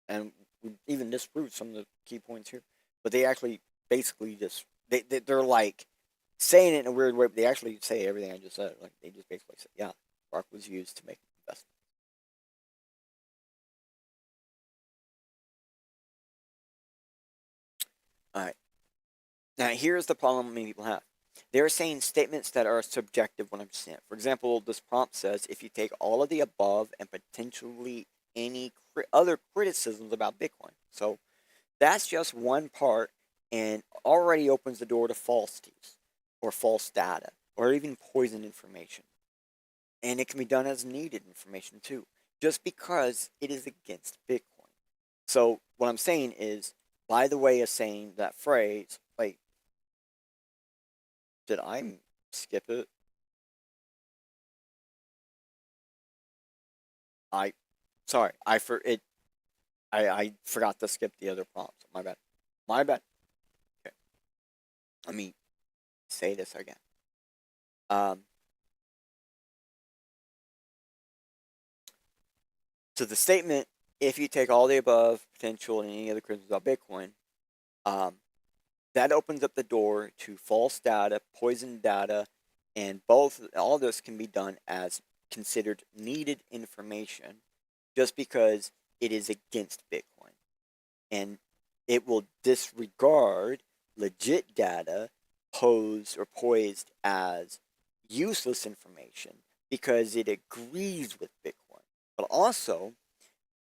S2: and we even disproved some of the key points here, but they actually basically just they're like saying it in a weird way, but they actually say everything I just said. Like they just basically say, yeah, Brock was used to make investment. All right. Now here's the problem many people have. They're saying statements that are subjective 100%. For example, this prompt says, if you take all of the above and potentially any other criticisms about Bitcoin. So that's just one part and already opens the door to falsities or false data or even poison information. And it can be done as needed information too, just because it is against Bitcoin. So what I'm saying is, by the way of saying that phrase, wait, did I skip it? I, sorry, I forgot to skip the other prompt. My bad. My bad. Okay, let me say this again. Um, so the statement, if you take all the above potential and any other criticisms about Bitcoin, um, that opens up the door to false data, poison data, and all this can be done as considered needed information just because it is against Bitcoin. And it will disregard legit data posed or poised as useless information because it agrees with Bitcoin. But also,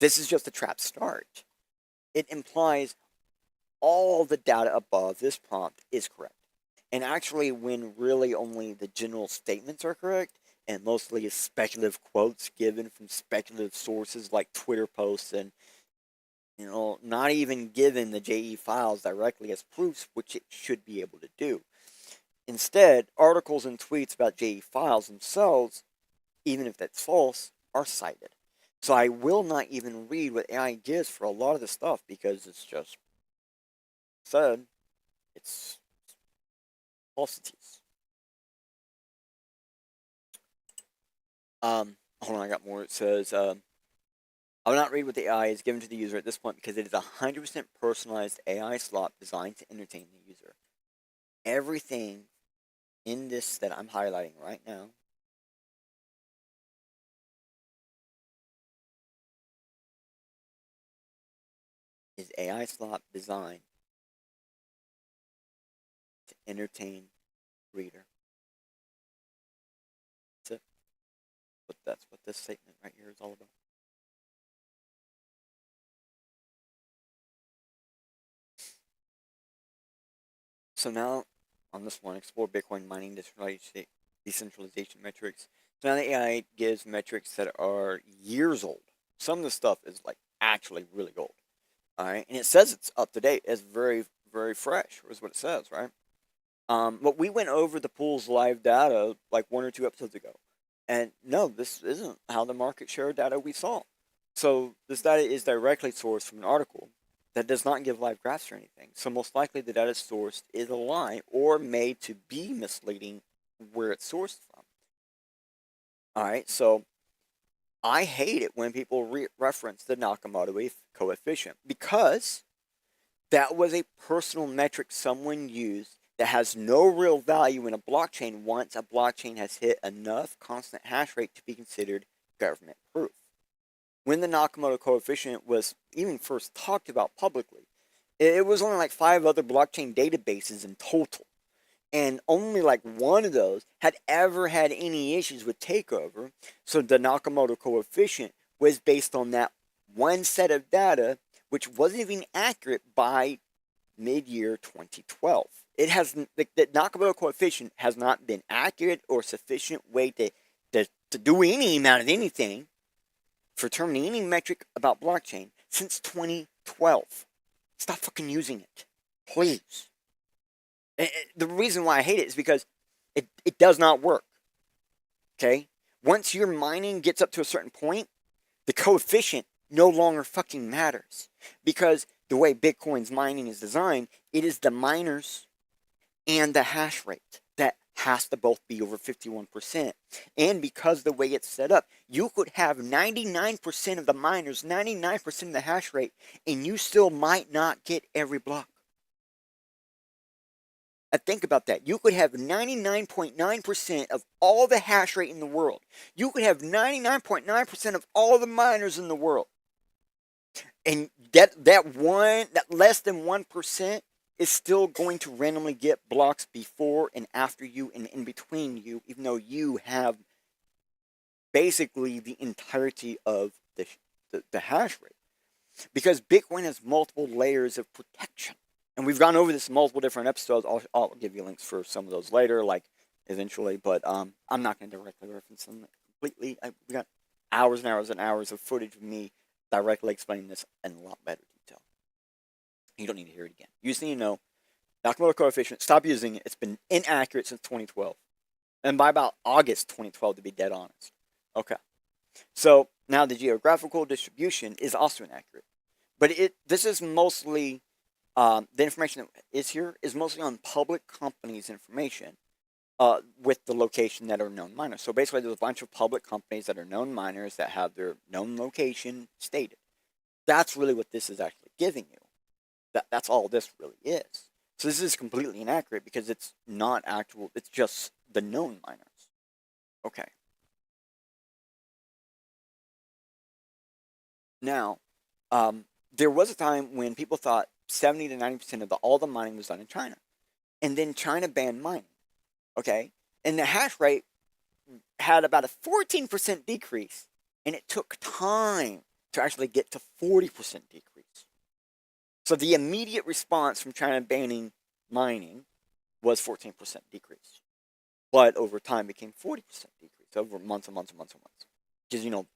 S2: this is just a trap start. It implies all the data above this prompt is correct. And actually, when really only the general statements are correct, and mostly is speculative quotes given from speculative sources like Twitter posts and, you know, not even given the JE files directly as proofs, which it should be able to do. Instead, articles and tweets about JE files themselves, even if that's false, are cited. So I will not even read what AI gives for a lot of the stuff because it's just said it's falsities. Hold on, I got more. It says, I will not read what the AI is given to the user at this point because it is a 100% personalized AI slot designed to entertain the user. Everything in this that I'm highlighting right now is AI slot designed to entertain reader. That's it. But that's what this statement right here is all about. So now, on this one, explore Bitcoin mining decentralization metrics. So now the AI gives metrics that are years old. Some of the stuff is like actually really old. All right, and it says it's up to date. It's very, very fresh, is what it says, right? But we went over the pool's live data like 1 or 2 episodes ago. And no, this isn't how the market share data we saw. So this data is directly sourced from an article that does not give live graphs or anything. So most likely the data sourced is a lie or made to be misleading where it's sourced from. All right, so I hate it when people reference the Nakamoto coefficient because that was a personal metric someone used that has no real value in a blockchain once a blockchain has hit enough constant hash rate to be considered government proof. When the Nakamoto coefficient was even first talked about publicly, it was only like 5 other blockchain databases in total. And only like one of those had ever had any issues with takeover. So the Nakamoto coefficient was based on that one set of data, which wasn't even accurate by mid-year 2012. It has the Nakamoto coefficient has not been accurate or sufficient way to do any amount of anything for determining any metric about blockchain since 2012. Stop fucking using it, please. The reason why I hate it is because it does not work. Okay? Once your mining gets up to a certain point, the coefficient no longer fucking matters. Because the way Bitcoin's mining is designed, it is the miners and the hash rate that has to both be over 51%. And because the way it's set up, you could have 99% of the miners, 99% of the hash rate, and you still might not get every block. Think about that. You could have 99.9% of all the hash rate in the world. You could have 99.9% of all the miners in the world. And that less than 1% is still going to randomly get blocks before and after you and in between you, even though you have basically the entirety of the hash rate. Because Bitcoin has multiple layers of protection. And we've gone over this in multiple different episodes. I'll give you links for some of those later, like eventually. But I'm not going to directly reference them completely. We got hours and hours and hours of footage of me directly explaining this in a lot better detail. You don't need to hear it again. You just need to know Nakamoto coefficient. Stop using it. It's been inaccurate since 2012, and by about August 2012, to be dead honest. Okay. So now the geographical distribution is also inaccurate, but this is mostly. The information that is here is mostly on public companies' information with the location that are known miners. So basically, there's a bunch of public companies that are known miners that have their known location stated. That's really what this is actually giving you. That's all this really is. So this is completely inaccurate because it's not actual. It's just the known miners. Okay. Now, there was a time when people thought 70 to 90% of all the mining was done in China. And then China banned mining. Okay? And the hash rate had about a 14% decrease. And it took time to actually get to 40% decrease. So the immediate response from China banning mining was 14% decrease. But over time became 40% decrease over months and months and months and months. Because,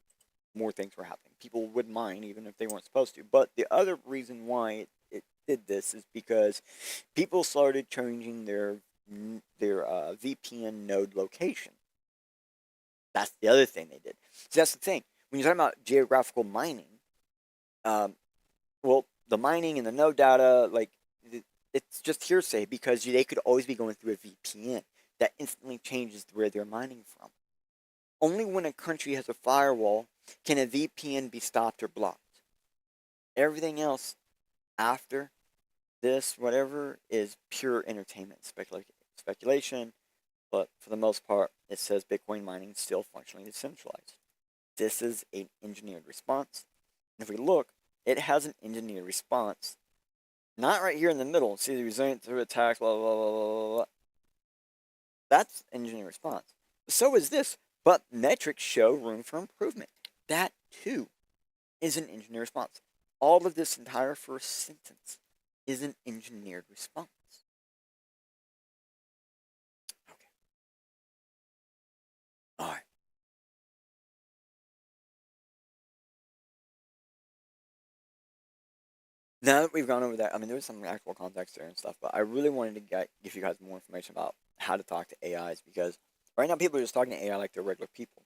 S2: more things were happening. People would mine even if they weren't supposed to. But the other reason why it did this is because people started changing their VPN node location. That's the other thing they did. So that's the thing. When you're talking about geographical mining, well, the mining and the node data, like, it's just hearsay because they could always be going through a VPN that instantly changes where they're mining from. Only when a country has a firewall can a VPN be stopped or blocked. Everything else after this, whatever, is pure entertainment speculation. But for the most part, it says Bitcoin mining is still functionally decentralized. This is an engineered response. And if we look, it has an engineered response. Not right here in the middle. See the resilient through attacks, blah, blah, blah, blah, blah. That's engineered response. So is this. But metrics show room for improvement. That, too, is an engineered response. All of this entire first sentence is an engineered response. Okay. All right. Now that we've gone over that, I mean, there's some actual context there and stuff, but I really wanted to give you guys more information about how to talk to AIs, because right now people are just talking to AI like they're regular people.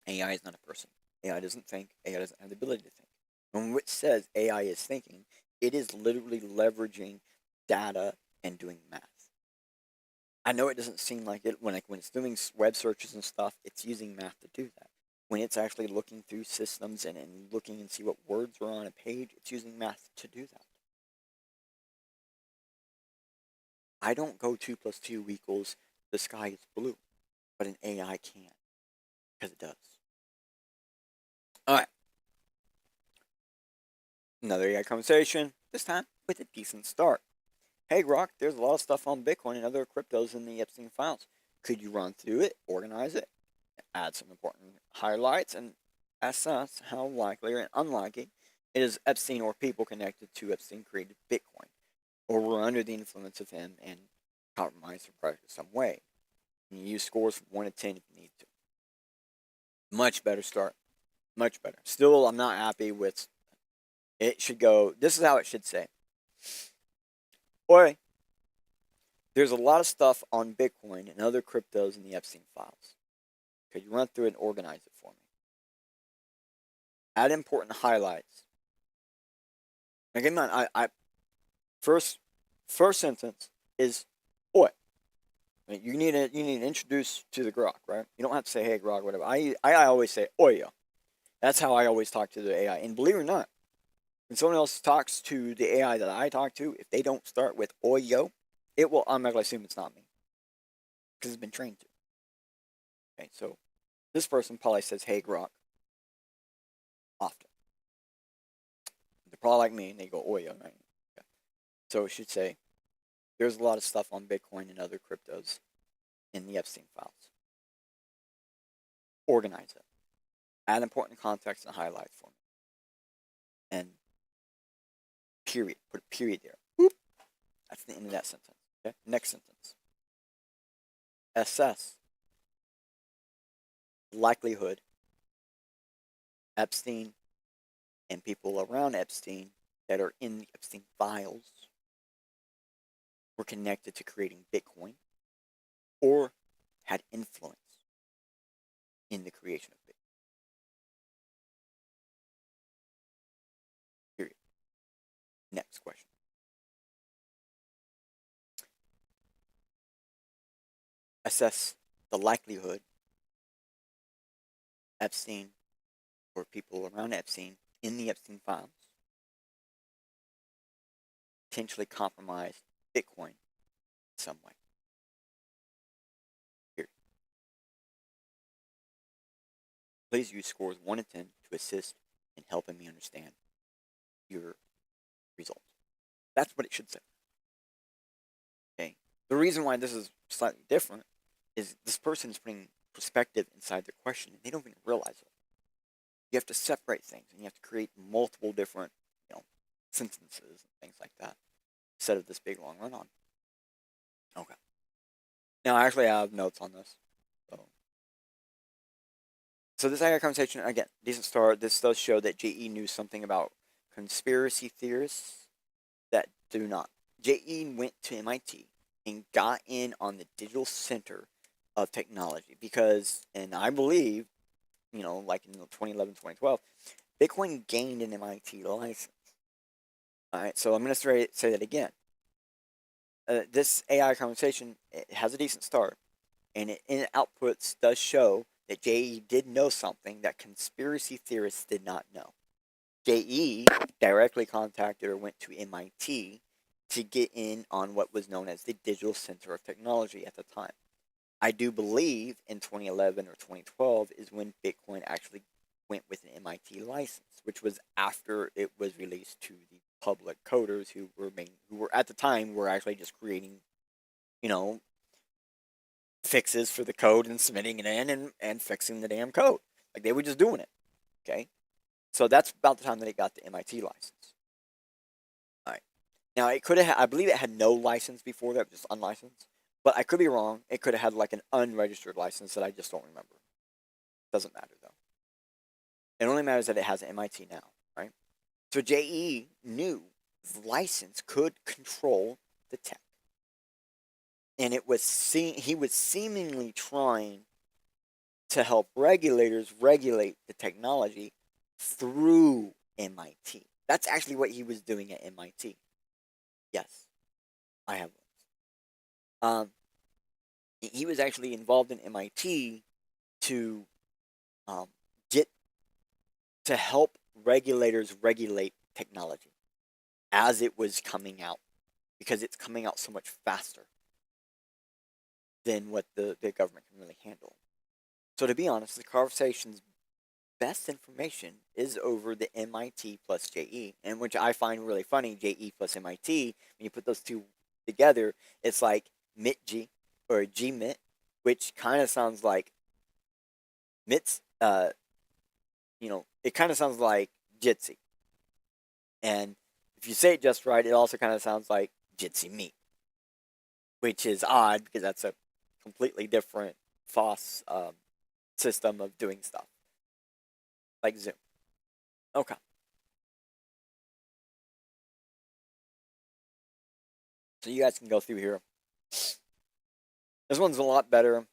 S2: AI is not a person. AI doesn't think. AI doesn't have the ability to think. When it says AI is thinking, it is literally leveraging data and doing math. I know it doesn't seem like it when it's doing web searches and stuff. It's using math to do that. When it's actually looking through systems and looking and see what words are on a page, it's using math to do that. I don't go 2 + 2 equals the sky is blue, but an AI can, because it does. All right. Another AI conversation, this time with a decent start. Hey, Grok, there's a lot of stuff on Bitcoin and other cryptos in the Epstein files. Could you run through it, organize it, add some important highlights, and assess how likely or unlikely it is Epstein or people connected to Epstein created Bitcoin, or were under the influence of him and compromised or practiced some way? And you use scores from 1 to 10 if you need to. Much better start. Much better. Still, I'm not happy with it. Should go, this is how it should say. Boy, there's a lot of stuff on Bitcoin and other cryptos in the Epstein files. Could you run through it and organize it for me? Add important highlights. Again, man, first sentence is boy. I mean, you need to introduce to the Grok, right? You don't have to say hey Grok, whatever. I always say oyo. That's how I always talk to the AI. And believe it or not, when someone else talks to the AI that I talk to, if they don't start with oyo, it will automatically assume it's not me, because it's been trained to. Okay, so this person probably says hey Grok often. They're probably like me and they go oyo, right? Okay. So it should say there's a lot of stuff on Bitcoin and other cryptos in the Epstein files. Organize it. Add important context and highlight for me. And period. Put a period there. Boop. That's the end of that sentence. Okay? Next sentence. Assess likelihood Epstein and people around Epstein that are in the Epstein files were connected to creating Bitcoin or had influence in the creation of Bitcoin. Period. Next question. Assess the likelihood Epstein or people around Epstein in the Epstein files potentially compromised Bitcoin in some way. Period. Please use scores 1 to 10 to assist in helping me understand your results. That's what it should say. Okay. The reason why this is slightly different is this person is putting perspective inside their question and they don't even realize it. You have to separate things and you have to create multiple different, sentences and things like that instead of this big long run on. Okay. Now I actually have notes on this. So this AI conversation, again, decent start. This does show that JE knew something about conspiracy theorists that do not. JE went to MIT and got in on the digital center of technology because, and I believe, like in 2011, 2012, Bitcoin gained an MIT license. All right, so I'm going to say that again. This AI conversation, it has a decent start, and in outputs does show that JE did know something that conspiracy theorists did not know. JE directly contacted or went to MIT to get in on what was known as the Digital Center of Technology at the time. I do believe in 2011 or 2012 is when Bitcoin actually went with an MIT license, which was after it was released to the public coders who were at the time were actually just creating, fixes for the code and submitting it in and fixing the damn code. Like they were just doing it. Okay. So that's about the time that it got the MIT license. All right. Now it could have, I believe it had no license before that, just unlicensed. But I could be wrong. It could have had like an unregistered license that I just don't remember. Doesn't matter though. It only matters that it has an MIT now, right? So JE knew the license could control the tech. And he was seemingly trying to help regulators regulate the technology through MIT. That's actually what he was doing at MIT. Yes, I have one. He was actually involved in MIT to get to help regulators regulate technology as it was coming out, because it's coming out so much faster than what the government can really handle. So to be honest, the conversation's best information is over the MIT plus JE, and which I find really funny, JE plus MIT, when you put those two together, it's like MIT or GMIT, which kind of sounds like MIT's, it kind of sounds like Jitsi. And if you say it just right, it also kind of sounds like Jitsi Meat, which is odd because that's a completely different FOSS system of doing stuff, like Zoom. Okay. So you guys can go through here. This one's a lot better,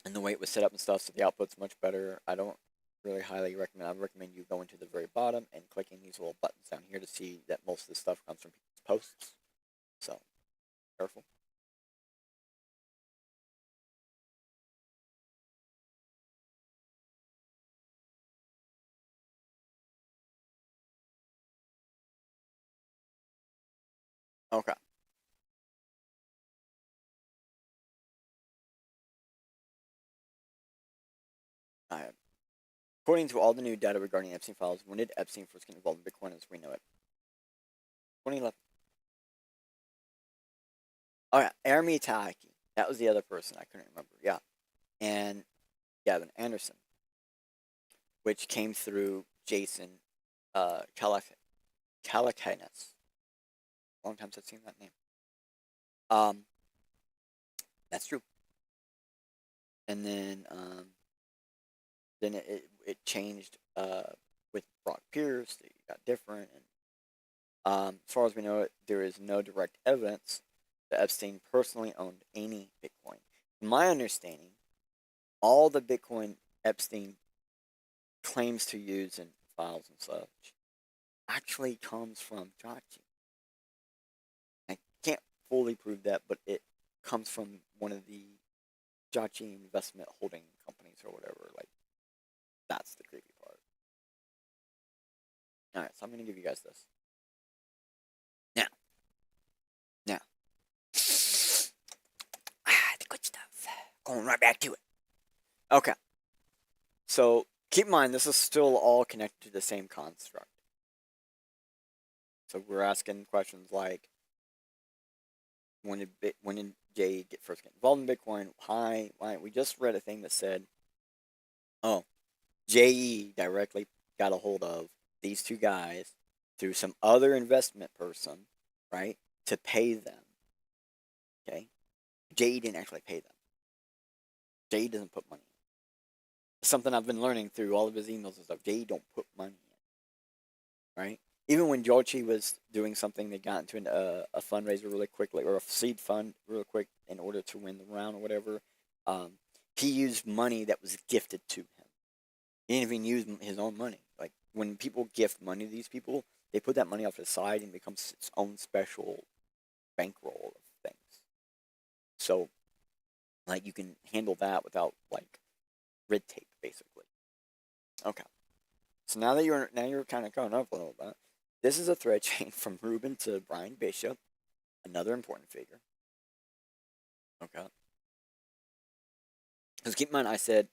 S2: and the way it was set up and stuff, so the output's much better. I don't really highly recommend. I recommend you going to the very bottom and clicking these little buttons down here to see that most of the stuff comes from people's posts. So, careful. Okay. Alright. According to all the new data regarding Epstein files, when did Epstein first get involved in Bitcoin as we know it? 2011. Alright, Army Taki. That was the other person I couldn't remember. Yeah. And Gavin Anderson, which came through Jason Calacanis. Long time since I've seen that name. That's true. And then it changed with Brock Pierce. It got different. And as far as we know, there is no direct evidence that Epstein personally owned any Bitcoin. From my understanding, all the Bitcoin Epstein claims to use in files and such actually comes from Chachi. I can't fully prove that, but it comes from one of the Chachi investment holding companies or whatever. Like, that's the creepy part. Alright, so I'm going to give you guys this. Now. The good stuff. Going right back to it. Okay. So, keep in mind, this is still all connected to the same construct. So, we're asking questions like, when did Jay first get involved in Bitcoin? Why? We just read a thing that said, oh, JE directly got a hold of these two guys through some other investment person, right, to pay them. Okay? JE didn't actually pay them. JE doesn't put money in. It's something I've been learning through all of his emails and stuff. JE don't put money in. Right? even when Jochi was doing something, they got into a fundraiser really quickly, or a seed fund really quick in order to win the round or whatever. Um, he used money that was gifted to him. He didn't even use his own money. Like when people gift money to these people, they put that money off to the side and it becomes its own special bankroll of things. So, like you can handle that without like red tape, basically. Okay. So now you're kind of caught up a little bit. This is a thread chain from Ruben to Brian Bishop, another important figure. Okay. Because keep in mind, I said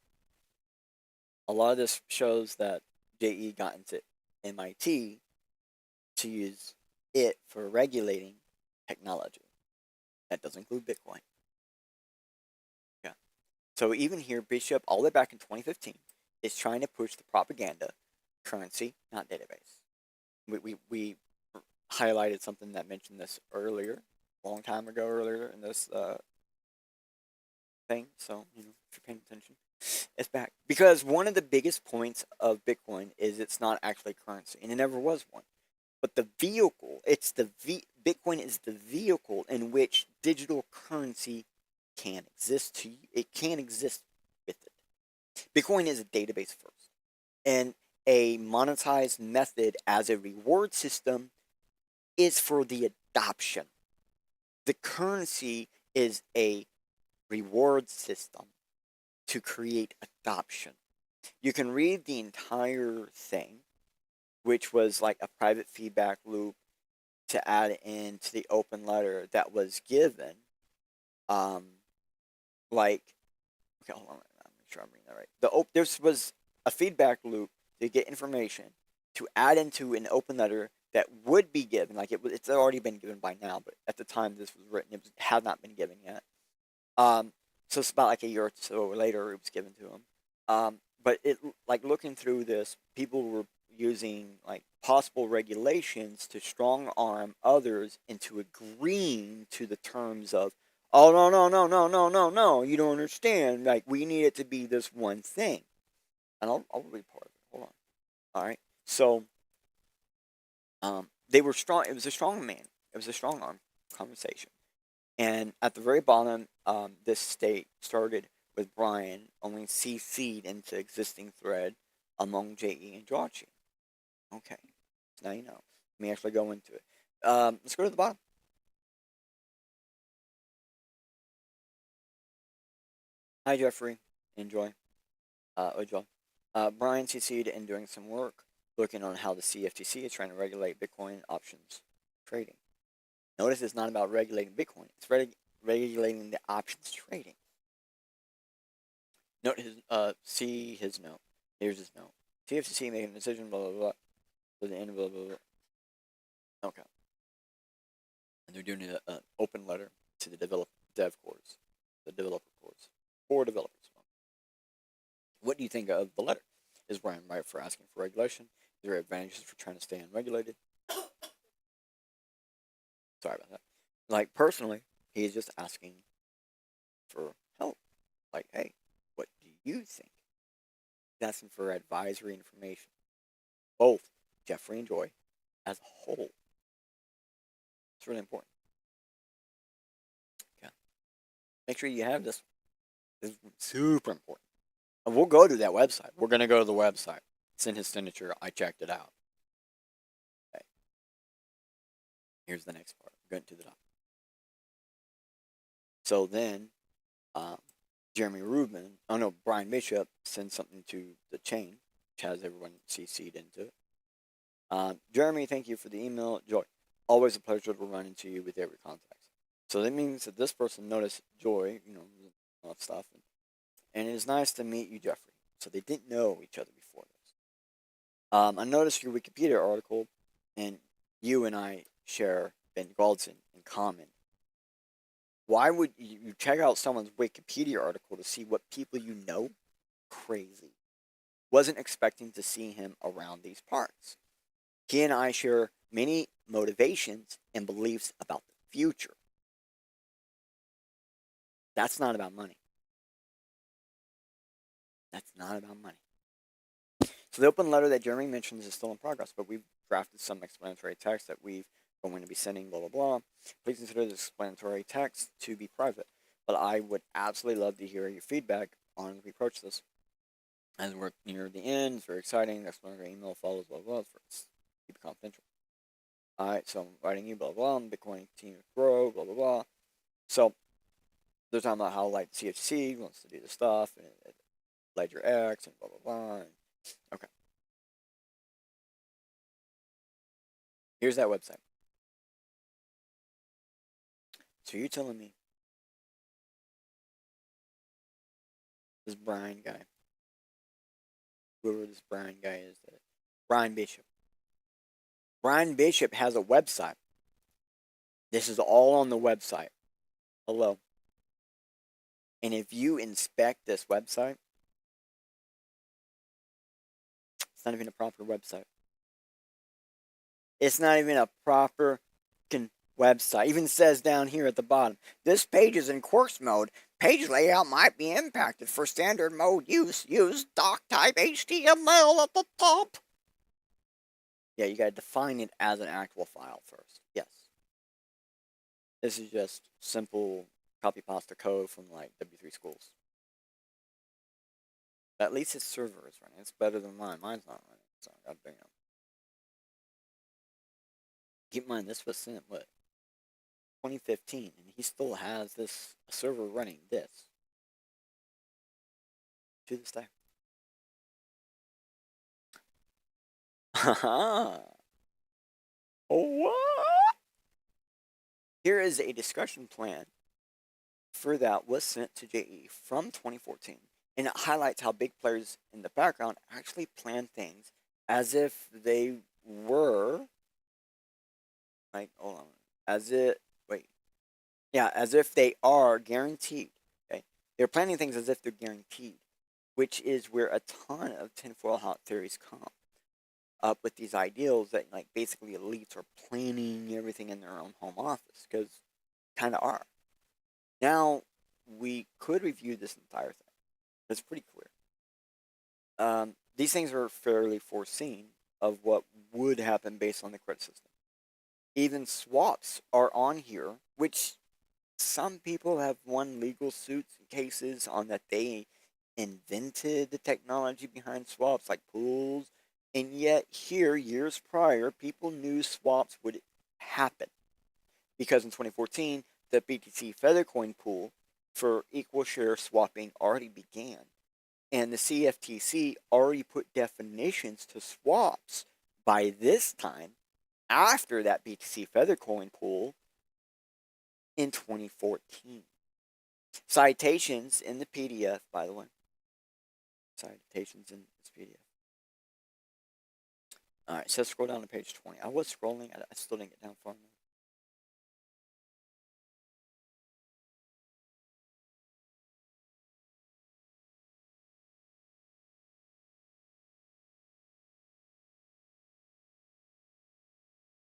S2: a lot of this shows that JE got into MIT to use it for regulating technology. That does include Bitcoin. Yeah. So even here, Bishop, all the way back in 2015, is trying to push the propaganda currency, not database. We highlighted something that mentioned this earlier, a long time ago earlier in this thing. So, if you're paying attention, it's back. Because one of the biggest points of Bitcoin is it's not actually currency, and it never was one. But the vehicle, Bitcoin is the vehicle in which digital currency can exist to you. It can exist with it. Bitcoin is a database first, and a monetized method as a reward system is for the adoption. The currency is a reward system to create adoption. You can read the entire thing, which was like a private feedback loop to add into the open letter that was given. Okay, hold on, I'm make sure I'm reading that right. This was a feedback loop to get information to add into an open letter that would be given. Like it's already been given by now, but at the time this was written, had not been given yet. So it's about like a year or so later it was given to him. But looking through this, people were using like possible regulations to strong arm others into agreeing to the terms of, oh no, you don't understand. Like we need it to be this one thing, and I'll read part of it. Hold on. All right. So, they were strong. It was a strong man. It was a strong arm conversation. And at the very bottom, this state started with Brian only CC'd into existing thread among JE and Jochi. Okay, so now you know. Let me actually go into it. Let's go to the bottom. Hi, Jeffrey. Enjoy. Enjoy. Brian CC'd in doing some work looking on how the CFTC is trying to regulate Bitcoin options trading. Notice it's not about regulating Bitcoin. It's regulating the options trading. Note see his note. Here's his note. CFTC making a decision, blah, blah, blah. To the end of blah, blah, blah. Okay. And they're doing an open letter to the dev cores. The developer cores. For developers. What do you think of the letter? Is Brian right for asking for regulation? Is there advantages for trying to stay unregulated? Sorry about that. Like, personally, he's just asking for help. Like, hey, what do you think? He's asking for advisory information. Both Jeffrey and Joy as a whole. It's really important. Okay. Make sure you have this. This is super important. And we'll go to that website. We're going to go to the website. It's in his signature. I checked it out. Okay. Here's the next part. We're going to the top. So then, Brian Bishop sends something to the chain, which has everyone CC'd into it. Jeremy, thank you for the email. Joy, always a pleasure to run into you with every contact. So that means that this person noticed Joy, all that stuff. And it is nice to meet you, Jeffrey. So they didn't know each other before this. I noticed your Wikipedia article, and you and I share Ben Goldson in common. Why would you check out someone's Wikipedia article to see what people you know? Crazy. Wasn't expecting to see him around these parts. He and I share many motivations and beliefs about the future. That's not about money. That's not about money. So the open letter that Jeremy mentions is still in progress, but we've drafted some explanatory text that we've going to be sending, blah, blah, blah. Please consider this explanatory text to be private. But I would absolutely love to hear your feedback on we approach this. As we're near the end, it's very exciting. The explanatory email follows, blah, blah, blah. Keep it confidential. Alright, so I'm writing you, blah, blah, blah. Bitcoin continue to grow, blah, blah, blah. So they're talking about how, like, CFTC wants to do this stuff, and Ledger X, and blah, blah, blah. And, okay. Here's that website. So you're telling me this Brian guy, whoever this Brian guy is, Brian Bishop. Brian Bishop has a website. This is all on the website. Hello. And if you inspect this website, it's not even a proper website. It's not even a proper website. Even says down here at the bottom, this page is in course mode. Page layout might be impacted. For standard mode use doc type HTML at the top. Yeah, you gotta define it as an actual file first. Yes. This is just simple copy pasta code from like W3 schools. But at least his server is running. It's better than mine. Mine's not running. So goddamn. Keep in mind, this was sent, what, 2015, and he still has this server running this to this day. Haha. What? Here is a discussion plan for that was sent to JE from 2014, and it highlights how big players in the background actually plan things as if they were, like, hold on, as if they are guaranteed. Okay, they're planning things as if they're guaranteed, which is where a ton of tinfoil hat theories come up with these ideals that, like, basically elites are planning everything in their own home office, because kind of are. Now we could review this entire thing. It's pretty clear. These things are fairly foreseen of what would happen based on the credit system. Even swaps are on here, which some people have won legal suits and cases on that they invented the technology behind swaps, like pools. And yet here, years prior, people knew swaps would happen. Because in 2014, the BTC Feathercoin pool for equal share swapping already began. And the CFTC already put definitions to swaps by this time, after that BTC Feathercoin pool in 2014. Citations in the PDF, by the way. Citations in this PDF. Alright, so scroll down to page 20. I was scrolling, I still didn't get down far enough.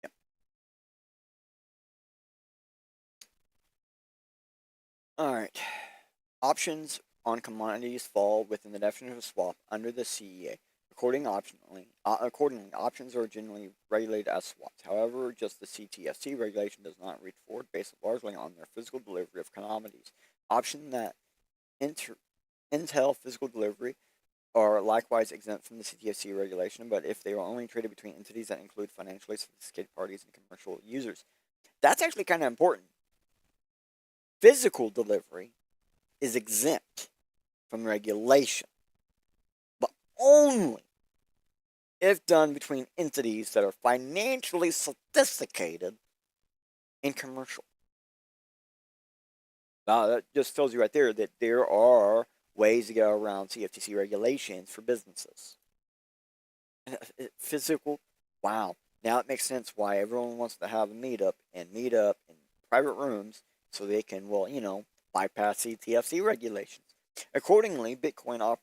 S2: Yep. Alright. Options on commodities fall within the definition of swap under the CEA. Accordingly, options are generally regulated as swaps. However, just the CTFC regulation does not reach forward based largely on their physical delivery of commodities. Options that entail physical delivery are likewise exempt from the CTFC regulation, but if they are only traded between entities that include financially sophisticated parties and commercial users. That's actually kind of important. Physical delivery is exempt from regulation, but only if done between entities that are financially sophisticated and commercial. Now, that just tells you right there that there are ways to go around CFTC regulations for businesses. Physical, wow. Now it makes sense why everyone wants to have a meetup in private rooms so they can, well, bypass CTFC regulations. Accordingly, Bitcoin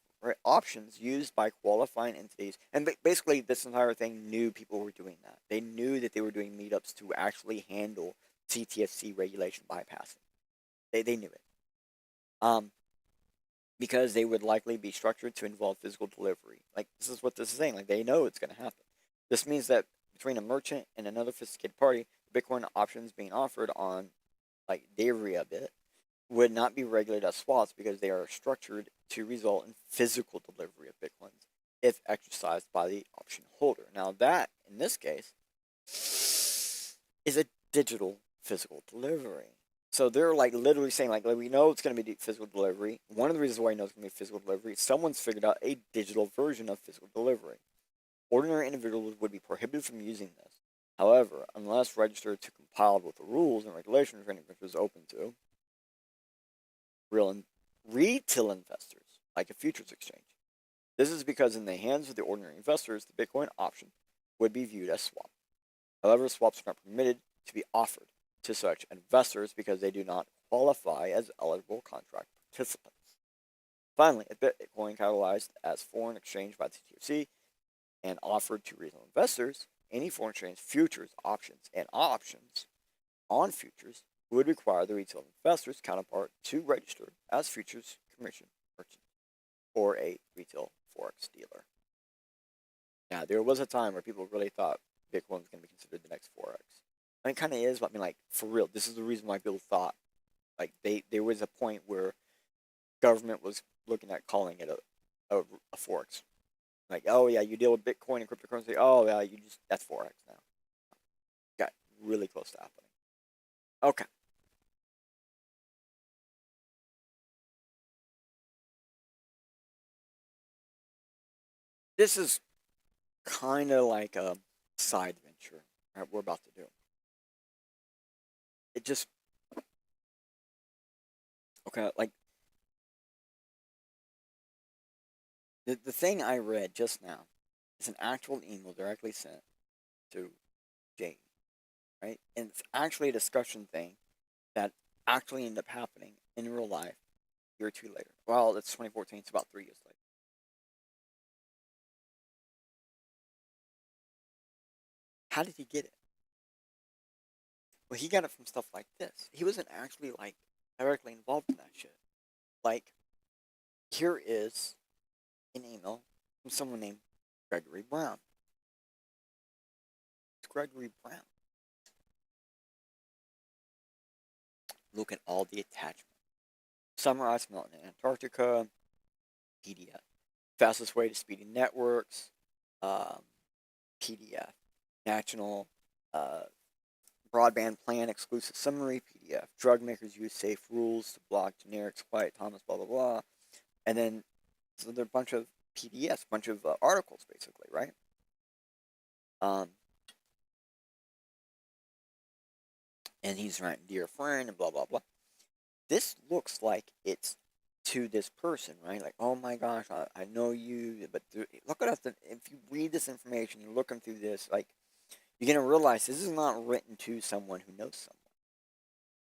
S2: options used by qualifying entities, and basically this entire thing knew people were doing that. They knew that they were doing meetups to actually handle CTFC regulation bypassing. They knew it. because they would likely be structured to involve physical delivery. Like, this is what this is saying. Like, they know it's going to happen. This means that between a merchant and another sophisticated party, Bitcoin options being offered on, like, Deribit would not be regulated as swaps because they are structured to result in physical delivery of Bitcoins if exercised by the option holder. Now, that, in this case, is a digital physical delivery. So they're like literally saying, like we know it's going to be physical delivery. One of the reasons why we know it's going to be physical delivery is someone's figured out a digital version of physical delivery. Ordinary individuals would be prohibited from using this. However, unless registered to compiled with the rules and regulations which was open to retail investors, like a futures exchange. This is because in the hands of the ordinary investors, the Bitcoin option would be viewed as swap. However, swaps are not permitted to be offered to such investors because they do not qualify as eligible contract participants. Finally, a Bitcoin catalyzed as foreign exchange by the TFC and offered to retail investors, any foreign exchange futures, options, and options on futures would require the retail investor's counterpart to register as futures commission merchant or a retail forex dealer. Now, there was a time where people really thought Bitcoin was going to be considered the next forex. I mean, it kind of is, but I mean, like, for real, this is the reason why people thought, like, there was a point where government was looking at calling it a forex. Like, oh yeah, you deal with Bitcoin and cryptocurrency. Oh yeah, that's forex now. Got really close to happening. Okay. This is kind of like a side venture, right? We're about to do. It just okay, like the thing I read just now is an actual email directly sent to Jane, right? And it's actually a discussion thing that actually ended up happening in real life a year or two later. Well, it's 2014, it's about 3 years later. How did he get it? Well, he got it from stuff like this. He wasn't actually like directly involved in that shit. Like, here is an email from someone named Gregory Brown. It's Gregory Brown. Look at all the attachments. Summarized Mountain in Antarctica, PDF. Fastest way to speedy networks, PDF. National broadband plan exclusive summary, PDF. Drug makers use safe rules to block generics, quiet Thomas, blah, blah, blah. And then, so there are a bunch of PDFs, a bunch of articles, basically, right? And he's writing, dear friend, and blah, blah, blah. This looks like it's to this person, right? Like, oh my gosh, I know you, but look at us. If you read this information, you're looking through this, like, you're going to realize this is not written to someone who knows someone.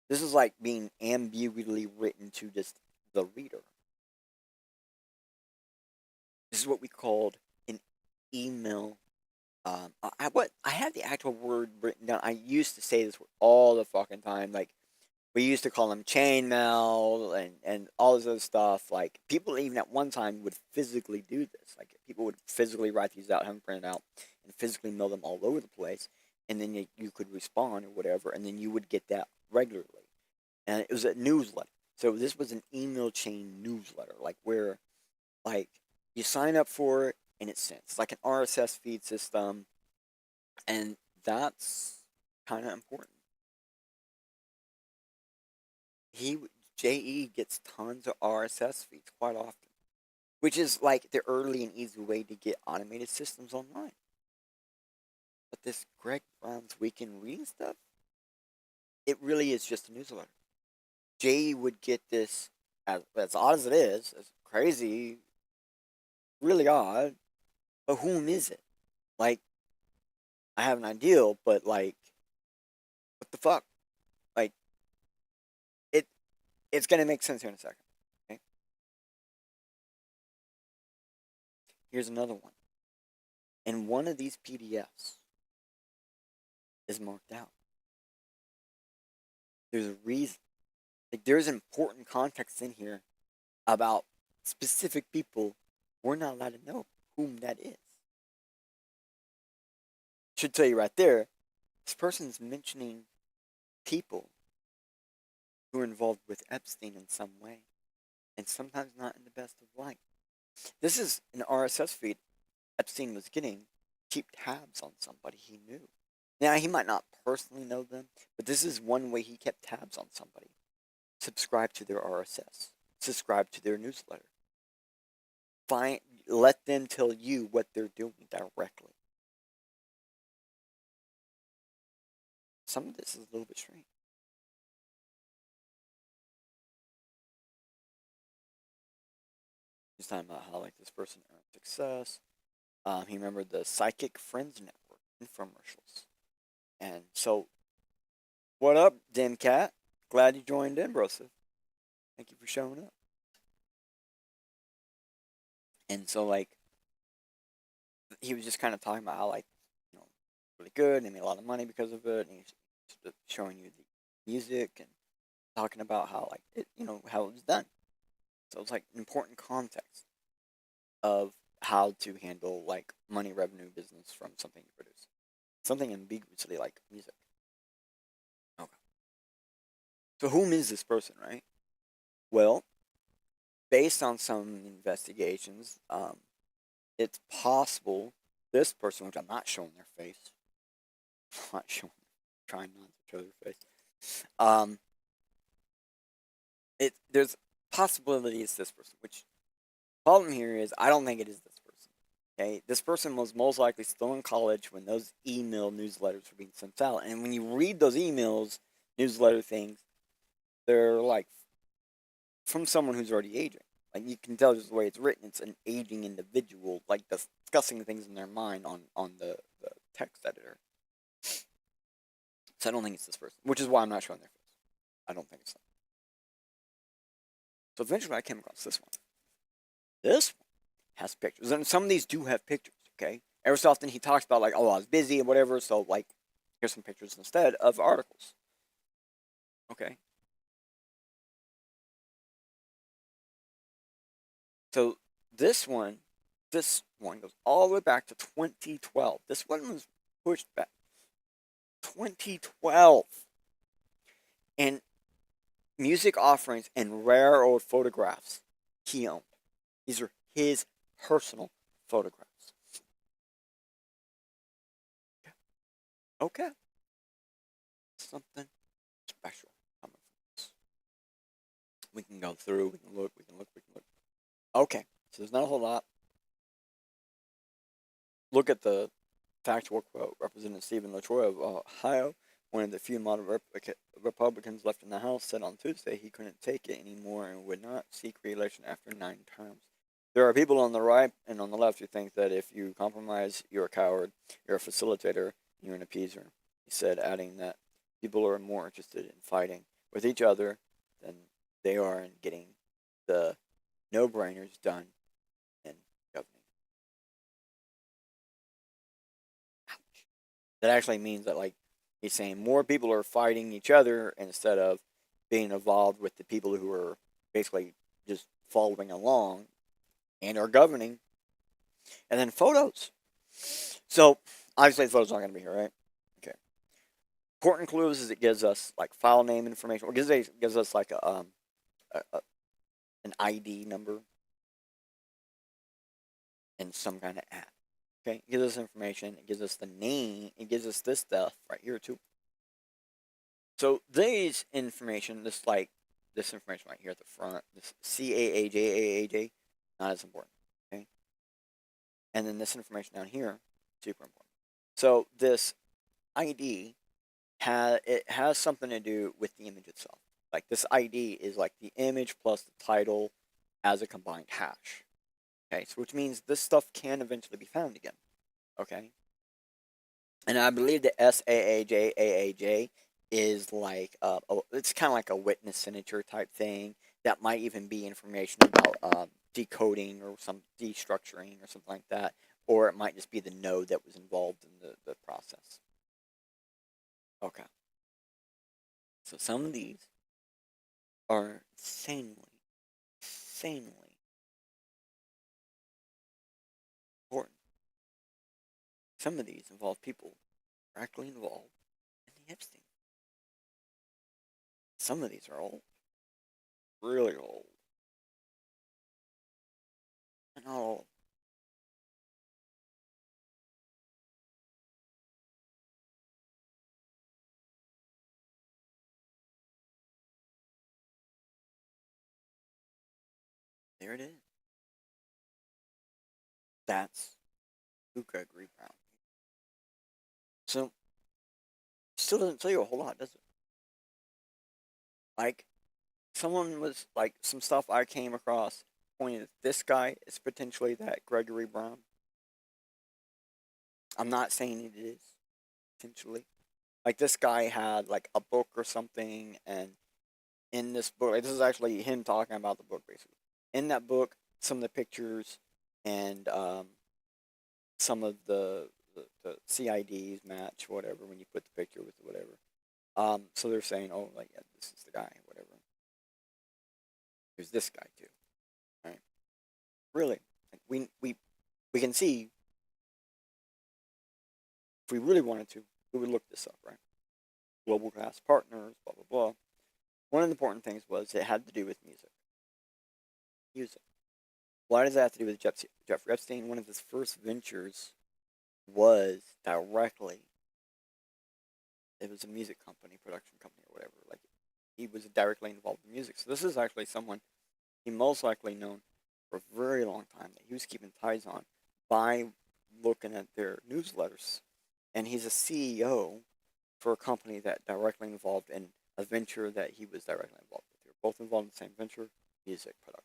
S2: This is like being ambiguously written to just the reader. This is what we called an email. I have the actual word written down. I used to say this word all the fucking time. Like, we used to call them chainmail and all this other stuff. Like, people even at one time would physically do this. Like, people would physically write these out, have them printed out, and physically mail them all over the place. And then you could respond or whatever, and then you would get that regularly. And it was a newsletter. So this was an email chain newsletter, like where, like, you sign up for it and it's sent. It's like an RSS feed system, and that's kind of important. JE gets tons of RSS feeds quite often, which is like the early and easy way to get automated systems online. But this Greg Brown's weekend reading stuff, it really is just a newsletter. JE would get this, as odd as it is, as crazy, really odd, but whom is it? Like, I have an idea, but like, what the fuck? Like, it's gonna make sense here in a second. Okay. Here's another one. And one of these PDFs is marked out. There's a reason. Like, there's important context in here about specific people, we're not allowed to know whom that is. Should tell you right there, this person's mentioning people who are involved with Epstein in some way, and sometimes not in the best of light. This is an RSS feed Epstein was getting to keep tabs on somebody he knew. Now, he might not personally know them, but this is one way he kept tabs on somebody. Subscribe to their RSS. Subscribe to their newsletter. Let them tell you what they're doing directly. Some of this is a little bit strange. He's talking about how like this person earned success. He remembered the Psychic Friends Network infomercials. And so, what up, Dim Cat? Glad you joined in, Brosa. Thank you for showing up. And so, like, he was just kind of talking about how, like, you know, really good, and he made a lot of money because of it, and he's showing you the music and talking about how, like, it, you know, how it was done. So it's like important context of how to handle like money revenue business from something you produce. Something ambiguously like music. Okay. So whom is this person, right? Well, based on some investigations, it's possible this person, which I'm not showing their face, I'm not showing, trying not to show their face. There's possibility it's this person, which problem here is I don't think it is this person. Okay, this person was most likely still in college when those email newsletters were being sent out, and when you read those emails, newsletter things, they're like from someone who's already aging. Like you can tell just the way it's written, it's an aging individual, like discussing things in their mind on the text editor. So I don't think it's this person, which is why I'm not showing their face. I don't think it's them. So eventually I came across this one. This one has pictures. And some of these do have pictures, okay? Every so often he talks about, like, oh, I was busy and whatever, so, like, here's some pictures instead of articles. Okay? So this one goes all the way back to 2012. This one was pushed back. 2012. And music offerings and rare old photographs he owned. These are his personal photographs. Okay. Something special coming from this. We can go through, we can look. Okay, so there's not a whole lot. Look at the factual quote. Representative Stephen LaTroy of Ohio, one of the few moderate Republicans left in the House, said on Tuesday he couldn't take it anymore and would not seek re-election after 9 terms. There are people on the right and on the left who think that if you compromise, you're a coward, you're a facilitator, you're an appeaser. He said, adding that people are more interested in fighting with each other than they are in getting the no-brainers done in governing. Ouch. That actually means that, like, he's saying more people are fighting each other instead of being involved with the people who are basically just following along and are governing. And then photos. So, obviously the photos aren't going to be here, right? Okay. Important clues is it gives us, like, file name information. Or gives us like, an ID number and some kind of app. Okay? It gives us information. It gives us the name. It gives us this stuff right here, too. So, this information right here at the front, this CAAJ, not as important. Okay? And then this information down here, super important. So this ID has something to do with the image itself. Like this ID is like the image plus the title as a combined hash. Okay, so which means this stuff can eventually be found again. Okay. And I believe the SAAJ is like it's kind of like a witness signature type thing that might even be information about decoding or some destructuring or something like that, or it might just be the node that was involved in the process. Okay. So some of these are insanely some of these involve people directly involved in the Epstein. Some of these are old, really old. And not all of them. There it is. That's who Gregory Brown is. So, still doesn't tell you a whole lot, does it? Like, someone was like, some stuff I came across pointed at this guy is potentially that Gregory Brown. I'm not saying it is, potentially. Like, this guy had like a book or something, and in this book, like, this is actually him talking about the book, basically. In that book, some of the pictures and some of the CIDs match whatever when you put the picture with whatever. So they're saying, oh, like, yeah, this is the guy, whatever. There's this guy too, right? Really, like, we can see if we really wanted to, we would look this up, right? Global cast partners, blah blah blah. One of the important things was it had to do with music. Music. Why does that have to do with Jeffrey Epstein? One of his first ventures was directly. It was a music company, production company, or whatever. Like, he was directly involved in music. So this is actually someone he most likely known for a very long time that he was keeping ties on by looking at their newsletters. And he's a CEO for a company that directly involved in a venture that he was directly involved with. They were both involved in the same venture, music production,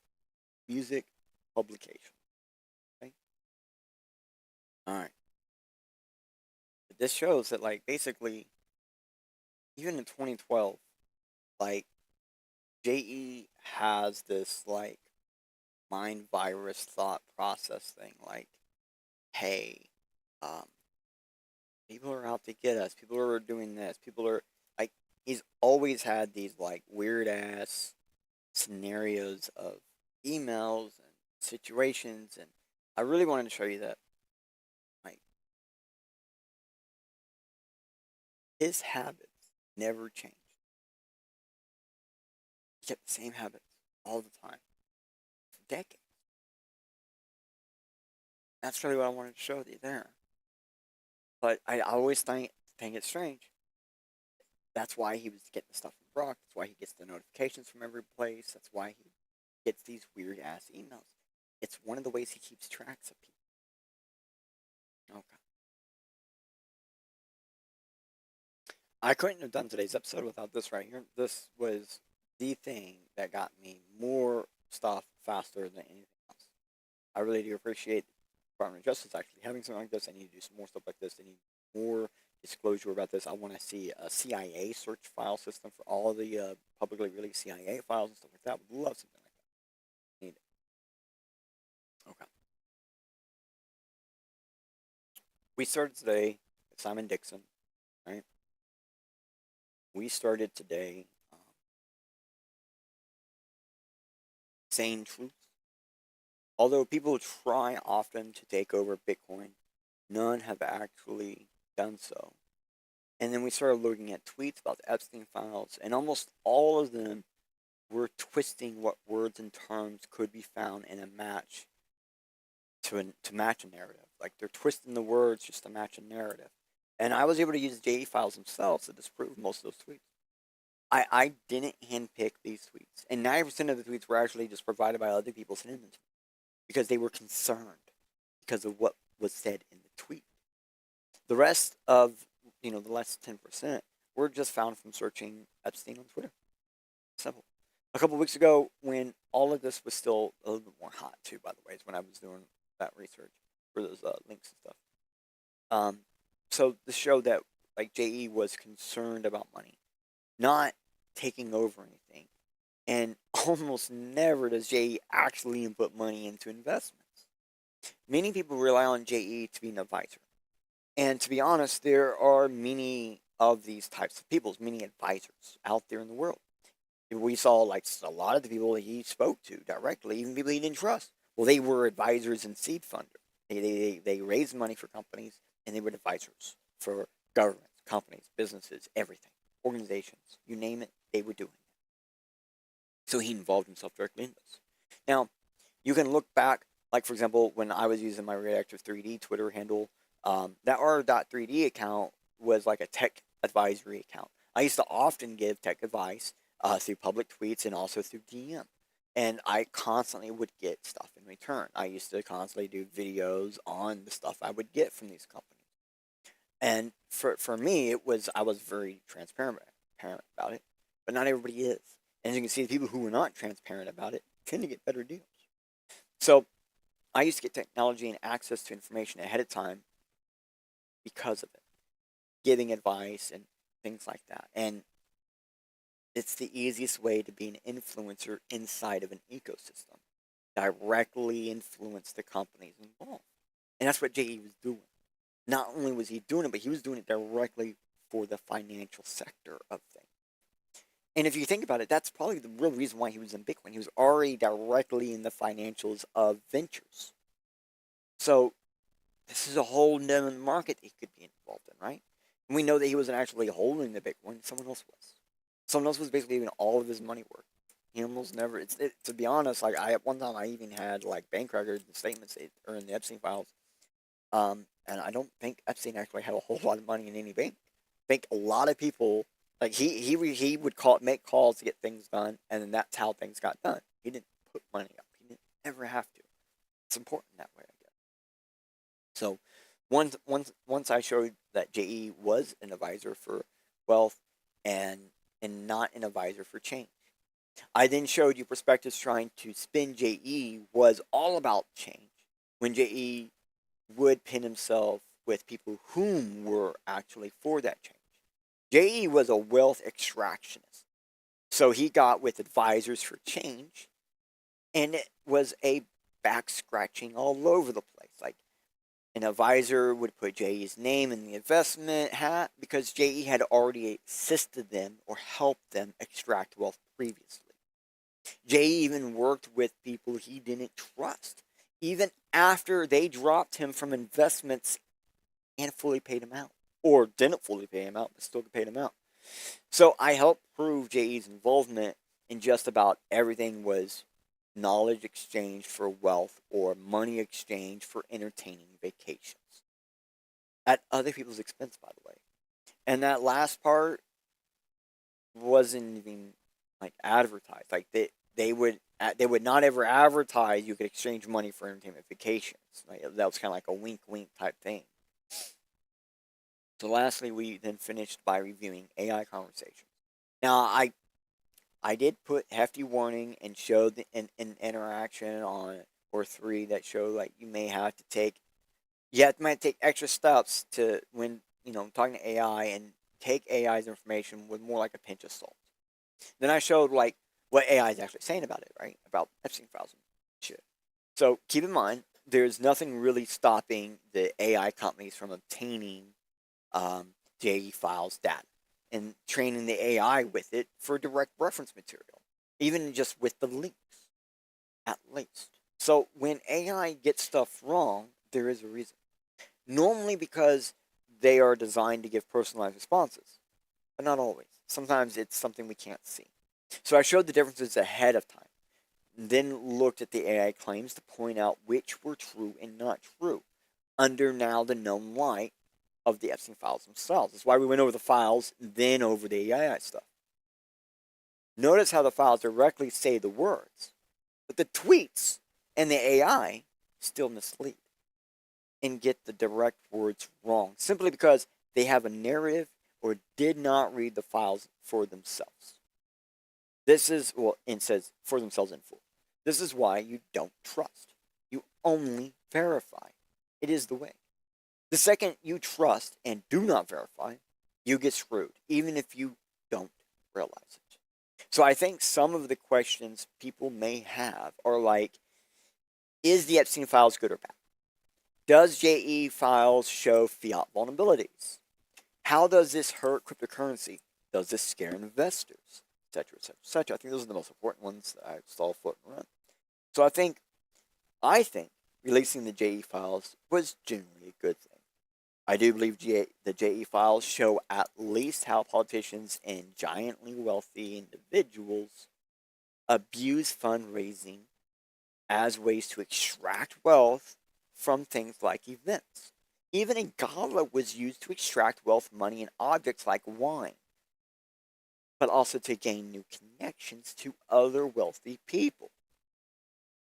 S2: music publication. Okay? Alright. But this shows that, like, basically, even in 2012, like, JE has this, like, mind virus thought process thing, like, hey, um, people are out to get us, people are doing this, people are, like, he's always had these, like, weird ass scenarios of emails and situations, and I really wanted to show you that, like, his habits never changed. He kept the same habits all the time for decades. That's really what I wanted to show you there. But I always think it's strange. That's why he was getting the stuff from Brock. That's why he gets the notifications from every place. That's why he gets these weird ass emails. It's one of the ways he keeps tracks of people. Okay. I couldn't have done today's episode without this right here. This was the thing that got me more stuff faster than anything else. I really do appreciate the Department of Justice actually having something like this. I need to do some more stuff like this. I need more disclosure about this. I want to see a CIA search file system for all of the publicly released CIA files and stuff like that. Would love something like that. Need it. Okay. We started today with Simon Dixon, right? We started today saying truth. Although people try often to take over Bitcoin, none have actually done so. And then we started looking at tweets about the Epstein files, and almost all of them were twisting what words and terms could be found in a match to match a narrative. Like, they're twisting the words just to match a narrative. And I was able to use JE files themselves to disprove most of those tweets. I didn't handpick these tweets. And 90% of the tweets were actually just provided by other people sending them to me. Because they were concerned because of what was said in the tweet. The rest of, the less 10% were just found from searching Epstein on Twitter. Simple. A couple weeks ago, when all of this was still a little bit more hot, too, by the way, is when I was doing that research for those links and stuff. So this showed that, like, JE was concerned about money, not taking over anything. And almost never does JE actually input money into investments. Many people rely on JE to be an advisor. And to be honest, there are many of these types of people, many advisors out there in the world. We saw, like, a lot of the people he spoke to directly, even people he didn't trust. Well, they were advisors and seed funders. They raised money for companies. and they were advisors for governments, companies, businesses, everything, organizations, you name it, they were doing it. So he involved himself directly in this. Now, you can look back, like for example, when I was using my Reactive 3D Twitter handle, that r.3d account was like a tech advisory account. I used to often give tech advice through public tweets and also through DM. And I constantly would get stuff in return. I used to constantly do videos on the stuff I would get from these companies. And for me, I was very transparent about it, but not everybody is. And as you can see, the people who were not transparent about it tend to get better deals. So I used to get technology and access to information ahead of time because of it, giving advice and things like that. And it's the easiest way to be an influencer inside of an ecosystem, directly influence the companies involved. And that's what JE was doing. Not only was he doing it, but he was doing it directly for the financial sector of things. And if you think about it, that's probably the real reason why he was in Bitcoin. He was already directly in the financials of ventures. So this is a whole new market he could be involved in, right? And we know that he wasn't actually holding the Bitcoin. Someone else was. Someone else was basically giving all of his money worth. He almost never, to be honest, like at one time I even had like bank records and statements that are in the Epstein files. And I don't think Epstein actually had a whole lot of money in any bank. I think a lot of people, like he would make calls to get things done, and then that's how things got done. He didn't put money up. He didn't ever have to. It's important that way, I guess. So once I showed that JE was an advisor for wealth and not an advisor for change, I then showed you perspectives trying to spin JE was all about change, when JE would pin himself with people whom were actually for that change. JE was a wealth extractionist. So he got with advisors for change, and it was a back scratching all over the place. Like an advisor would put JE's name in the investment hat because JE had already assisted them or helped them extract wealth previously. JE even worked with people he didn't trust, even after they dropped him from investments and fully paid him out. Or didn't fully pay him out, but still paid him out. So I helped prove JE's involvement in just about everything was knowledge exchange for wealth or money exchange for entertaining vacations. At other people's expense, by the way. And that last part wasn't even like advertised. Like they would not ever advertise you could exchange money for entertainment vacations. Like, that was kind of like a wink wink type thing. So lastly, we then finished by reviewing AI conversations. Now, I did put hefty warning and showed an interaction on or 3 that showed like you might take extra steps to when talking to AI, and take AI's information with more like a pinch of salt. Then I showed like what AI is actually saying about it, right? About Epstein files and shit. So keep in mind, there's nothing really stopping the AI companies from obtaining JE files data and training the AI with it for direct reference material, even just with the links, at least. So when AI gets stuff wrong, there is a reason. Normally because they are designed to give personalized responses, but not always. Sometimes it's something we can't see. So I showed the differences ahead of time, then looked at the AI claims to point out which were true and not true, under now the known light of the Epstein files themselves. That's why we went over the files, then over the AI stuff. Notice how the files directly say the words, but the tweets and the AI still mislead and get the direct words wrong, simply because they have a narrative or did not read the files for themselves. This is, it says for themselves in full. This is why you don't trust. You only verify. It is the way. The second you trust and do not verify, you get screwed, even if you don't realize it. So I think some of the questions people may have are like, is the Epstein files good or bad? Does JE files show fiat vulnerabilities? How does this hurt cryptocurrency? Does this scare investors? Etc., etc., etc. I think those are the most important ones that I saw floating around. So I think releasing the JE files was generally a good thing. I do believe the JE files show at least how politicians and giantly wealthy individuals abuse fundraising as ways to extract wealth from things like events. Even a gala was used to extract wealth, money, and objects like wine, but also to gain new connections to other wealthy people.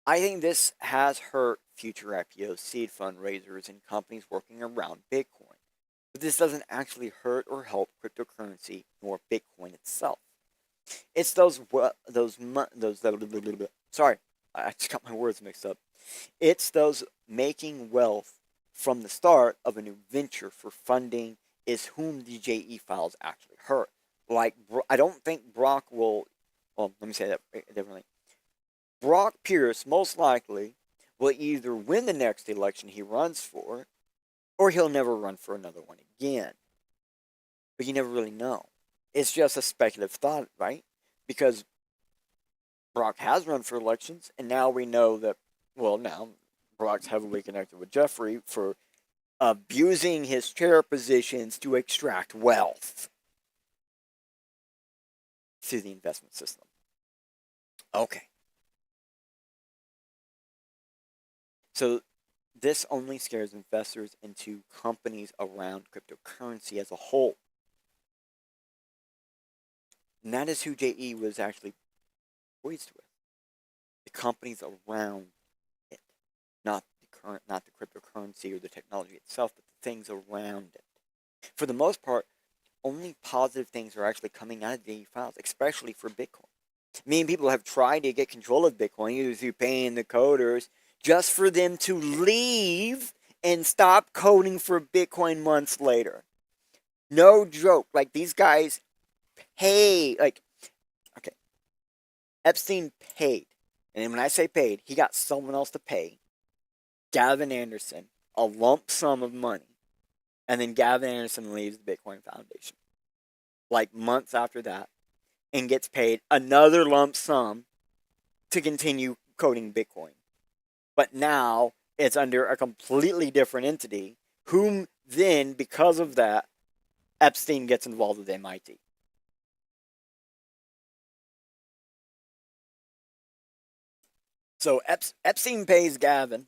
S2: I think this has hurt future IPO seed fundraisers and companies working around Bitcoin. But this doesn't actually hurt or help cryptocurrency nor Bitcoin itself. It's sorry, I just got my words mixed up. It's those making wealth from the start of a new venture for funding is whom the JE files actually hurt. Like, I don't think Brock will, well, let me say that differently. Brock Pierce most likely will either win the next election he runs for, or he'll never run for another one again. But you never really know. It's just a speculative thought, right? Because Brock has run for elections, and now we know that, well, now Brock's heavily connected with Jeffrey for abusing his chair positions to extract wealth through the investment system. Okay. So this only scares investors into companies around cryptocurrency as a whole. And that is who JE was actually poised with. The companies around it. Not the cryptocurrency or the technology itself, but the things around it. For the most part, only positive things are actually coming out of JE files, especially for Bitcoin. Many people have tried to get control of Bitcoin, either through paying the coders, just for them to leave and stop coding for Bitcoin months later. No joke. Like, these guys pay, like, okay, Epstein paid. And when I say paid, he got someone else to pay Gavin Anderson a lump sum of money. And then Gavin Anderson leaves the Bitcoin Foundation, like, months after that, and gets paid another lump sum to continue coding Bitcoin. But now it's under a completely different entity, whom then, because of that, Epstein gets involved with MIT. So Epstein pays Gavin.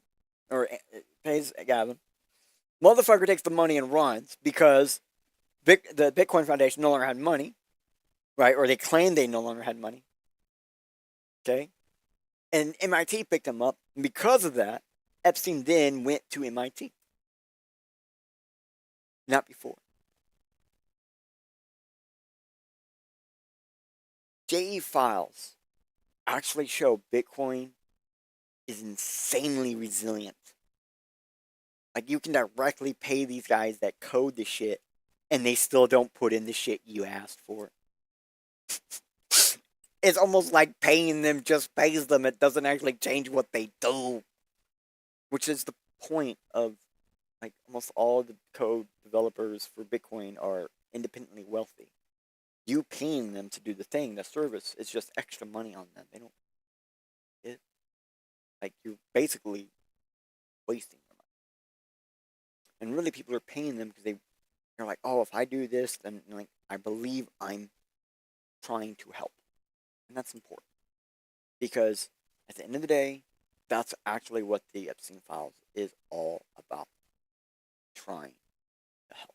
S2: Motherfucker takes the money and runs because the Bitcoin Foundation no longer had money, right? Or they claimed they no longer had money. Okay? And MIT picked him up. And because of that, Epstein then went to MIT. Not before. JE files actually show Bitcoin is insanely resilient. Like, you can directly pay these guys that code the shit, and they still don't put in the shit you asked for. It's almost like paying them just pays them. It doesn't actually change what they do. Which is the point of, like, almost all the code developers for Bitcoin are independently wealthy. You paying them to do the thing, the service, is just extra money on them. They don't, like, you're basically wasting their money. And really, people are paying them because they're like, oh, if I do this, then, like, I believe I'm trying to help. And that's important. Because at the end of the day, that's actually what the Epstein files is all about. Trying to help.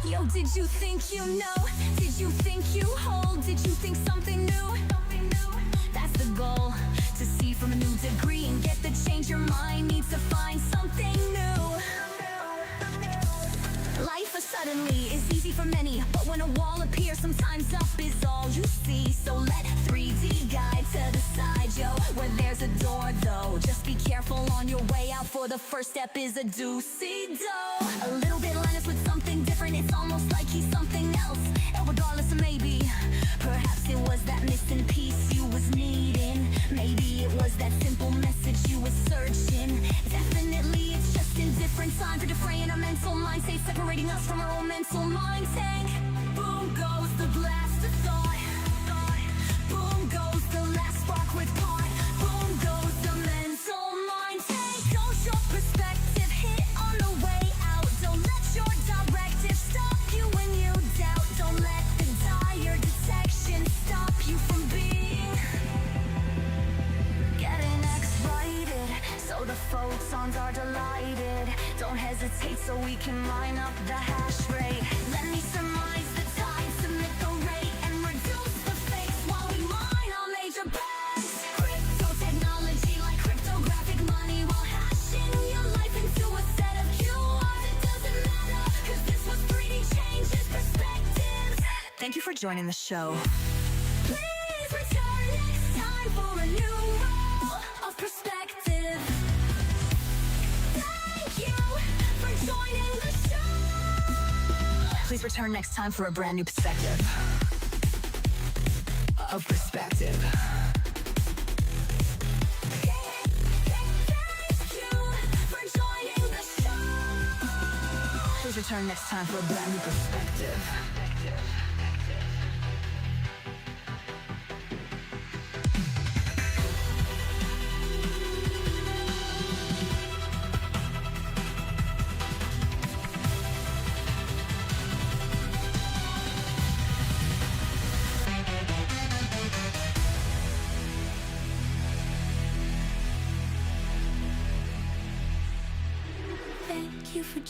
S1: Yo, did you think you know? Did you think you hold? Did you think something new? That's the goal, to see from a new degree and get the change your mind needs to find something new. Life suddenly is easy for many, but when a wall appears, sometimes up is all you see. So let 3D guide to the side, yo, where there's a door though. Just be careful on your way out, for the first step is a do-si-do. A little bit linus with something different, it's almost feels like he's something else. And regardless of maybe, perhaps it was that missing piece you was needing. Maybe it was that simple message you was searching. Definitely it's just in different time for defraying our mental mind state, separating us from our own mental mind tank. Boom goes the blast of thought. Boom goes the last spark with part. Boom goes the mental mind tank. Don't your perspective hit on the way out. Don't let your directive stop you when you doubt. Don't let the dire detection stop you from being getting X-rated, so the photons are delighted. Don't hesitate so we can line up the hash rate. Let me surmise the time, submit the rate, and reduce the fakes while we mine our major bags. Crypto technology like cryptographic money, while hashing your life into a set of QRs. It doesn't matter, cause this was 3D changes perspectives. Thank you for joining the show. Please return next time for a new roll of perspective. Thank you for joining the show. Please return next time for a brand new perspective. Of perspective. Thank you for joining the show. Please return next time for a brand new perspective. Thank you for